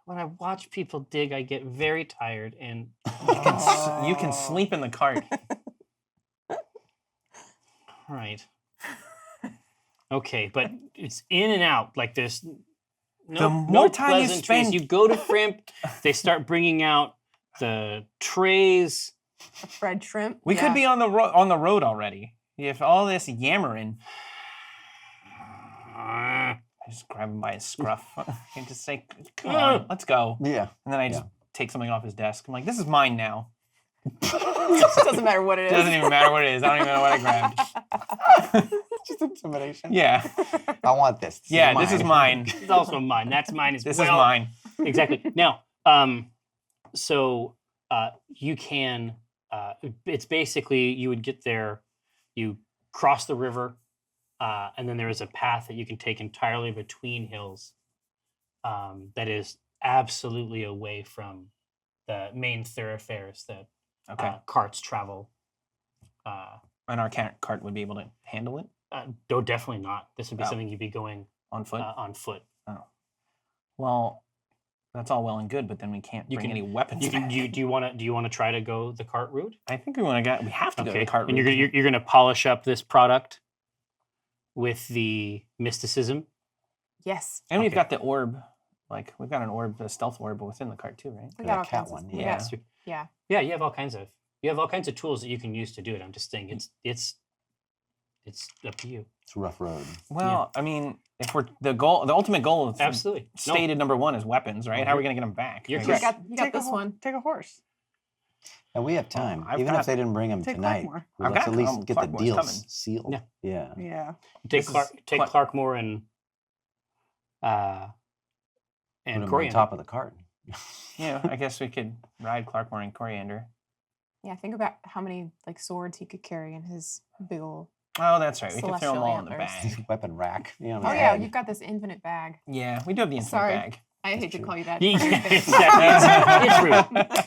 When I watch people dig, I get very tired, and You can sleep in the cart. right. Okay, but it's in and out. Like there's no, The more no time you pleasantries. spend- You go to Frimp, they start bringing out the trays. A fried shrimp. We could be on the road already. If all this yammering, I just grab him by his scruff and just say, "Come on, let's go." Yeah. And then I just take something off his desk. I'm like, "This is mine now." It doesn't matter what it It is. doesn't even matter what it is. I don't even know what I grabbed. Just intimidation. Yeah, I want this. this is mine. It's also mine. That's mine as This well. is mine. Exactly. Now, so you can. It's basically you would get there, you cross the river, and then there is a path that you can take entirely between hills. That is absolutely away from the main thoroughfares that Okay. carts travel. And our cart would be able to handle it No, definitely not. This would be Oh. something you'd be going on foot. on foot. Well, that's all well and good, but then we can't You bring can- any weapons. You can, back. do you want to try to go the cart route? I think we have to go to Okay, the cart and route. you're gonna polish up this product with the mysticism. Yes. And we've Okay. got the orb. Like we've got an orb, a stealth orb within the cart too, right? We The got all cat kinds one, of yeah. yeah. Yeah. So- Yeah. yeah, you have all kinds of tools that you can use to do it. I'm just saying it's up to you. It's a rough road. Well, I mean, if we're the ultimate goal is Absolutely. No, stated number one is weapons, right? How are we gonna get them back? You're I You guess- correct. got this one. Take a horse. And we have time. I've Even got- if they didn't bring them Take tonight, Clarkmore. well, I've let's got at least get the Clarkmore's deals coming. sealed. Yeah. Yeah. Yeah. Take This is Clarkmore and Put 'em on Coriander. top of the cart. Yeah, I guess we could ride Clarkmore and Coriander. Yeah, think about how many like swords he could carry in his big ol'. Oh, that's right. We can throw them Celestial all in the antlers. bag. Weapon rack. You know, Oh yeah, you've got this infinite bag. Yeah, we do have the infinite Sorry. bag. I hate to true. call you that. Yeah, Infinite.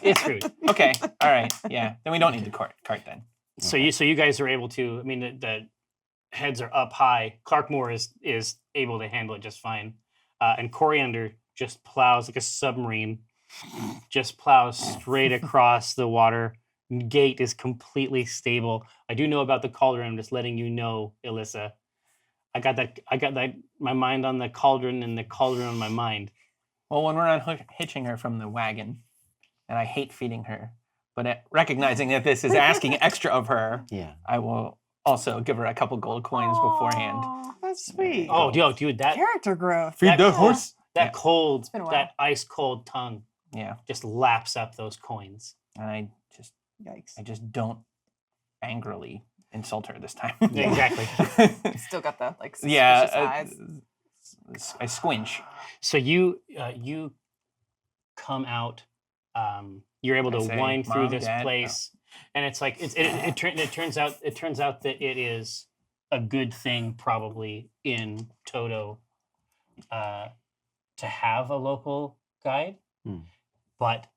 it's rude. Okay, all right. Yeah, then we don't need the cart then. So you guys are able to. I mean, the heads are up high. Clarkmore is able to handle it just fine, and Coriander just plows like a submarine, just plows straight across the water. Gate is completely stable. I do know about the cauldron. I'm just letting you know, Alyssa. I got that. My mind on the cauldron and the cauldron on my mind. Well, when we're unhitching her from the wagon, and I hate feeding her, but recognizing that this is asking extra of her, Yeah. I will also give her a couple gold coins beforehand. Aw, that's sweet. Oh, dude, that Character growth. Feed the horse. that Yeah. cold, been a while. that ice cold tongue Yeah, just laps up those coins. and I Yikes. just don't angrily insult her this time. Exactly. Still got the like suspicious Yeah, eyes. I squinch. So you come out. You're able I to say, wind through "Mom, this Dad," place, and it's like it turns out that it is a good thing probably in Toto to have a local guide, Hmm. but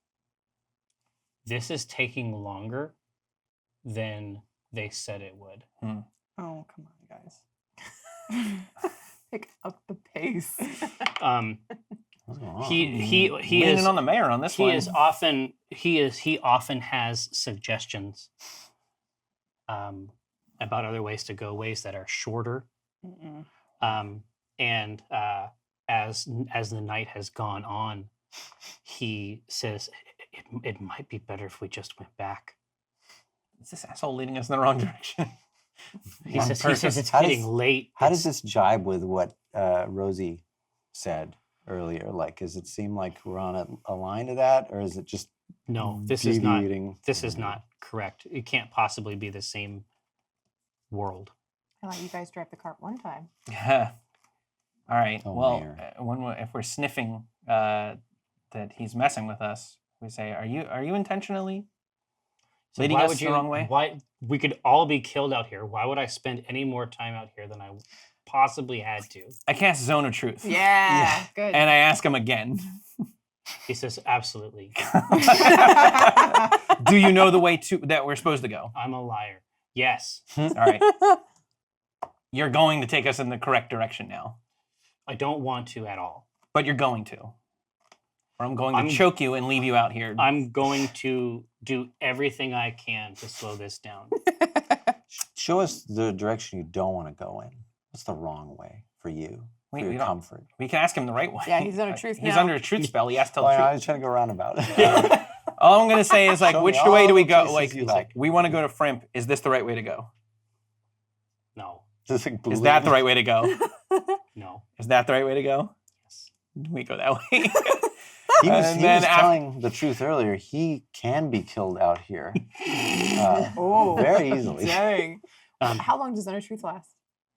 this is taking longer than they said it would. Oh, come on, guys. Pick up the pace. What's going on? He Leaning is on the mayor on this he one. is often he often has suggestions about other ways to go, ways that are shorter. Mm-mm. And as the night has gone on, he says it might be better if we just went back. Is this asshole leading us in the wrong direction? He On says purpose. it's How does- getting late. How does It's- this jibe with what Rosie said earlier? Like, does it seem like we're on a line to that, or is it just No, this is not. deviating? This is not correct. It can't possibly be the same world. I let you guys drive the cart one time. Yeah. All right. Oh, Well, Mayor. if we're sniffing that he's messing with us, we say, "Are you intentionally leading why us would the you? wrong way?" Why we could all be killed out here? Why would I spend any more time out here than I possibly had to? I cast Zone of Truth. Yeah, good. And I ask him again. He says, "Absolutely. Do you know the way that we're supposed to go? I'm a liar. Yes, All right. You're going to take us in the correct direction now, I don't want to at all. but you're going to. Or I'm going to I'm- choke you and leave you out here. I'm going to do everything I can to slow this down." Show us the direction you don't want to go in. What's the wrong way for you? Wait, For we your don't- comfort. We can ask him the right way. Yeah, he's under truth He's now. under a truth spell. He has to tell Well, the I truth. was trying to go around about it. All I'm gonna say is like, Show which me way all do we the go? places Like, you like. we want to go to Frimp. Is this the right way to go? No, Is it Is that the right way to go? no. Is that the right way to go? Yes. We go that way. He was, And he then was after- telling the truth earlier. He can be killed out here Oh, very easily. dang. How long does under truth last?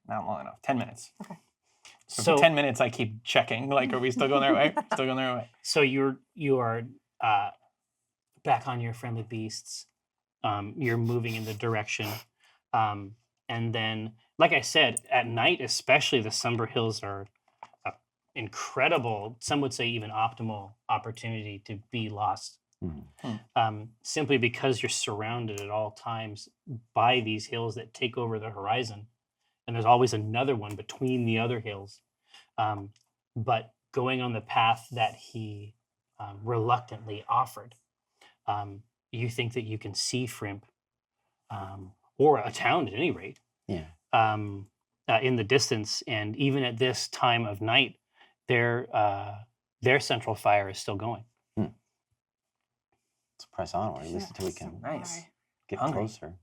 Not long enough. 10 minutes. Okay. So, So for 10 minutes, I keep checking. Like, are we still going the right way? Still going the right way. So you are back on your friendly beasts. You're moving in the direction, and then, like I said, at night, especially, the Somber Hills are an incredible, some would say even optimal opportunity to be lost. Simply because you're surrounded at all times by these hills that take over the horizon, and there's always another one between the other hills. But going on the path that he reluctantly offered, you think that you can see Frimp, or a town at any rate, Yeah. in the distance. And even at this time of night, their central fire is still going. Let's press onward. At least until we can Nice. get Hungry. closer.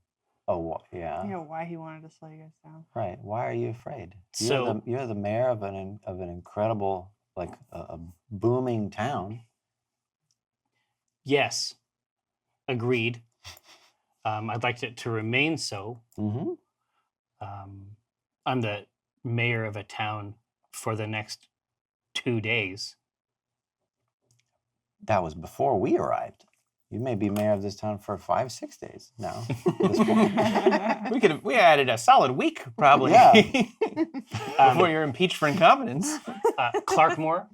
Oh, yeah. Yeah, why he wanted to slow you guys down. Right. Why are you afraid? So- you're the mayor of an incredible, like a booming town. Yes, agreed. I'd like it to remain so. Mm-hmm. I'm the mayor of a town for the next 2 days. That was before we arrived. You may be mayor of this town for 5-6 days now. at this point. We added a solid week, probably. Yeah. Before you're impeached for incompetence. Clarkmore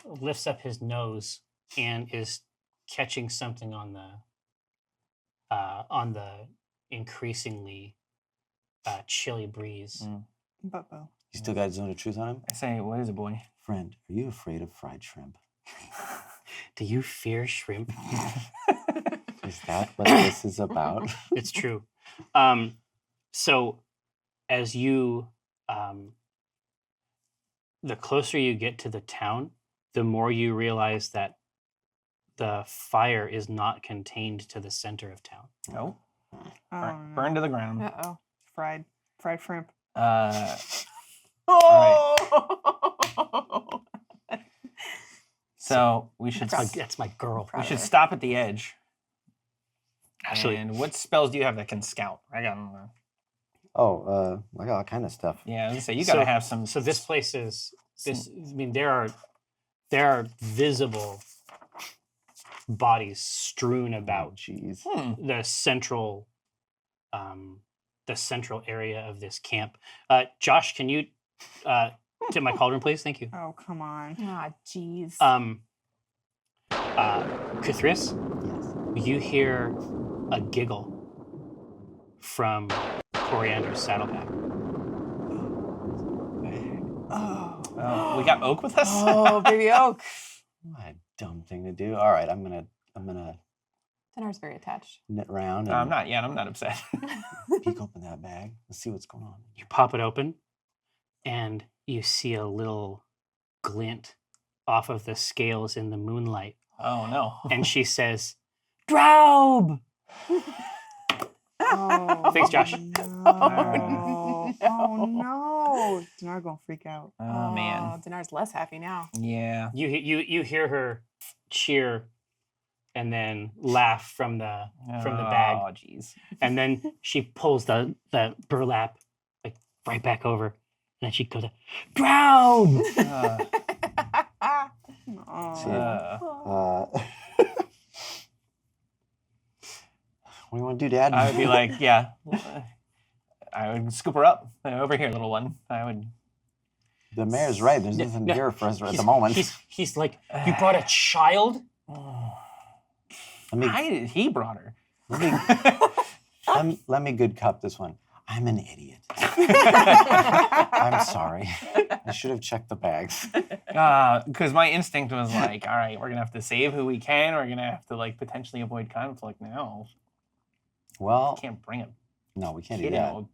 lifts up his nose and is catching something on the increasingly chilly breeze. But Bo. You still got Zone of Truth on him? I say, what is it, boy? Friend, are you afraid of fried shrimp? Do you fear shrimp? Is that what this is about? It's true. So as you, the closer you get to the town, the more you realize that the fire is not contained to the center of town. No. Oh, Burn to the ground. Uh-oh. Fried shrimp. Oh! So we should That's my girl. we should stop at the edge. Actually, And what spells do you have that can scout? I got Oh, I got all kind of stuff. yeah. I was gonna say you gotta So- have some. so this place is this. I mean, there are visible bodies strewn Oh, about jeez. the central area of this camp. Josh, can you tip my cauldron, please? Thank you. Oh, come on. Ah, jeez. Kuthris, Yes. you hear a giggle from Coriander's saddleback. Oh. We got Oak with us. Oh, baby oak. What a dumb thing to do. All right, I'm gonna Dinar's very attached. knit around and I'm not yet. I'm not upset. peek open that bag. Let's see what's going on. You pop it open, and you see a little glint off of the scales in the moonlight. Oh no. And she says, "Draub!" Oh, Thanks, Josh. No. Oh no. Dinar gonna freak out. Oh man. Dinar's less happy now. Yeah. You hear her cheer and then laugh from the bag. Oh jeez. And then she pulls the burlap like right back over then she goes, drown! Aw. What do you want to do, Dad? I would be like, yeah. I would scoop her up. Over here, little one. I would. The mayor's right. There's No, nothing no, here for us at the moment. He's like, you brought a child? Let me, He brought her. let me good cup this one. I'm an idiot. I'm sorry. I should have checked the bags. Because my instinct was like, all right, we're gonna have to save who we can. We're gonna have to like potentially avoid conflict now. Well, Can't bring a no, we can't do kid that. into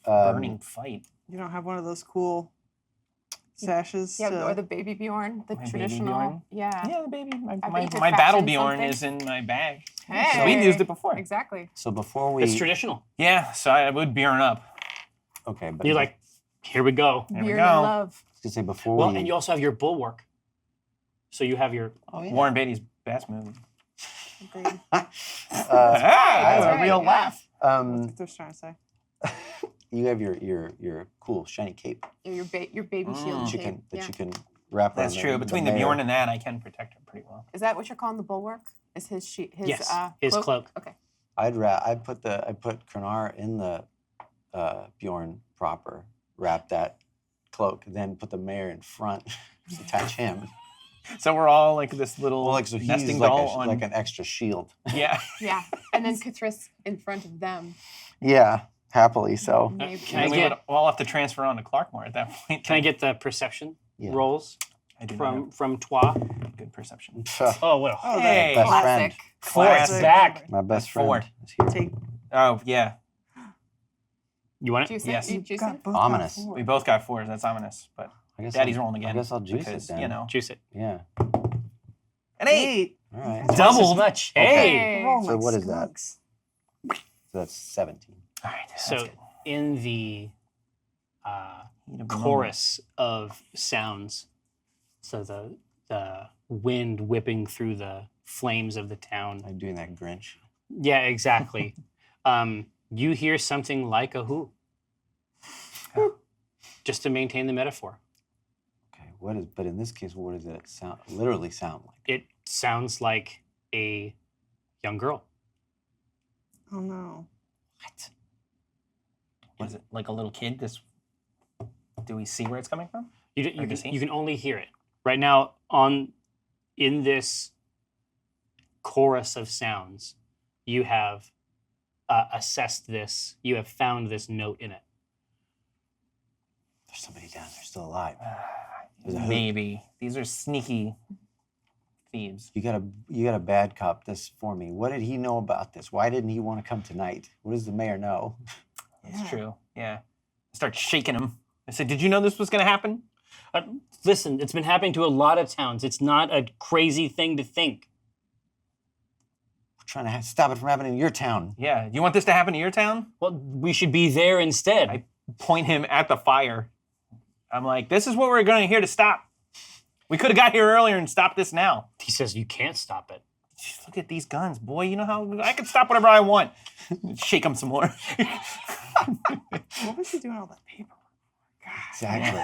a burning fight. You don't have one of those cool sashes? Yeah, to... or the baby Bjorn, the My baby traditional. Bjorn? Yeah. Yeah, the baby. I bet My you could battle fashion Bjorn something. is in my bag. Hey. We've used it before. Exactly. So before we, It's traditional. Yeah, so I would Bjorn up. okay, but You're like, here we go. There we Beard go. and love. I was gonna say before Well, we. and you also have your bulwark. So you have your, Oh, yeah. Warren Beatty's best movie. Agreed. That's that's a right, real yeah. laugh. What they're trying to say. You have your cool shiny cape Your baby shield that you shape. can Yeah. wrap around. That's true. Between the mayor. Bjorn and that, I can protect her pretty well. Is that what you're calling the bulwark? Is his his yes, his cloak. Okay. I put Krenar in the Bjorn proper, wrap that cloak, then put the mayor in front, just attach him. So we're all like this little Well, like so he's nesting like doll on. like an extra shield. Yeah. Yeah. And then Cthulhu in front of them. Yeah, happily so. Maybe. Can I And we get- would all have to transfer on to Clarkmore at that point. Can I get the perception Yeah. rolls I do from Toi? not have good perception. Oh, what a Oh, Hey. Best Classic. Forrest Classic. back. My best Four. friend is here. Take. Oh yeah, You want it? Juice Yes. it? You You juice got it? both got Ominous. four. we both got fours. That's ominous. But I guess Daddy's I'll- rolling again. I guess I'll juice because, it then. You know, Juice it. Yeah. an 8. All right. Twice Doubled. as much. Okay. Hey. Roll So like what is that? skunks. So that's 17. All right. That's So good. in the Heat of the moment. chorus of sounds, so the wind whipping through the flames of the town. I'm doing that Grinch. Yeah, exactly. You hear something like a who, just to maintain the metaphor. Okay. But in this case, what does it literally sound like? It sounds like a young girl. Oh no. Is it like a little kid? Do we see where it's coming from? You just can only hear it right now in this chorus of sounds. You have assessed this. You have found this note in it. There's somebody down there still alive. There's a hoot. Maybe these are sneaky thieves. You got a bad cop this for me. What did he know about this? Why didn't he want to come tonight? What does the mayor know? It's Yeah. true. Yeah. I start shaking him. I said, "Did you know this was going to happen?" Listen, it's been happening to a lot of towns. It's not a crazy thing to think. We're trying to stop it from happening in your town. Yeah. You want this to happen to your town? Well, we should be there instead. I point him at the fire. I'm like, "This is what we're going to here to stop. We could have got here earlier and stopped this now." He says you can't stop it. Just look at these guns, boy. You know how I can stop whatever I want. Shake him some more. What was he doing all that paperwork? Exactly.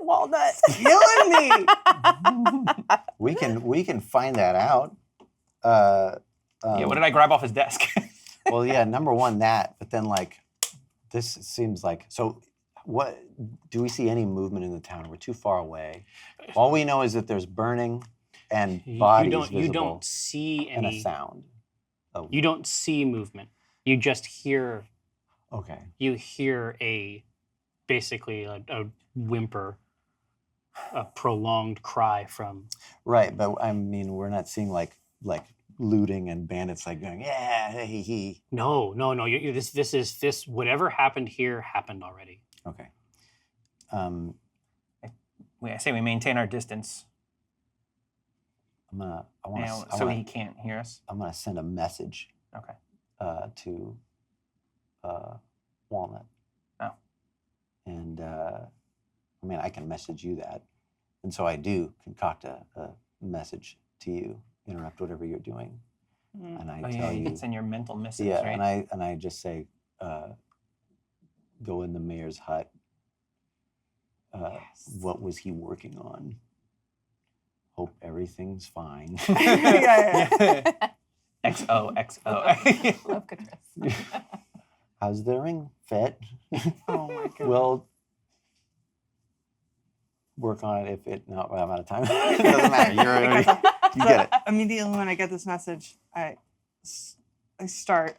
Walnut killing me. we can find that out. Yeah. What did I grab off his desk? Well, yeah, number one, that, but then like this seems like so. What do we see any movement in the town? We're too far away. All we know is that there's burning and bodies You visible don't see and a any. sound. Oh, You don't see movement. You just hear. okay. You hear basically a whimper, a prolonged cry from. Right, but I mean, we're not seeing like looting and bandits like going, yeah, hey, he. No. This. Whatever happened here happened already. Okay. I say we maintain our distance I so he can't hear us. I'm gonna send a message Okay. to Walnut. Oh. And I mean, I can message you that, and so I do concoct a message to you, interrupt whatever you're doing, and I Oh, tell yeah, you, it's in your mental missives, yeah, right? and I just say, go in the mayor's hut, What was he working on? Hope everything's fine. Yeah. XOXO. Love Catrice. How's the ring fit? Oh my god. We'll work on it if it. No, I'm out of time. It doesn't matter. You get it. Immediately when I get this message, I start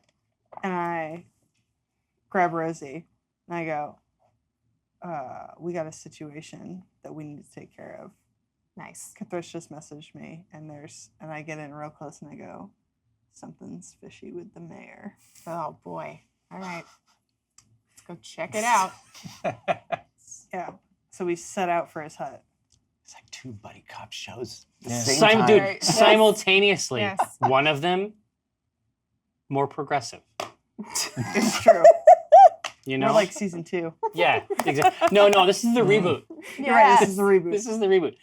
and I grab Rosie and I go, we got a situation that we need to take care of. Nice. Cathrice just messaged me and I get in real close and I go, something's fishy with the mayor. Oh boy. All right. Let's go check it out. Yeah. So we set out for his hut. It's like 2 buddy cop shows. at the Yeah. same time. Dude, Right. Yes. simultaneously, Yes. one of them more progressive. It's true. You We're know, like season 2. yeah, exactly. No, this is the reboot. You're right. This is the reboot. This is the reboot.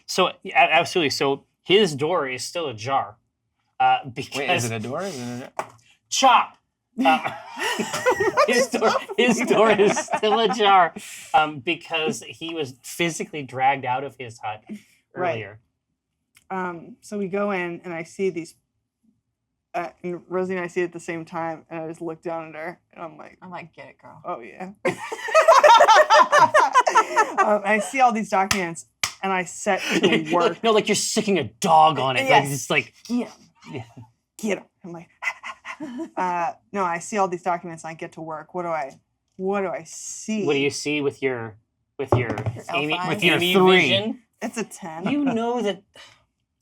So absolutely. So his door is still ajar. Because Wait, is it a door? Is it a... chop. His door is still ajar because he was physically dragged out of his hut Right. earlier. So we go in and I see these, and Rosie and I see it at the same time, and I just look down at her and I'm like, get it, girl. oh yeah. I see all these documents and I set to work. No, like you're sicking a dog on it. Like Yes. it's like Get him. Yeah. Get him. I'm like, no, I see all these documents and I get to work. What do I see? what do you see with your Amy elf with eyes? your Your 3. vision? It's a 10. You know that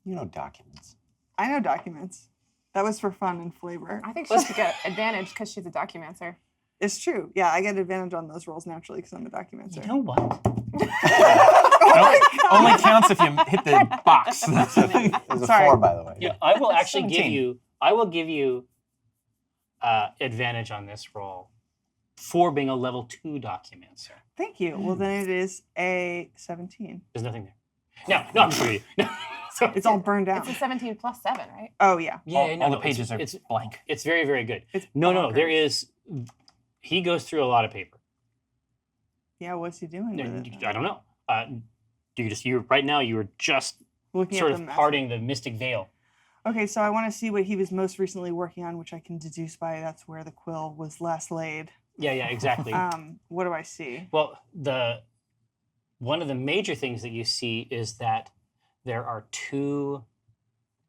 You know documents. I know documents. That was for fun and flavor. I think she should get advantage because she's a documenter. It's true. Yeah, I get advantage on those rolls naturally because I'm a documenter. you know what? Only counts if you hit the box. It was a Sorry. 4, by the way. Yeah, I will actually give 17. you. Advantage on this roll for being a level 2 documenter. Thank you. Well, then it is a 17. There's nothing there. No, I'm sorry. No. So It's all burned down. It's a 17 plus 7, right? Oh yeah. all the pages are it's blank. It's very, very good. It's No, there bonkers. is. He goes through a lot of paper. Yeah, what's he doing with it? I don't know. You right now you were just Looking sort at of the message. parting the mystic veil. Okay, so I want to see what he was most recently working on, which I can deduce by that's where the quill was last laid. Yeah, exactly. What do I see? Well, one of the major things that you see is that there are 2.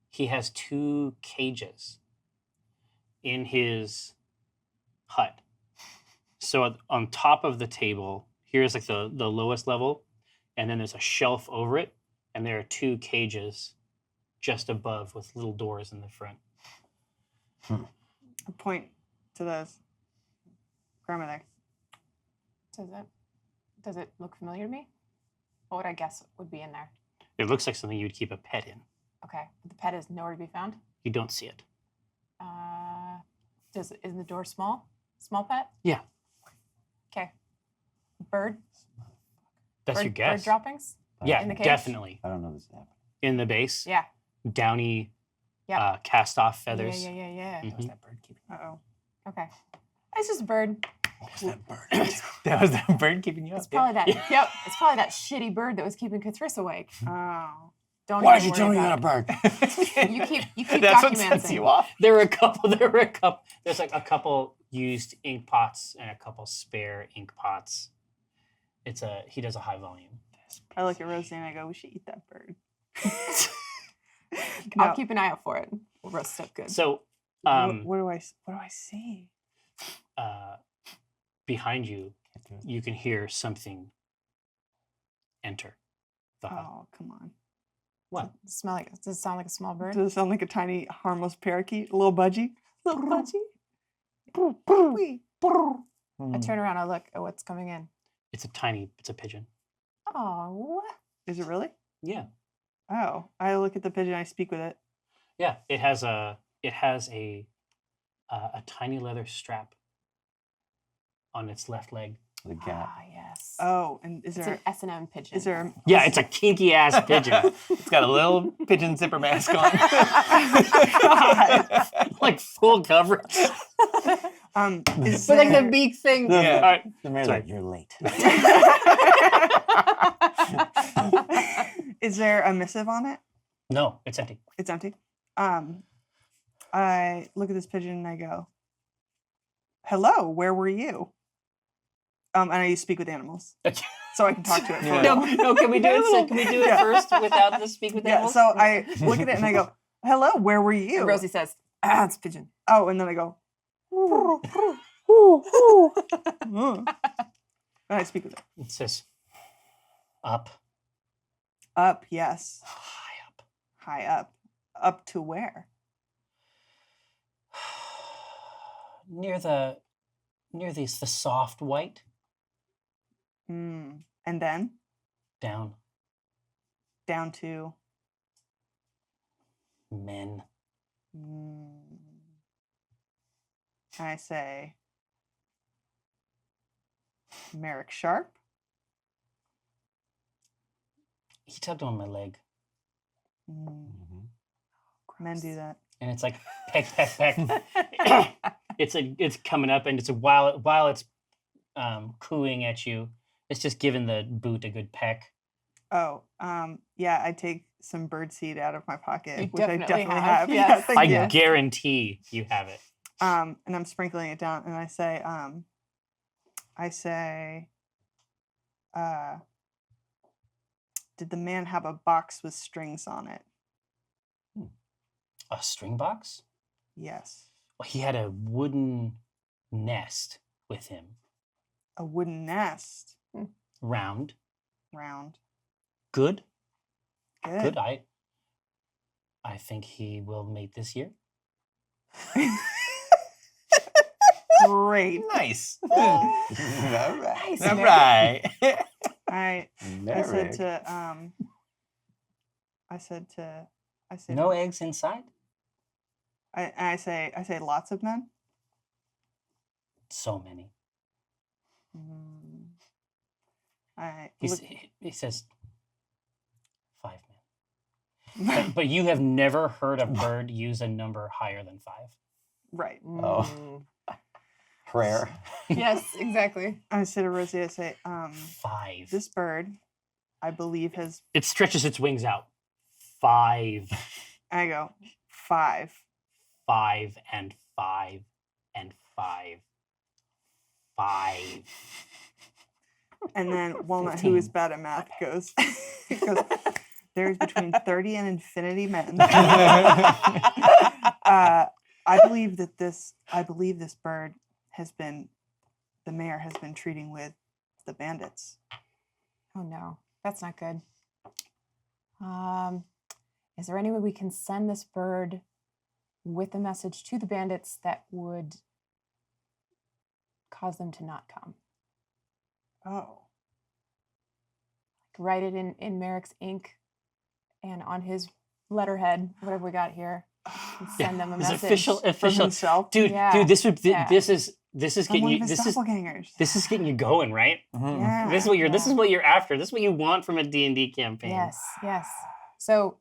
He has 2 cages in his hut. So on top of the table, here's like the lowest level, and then there's a shelf over it, and there are 2 cages just above with little doors in the front. I point to those. Grandma there. Does it look familiar to me? What would I guess would be in there? It looks like something you'd keep a pet in. Okay, but the pet is nowhere to be found. You don't see it. Is the door small? Small pet? Yeah. Okay. Bird? That's your Bird guess. droppings? Yeah, in the cage? definitely. I don't know this happened. In the base, Yeah. downy, Yeah. cast off feathers. Yeah. Mhm. That bird keeping. Uh-oh. Okay. It's just a bird. That bird. That was that bird keeping you up. It's probably that. Yep. It's probably that shitty bird that was keeping Catrice awake. Oh. Don't Why even did you worry tell me you about got a bird? You keep That's what documenting. sets you off. There were a couple. There's like a couple used ink pots and a couple spare ink pots. He does a high volume. I look at Rosie and I go, we should eat that bird. I'll No. keep an eye out for it. We'll roast it good. So, What do I see? behind you, you can hear something enter the hut. Oh, come on. What? Does it sound like a small bird? Does it sound like a tiny, harmless parakeet? A little budgie? Little budgie. Wee. I turn around. I look at what's coming in. It's a pigeon. Oh, Is it really? Yeah. Oh, I look at the pigeon. I speak with it. Yeah. It has a tiny leather strap on its left leg. The gap. yes. Oh, and is It's there? an S&M pigeon. Is there? Yeah, it's a kinky ass pigeon. It's got a little pigeon zipper mask on. God. Like full coverage. Is But like the there- big thing. Yeah. All right. The mayor's Sorry. like, you're late. Is there a missive on it? No, it's empty. It's empty. I look at this pigeon and I go, "Hello, where were you?" And I speak with animals, so I can talk to it. For a Yeah. little. No. Can we do it? So can we do it Yeah. first without the speak with Yeah. animals? So I look at it and I go, "Hello, where were you?" And Rosie says, it's a pigeon. Oh, and then I go, and I speak with it. It says, up, Up, yes. high up. High up. Up to where? Near the soft white. And then Down, down to. men. And I say, Merrick Sharp. He tugged on my leg, Men do that. and it's like peck, peck, peck. It's coming up, and it's while it's cooing at you, it's just giving the boot a good peck. Oh, yeah, I take some birdseed out of my pocket, You which I definitely definitely have, have. yes. Yeah, thank I you. guarantee you have it. And I'm sprinkling it down, and I say, did the man have a box with strings on it? A string box? Yes. Well, he had a wooden nest with him, A wooden nest. round, Round. good. Good. I think he will mate this year. Great. Nice. All right. Nice, All Merrick. right. I Merrick. said No eggs inside. I say lots of men. So many. He says 5 men. But you have never heard a bird use a number higher than 5. Right. Oh. Prayer. Yes, exactly. I say to Rosie, I say, 5. this bird, I believe has. It stretches its wings out. 5, I go 5. 5, and 5, and 5, 5. And then Walnut, who is bad at math, goes, there's between 30 and infinity men. I believe this bird the mayor has been treating with the bandits. Oh no, that's not good. Is there any way we can send this bird with a message to the bandits that would cause them to not come? Oh. Write it in Merrick's ink and on his letterhead, whatever we got here, and send them a It's message. official. For himself. Dude, Yeah. this is Yeah. this is I'm getting one you. of his doppelgangers. This is getting you going, right? Yeah. This is what you're after. This is what you want from a D&D campaign. Yes, yes. So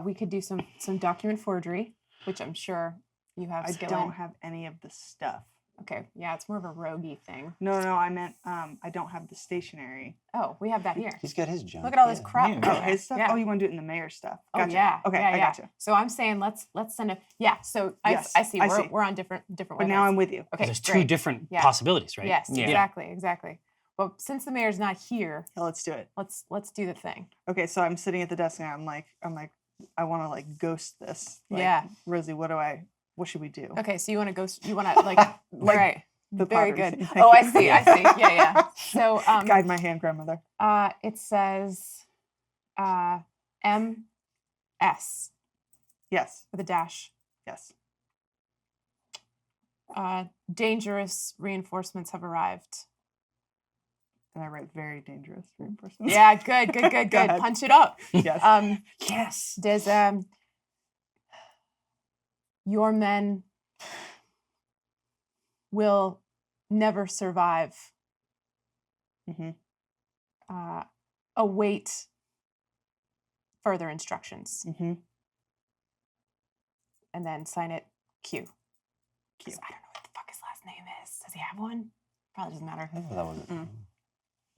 we could do some document forgery, which I'm sure you have I skill don't in. have any of the stuff. Okay, yeah, it's more of a roguey thing. No, I meant I don't have the stationery. Oh, we have that here. He's got his junk. Look at all this yeah. crap. Yeah. in Oh, there. his stuff? Yeah. Oh, you want to do it in the mayor's stuff. Oh, Gotcha. yeah. Okay, yeah, I yeah. gotcha. So I'm saying let's send a So Yes, I see. I see. We're on different But now I'm with you. Okay, There's 2 great. different Yeah. possibilities, right? Yes, Yeah. exactly. But since the mayor's not here, Yeah, let's do it. let's do the thing. Okay, so I'm sitting at the desk and I'm like, I want to like ghost this. Like, Yeah. Rosie, what should we do? Okay, so you want to go? You want to like right? the Very Potters. good. Thank Oh, I you. see. Yeah. So Guide my hand, grandmother. it says MS Yes. with a dash. Yes. Dangerous reinforcements have arrived. And I write very dangerous reinforcements. Yeah, good. Go ahead. Punch it up. Yes. Yes. There's your men will never survive. Mhm. Await further instructions, Mm-hmm. and then sign it Q. Q. 'Cause I don't know what the fuck his last name have one? Probably doesn't matter. That wasn't.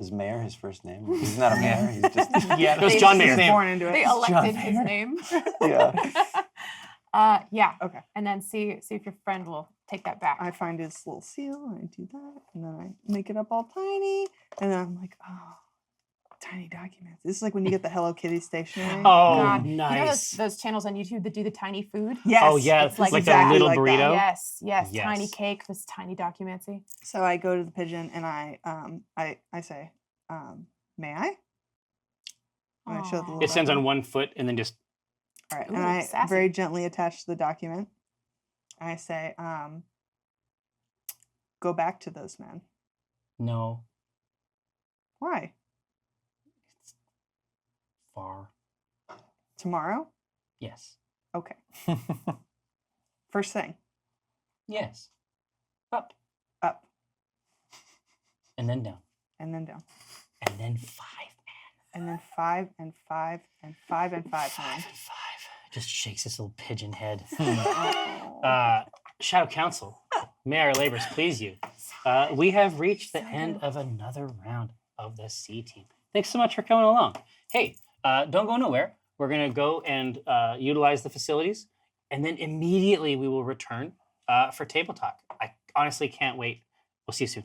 Is Mayor his first name? He's not a mayor. He's just. Yeah, It was John Mayer. Born into it. They John elected his Mayer. name. Yeah. Yeah. Okay. And then see if your friend will take that back. I find his little seal and I do that, and then I make it up all tiny, and then I'm like, oh, tiny documents. This is like when you get the Hello Kitty stationery. Oh, God. You know nice. those channels on YouTube that do the tiny food? Yes. Oh, yeah. It's like Like exactly a little like that. burrito. Yes, yes, tiny Yes. cake, this tiny documenty. So I go to the pigeon and I say, may I? And I show the Aw. little It stands on document. one foot and then just. All right, Ooh, and I sassy. very gently attach the document. I say, go back to those men. No. Why? Far. Tomorrow? Yes. Okay. First thing, Yes. Up. up And then down. and then down. And then 5. And then 5 and 5 and 5 and 5, 5 honey. and 5. Just shakes his little pigeon head. Oh. Shadow Council, may our labors please you. We have reached the end of another round of the C team. Thanks so much for coming along. Hey, don't go nowhere. We're going to go and utilize the facilities, and then immediately we will return for table talk. I honestly can't wait. We'll see you soon.